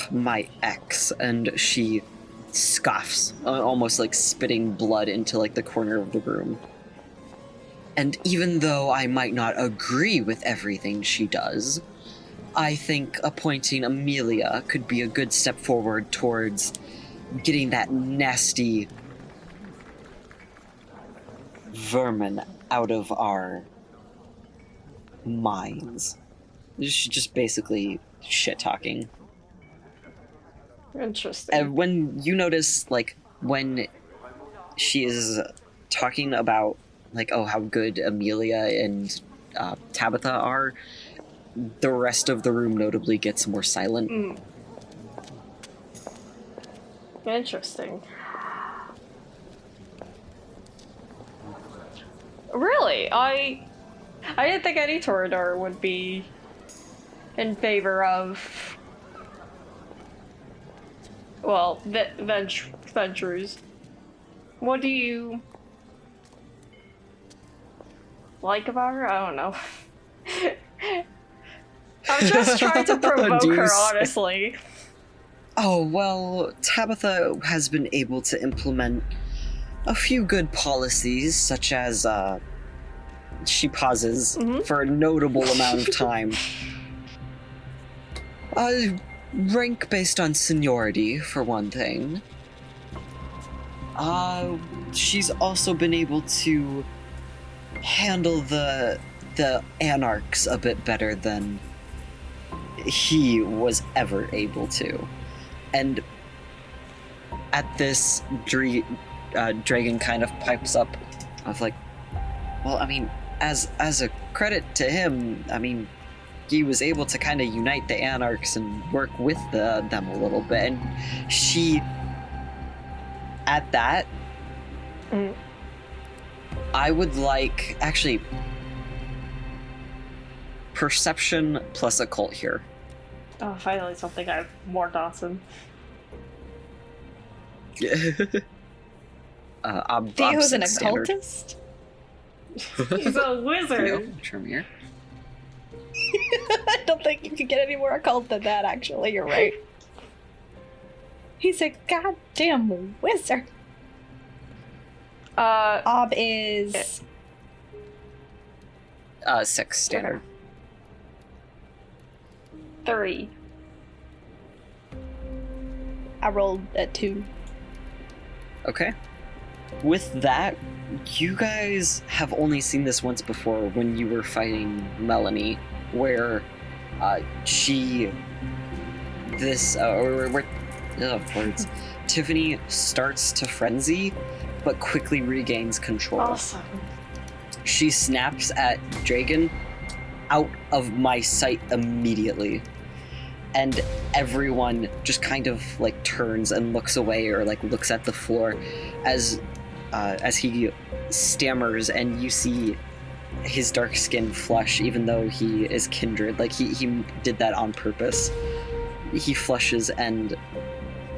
my ex, and she scoffs, almost like spitting blood into like the corner of the room. And even though I might not agree with everything she does, I think appointing Amelia could be a good step forward towards getting that nasty vermin out of our minds. She's just basically shit-talking. Interesting. And when you notice, like, when she is talking about, like, oh, how good Amelia and Tabitha are, the rest of the room notably gets more silent. Interesting. Really? I didn't think any Toreador would be in favor of, well, ventures. What do you like about her? I don't know. I'm just trying to provoke her, honestly. Oh, well, Tabitha has been able to implement a few good policies, such as, she pauses for a notable amount of time. Rank based on seniority, for one thing. She's also been able to handle the anarchs a bit better than he was ever able to. And at this, Dragon kind of pipes up of like, well, I mean, as a credit to him, I mean, he was able to kind of unite the anarchs and work with them a little bit. And she, at that, I would like, actually, perception plus occult here. Oh, finally something I've more Dawson. Theo's an occultist? He's a wizard! Tremere. I don't think you could get any more occult than that, actually. You're right. He's a goddamn wizard. Ob is 6 standard. 3. I rolled a 2. Okay. With that, you guys have only seen this once before when you were fighting Melanie, where Tiffany starts to frenzy, but quickly regains control. Awesome. She snaps at Dragon, out of my sight immediately. And everyone just kind of like turns and looks away or like looks at the floor as he stammers, and you see his dark skin flush, even though he is kindred. Like he did that on purpose. He flushes, and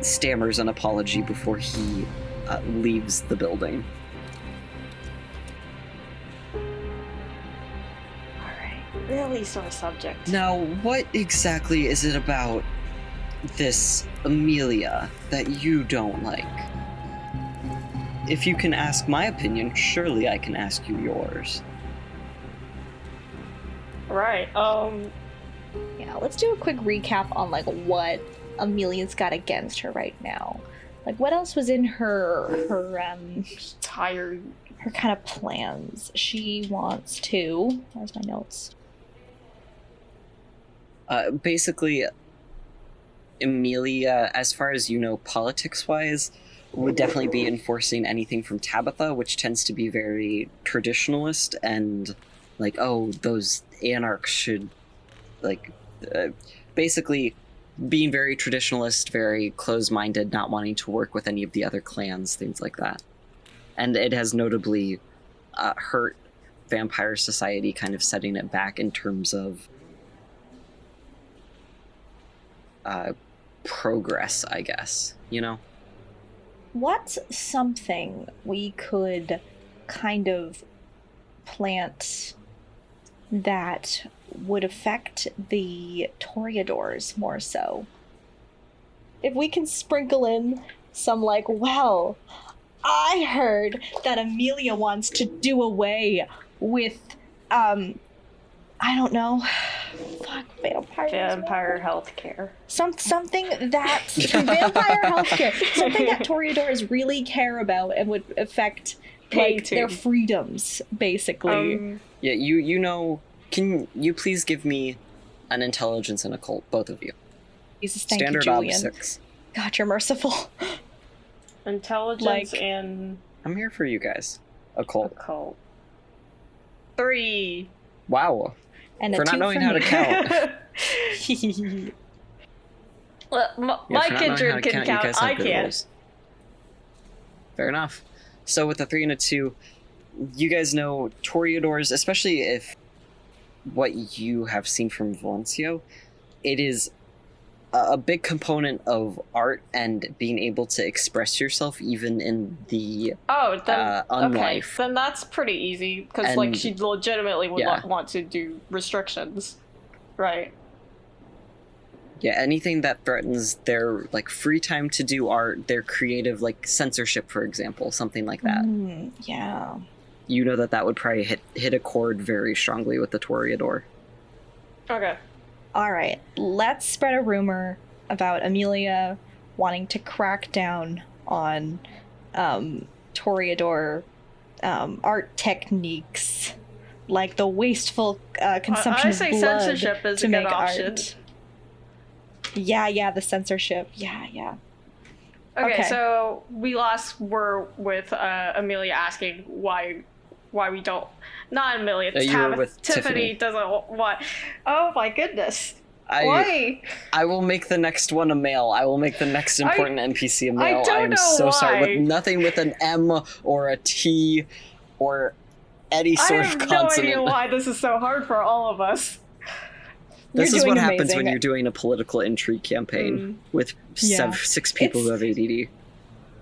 stammers an apology before he leaves the building. Alright, really sore subject. Now, what exactly is it about this Amelia that you don't like? If you can ask my opinion, surely I can ask you yours. Right, Yeah, let's do a quick recap on like what Amelia's got against her right now. Like what else was in her tired. her kind of plans? She wants to. Where's my notes? Basically, Amelia, as far as you know, politics-wise, would definitely be enforcing anything from Tabitha, which tends to be very traditionalist and like, oh, those anarchs should, like, basically being very traditionalist, very closed-minded, not wanting to work with any of the other clans, things like that. And it has notably hurt Vampire Society, kind of setting it back in terms of progress, I guess, you know? What's something we could kind of plant that would affect the Toreadors more so? If we can sprinkle in some like, well, I heard that Amelia wants to do away with, I don't know, fuck, Vampire healthcare. Something that vampire healthcare, something that Toreadors really care about and would affect like their freedoms, basically. Yeah, you know. Can you please give me an intelligence and occult, both of you? Jesus, thank Standard you, of Julian. 6. God, you're merciful. Intelligence and I'm here for you guys. Occult. 3. Wow. And for a not 2 knowing for how to me. count. Well, Yeah, my for not knowing how kindred to can you count. guys have I good can't. rolls. Fair enough. So with a 3 and a 2, you guys know Toreadors, especially if what you have seen from Valencio, it is a big component of art and being able to express yourself even in the Oh, then okay. unlife. Then that's pretty easy because like And- she legitimately would yeah. want to do restrictions, right? Yeah, anything that threatens their like free time to do art, their creative, like censorship, for example, something like that. Yeah. You know that would probably hit a chord very strongly with the Toreador. Okay. All right, let's spread a rumor about Amelia wanting to crack down on Toreador art techniques, like the wasteful consumption I say of blood censorship is to a good make option. art. Yeah, the censorship. Yeah. Okay, so we were with Amelia asking why we don't. Not Amelia. You were with Tiffany. Doesn't want. Oh my goodness. I Why? I will make the next one a male. I will make the next important NPC a male. don't I am know so sorry. why. With nothing with an M or a T or any I sort have of no consonant. idea why this is so hard for all of us. This You're is what doing happens when amazing. you're doing a political intrigue campaign with Yeah. 6 people who have ADD.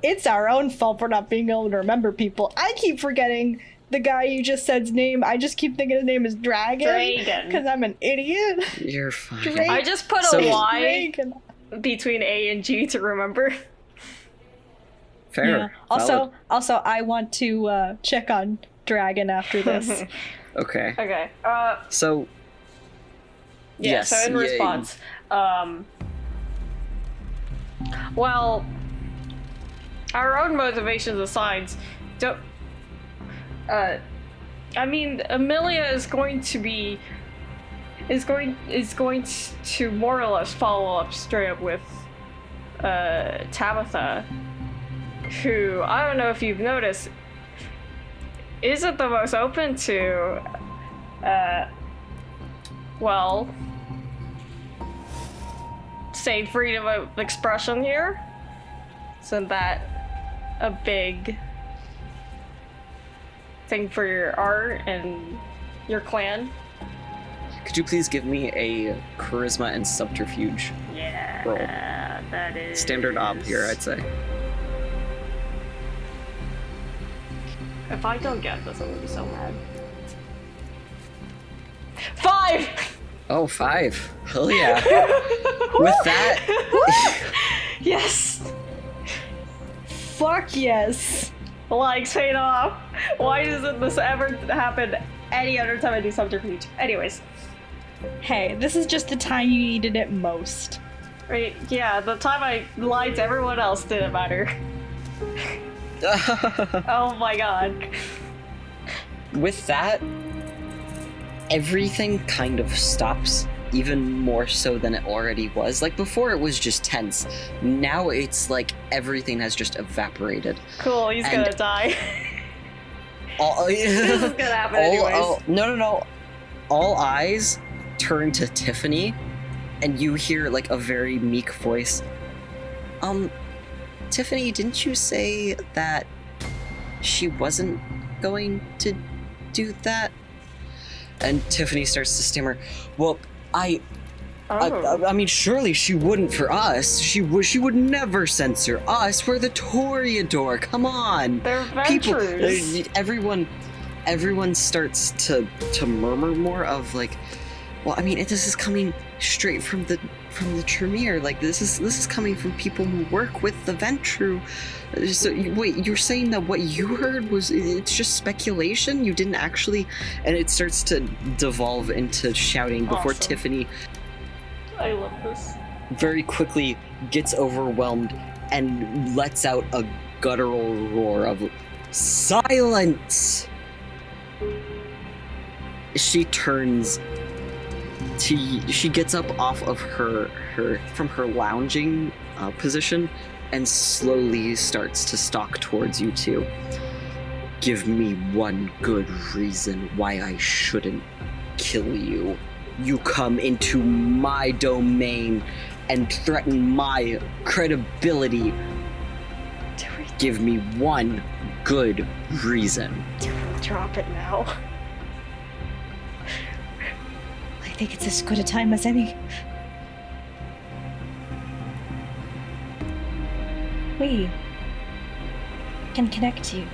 It's our own fault for not being able to remember people. I keep forgetting the guy you just said's name. I just keep thinking his name is Dragon. Because I'm an idiot. You're fine. Dragon. I just put So- a Y Dragon. between A and G to remember. Fair. Yeah. Also, Valid. I want to check on Dragon after this. Okay. Okay. So. Yeah, yes. so in yeah, response, well, our own motivations aside, don't. I mean, Amelia is going to more or less follow up straight up with Tabitha, who I don't know if you've noticed isn't the most open to well, say freedom of expression here. Isn't that a big thing for your art and your clan? Could you please give me a charisma and subterfuge? Yeah. Roll. That is Standard op here, I'd say. If I don't get this, I'm gonna be so mad. 5! Oh, 5. Hell yeah. With that, Yes! Fuck yes. Lights paid off. Why doesn't this ever happen any other time I do subterfuge? Anyways. Hey, this is just the time you needed it most. Right, yeah, the time I lied to everyone else didn't matter. Oh my god. with that, everything kind of stops, even more so than it already was. Like before it was just tense. Now it's like everything has just evaporated. Cool, he's And- gonna die. This is gonna happen anyways. No. All eyes turn to Tiffany, and you hear like a very meek voice. Tiffany, didn't you say that she wasn't going to do that? And Tiffany starts to stammer. Well, I mean, surely she wouldn't for us. She would never censor us. We're the Toreador. Come on. They're adventurers. Everyone starts to murmur more of like, well, I mean, this is coming straight from the Tremere. Like this is coming from people who work with the Ventru. So wait, you're saying that what you heard it's just speculation? You didn't actually? And it starts to devolve into shouting before Awesome. Tiffany I love this. very quickly gets overwhelmed and lets out a guttural roar of silence. She gets up off of her lounging position and slowly starts to stalk towards you two. Give me one good reason why I shouldn't kill you. You come into my domain and threaten my credibility. Give me one good reason. Drop it now. I think it's as good a time as any. We can connect you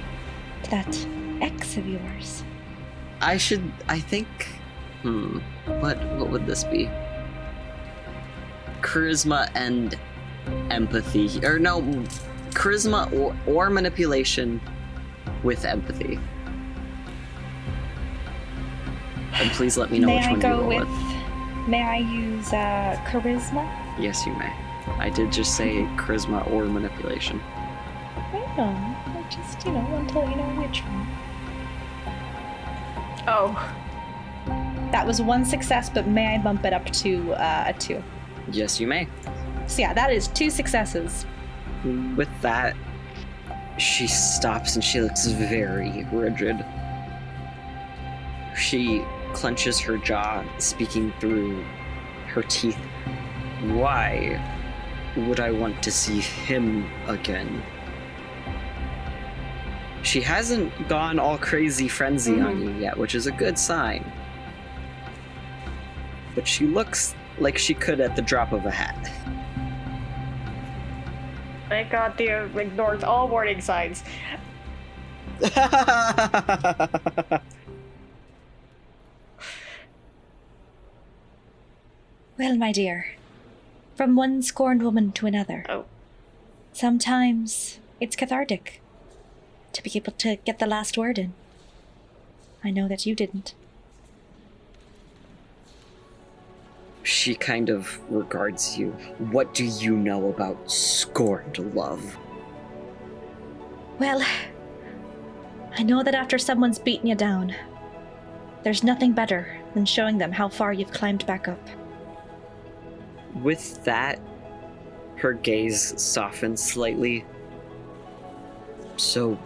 to that ex of yours. I think, what would this be? Charisma and empathy. Or no, charisma or manipulation with empathy. And please let me know May which I one you go roll with? with. May I use charisma? Yes, you may. I did just say charisma or manipulation. I know. I just, want to let you know which one. Oh. That was one success, but may I bump it up to a 2? Yes, you may. So yeah, that is 2 successes. With that, she stops and she looks very rigid. She clenches her jaw, speaking through her teeth. Why would I want to see him again? She hasn't gone all crazy frenzy on you yet, which is a good sign. But she looks like she could at the drop of a hat. Thank God Theo ignored all warning signs. Well, my dear, from one scorned woman to another. Oh. Sometimes it's cathartic to be able to get the last word in. I know that you didn't. She kind of regards you. What do you know about scorned love? Well, I know that after someone's beaten you down, there's nothing better than showing them how far you've climbed back up. With that, her gaze softens slightly. So,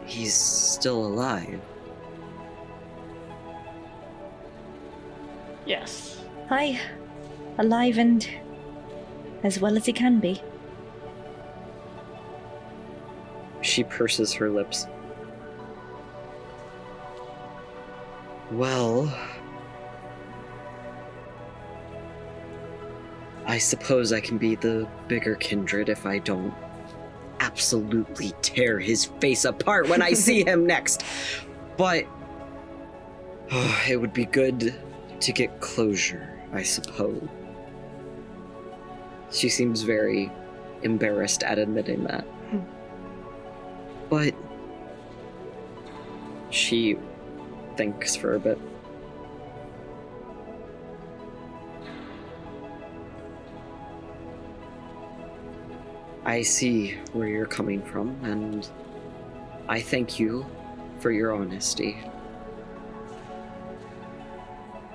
he's still alive. Yes. Aye, alive and as well as he can be. She purses her lips. I suppose I can be the bigger kindred if I don't absolutely tear his face apart when I see him next. But it would be good to get closure, I suppose. She seems very embarrassed at admitting that. But she thinks for a bit. I see where you're coming from, and I thank you for your honesty.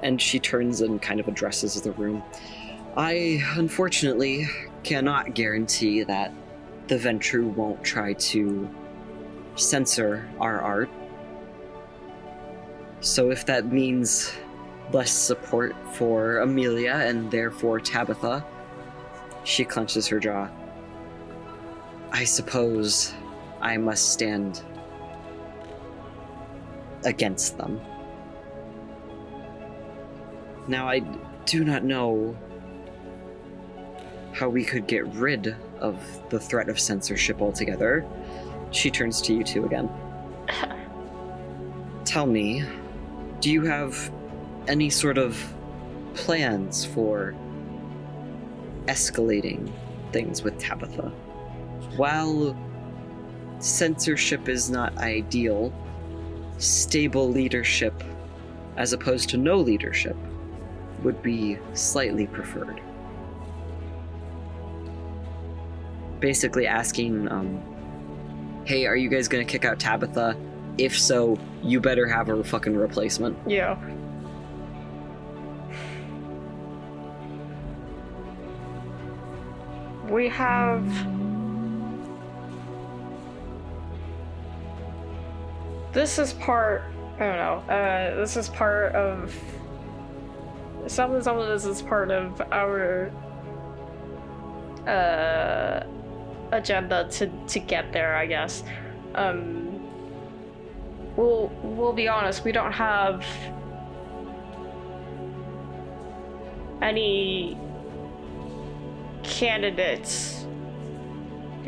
And she turns and kind of addresses the room. I, unfortunately, cannot guarantee that the Ventrue won't try to censor our art. So if that means less support for Amelia and therefore Tabitha, she clenches her jaw. I suppose I must stand against them. Now, I do not know how we could get rid of the threat of censorship altogether. She turns to you two again. Tell me, do you have any sort of plans for escalating things with Tabitha? While censorship is not ideal, stable leadership, as opposed to no leadership, would be slightly preferred. Basically asking, hey, are you guys gonna kick out Tabitha? If so, you better have a fucking replacement. Yeah. We have... This is part... I don't know. This is part of... Some of this is part of our... agenda to get there, I guess. We'll be honest, we don't have any candidates,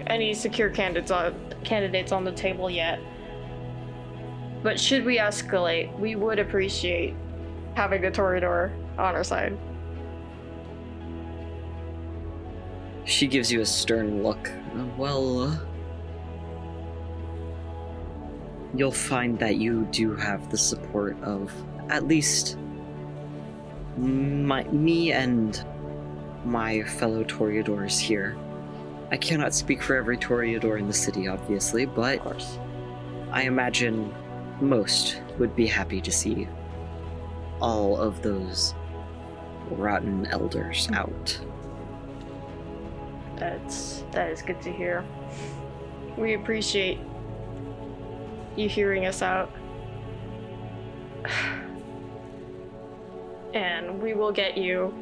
any secure candidates on the table yet. But should we escalate, we would appreciate having a Toreador on our side. She gives you a stern look. Well, you'll find that you do have the support of at least me and my fellow Toreadors here. I cannot speak for every Toreador in the city, obviously, but Of course. I imagine most would be happy to see all of those rotten elders out. That is good to hear. We appreciate you hearing us out. And we will get you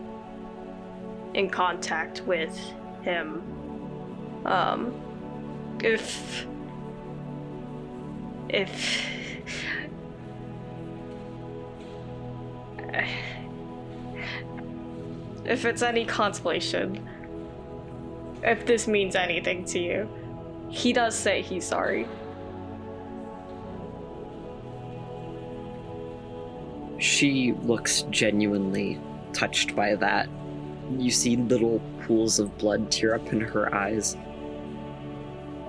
in contact with him. If it's any consolation, if this means anything to you, he does say he's sorry. She looks genuinely touched by that. You see little pools of blood tear up in her eyes.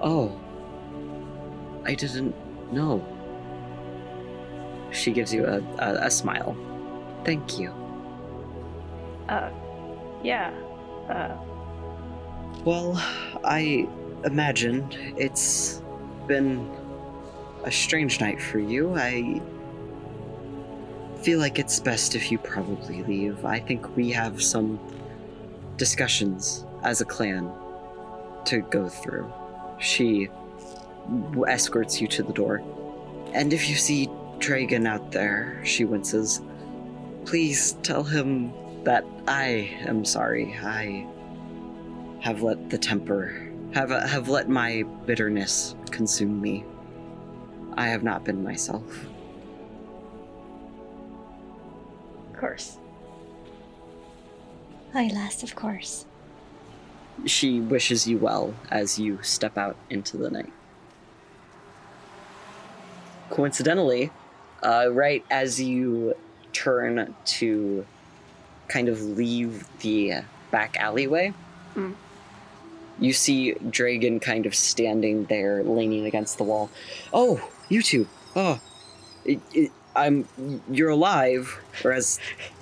Oh, I didn't know. She gives you a smile. Thank you. Yeah. Well, I imagine it's been a strange night for you. I feel like it's best if you probably leave. I think we have some discussions as a clan to go through. She escorts you to the door. And if you see Dragon out there, she winces, please tell him that I am sorry. I have let the temper, have let my bitterness consume me. I have not been myself. Of course. Aye, lass, of course. she wishes you well as you step out into the night. Coincidentally, right as you turn to kind of leave the back alleyway, you see Dragon kind of standing there, leaning against the wall. Oh, you two. Oh, you're alive, or as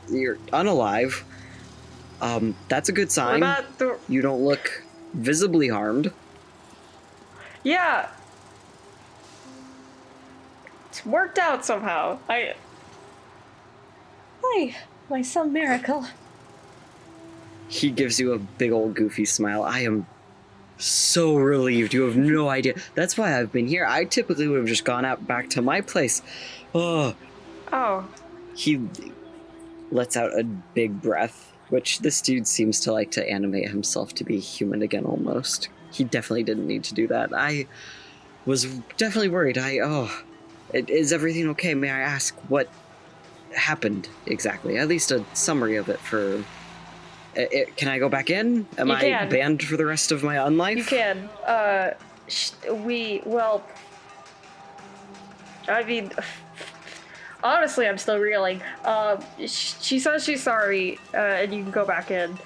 you're unalive. That's a good sign. You don't look visibly harmed. Yeah. It's worked out somehow. Why, some miracle. He gives you a big old goofy smile. I am so relieved. You have no idea. That's why I've been here. I typically would have just gone out back to my place. Oh. He lets out a big breath, which this dude seems to like to animate himself to be human again almost. He definitely didn't need to do that. I was definitely worried. Is everything okay? May I ask what happened exactly? At least a summary of it for... can I go back in? Am I banned for the rest of my unlife? You can. I mean, honestly, I'm still reeling. She says she's sorry, and you can go back in.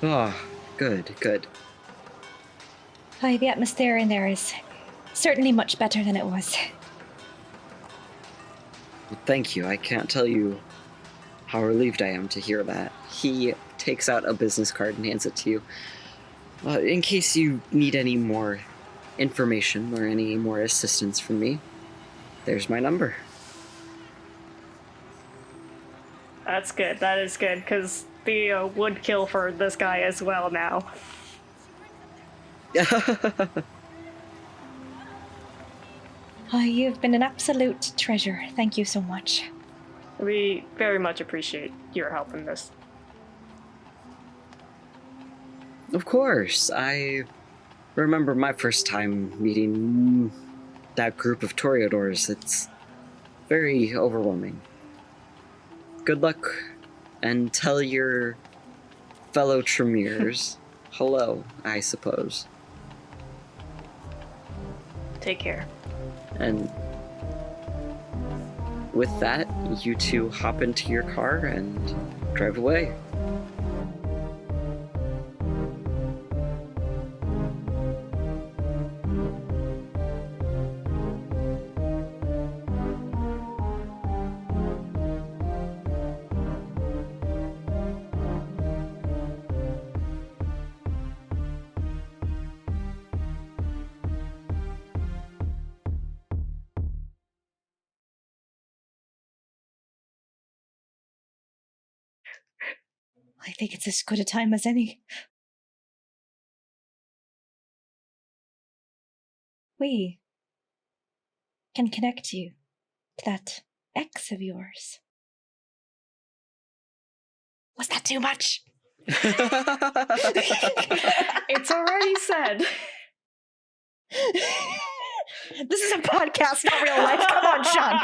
Oh, good. Aye, the atmosphere in there is certainly much better than it was. Well, thank you. I can't tell you how relieved I am to hear that. He takes out a business card and hands it to you. In case you need any more information or any more assistance from me, there's my number. That's good. That is good, because Theo would kill for this guy as well now. You've been an absolute treasure. Thank you so much. We very much appreciate your help in this. Of course. I remember my first time meeting that group of Toreadors. It's very overwhelming. Good luck, and tell your fellow Tremors hello, I suppose. Take care. And with that, you two hop into your car and drive away. I think it's as good a time as any. We can connect you to that ex of yours. Was that too much? It's already said. This is a podcast, not real life. Come on, Sean.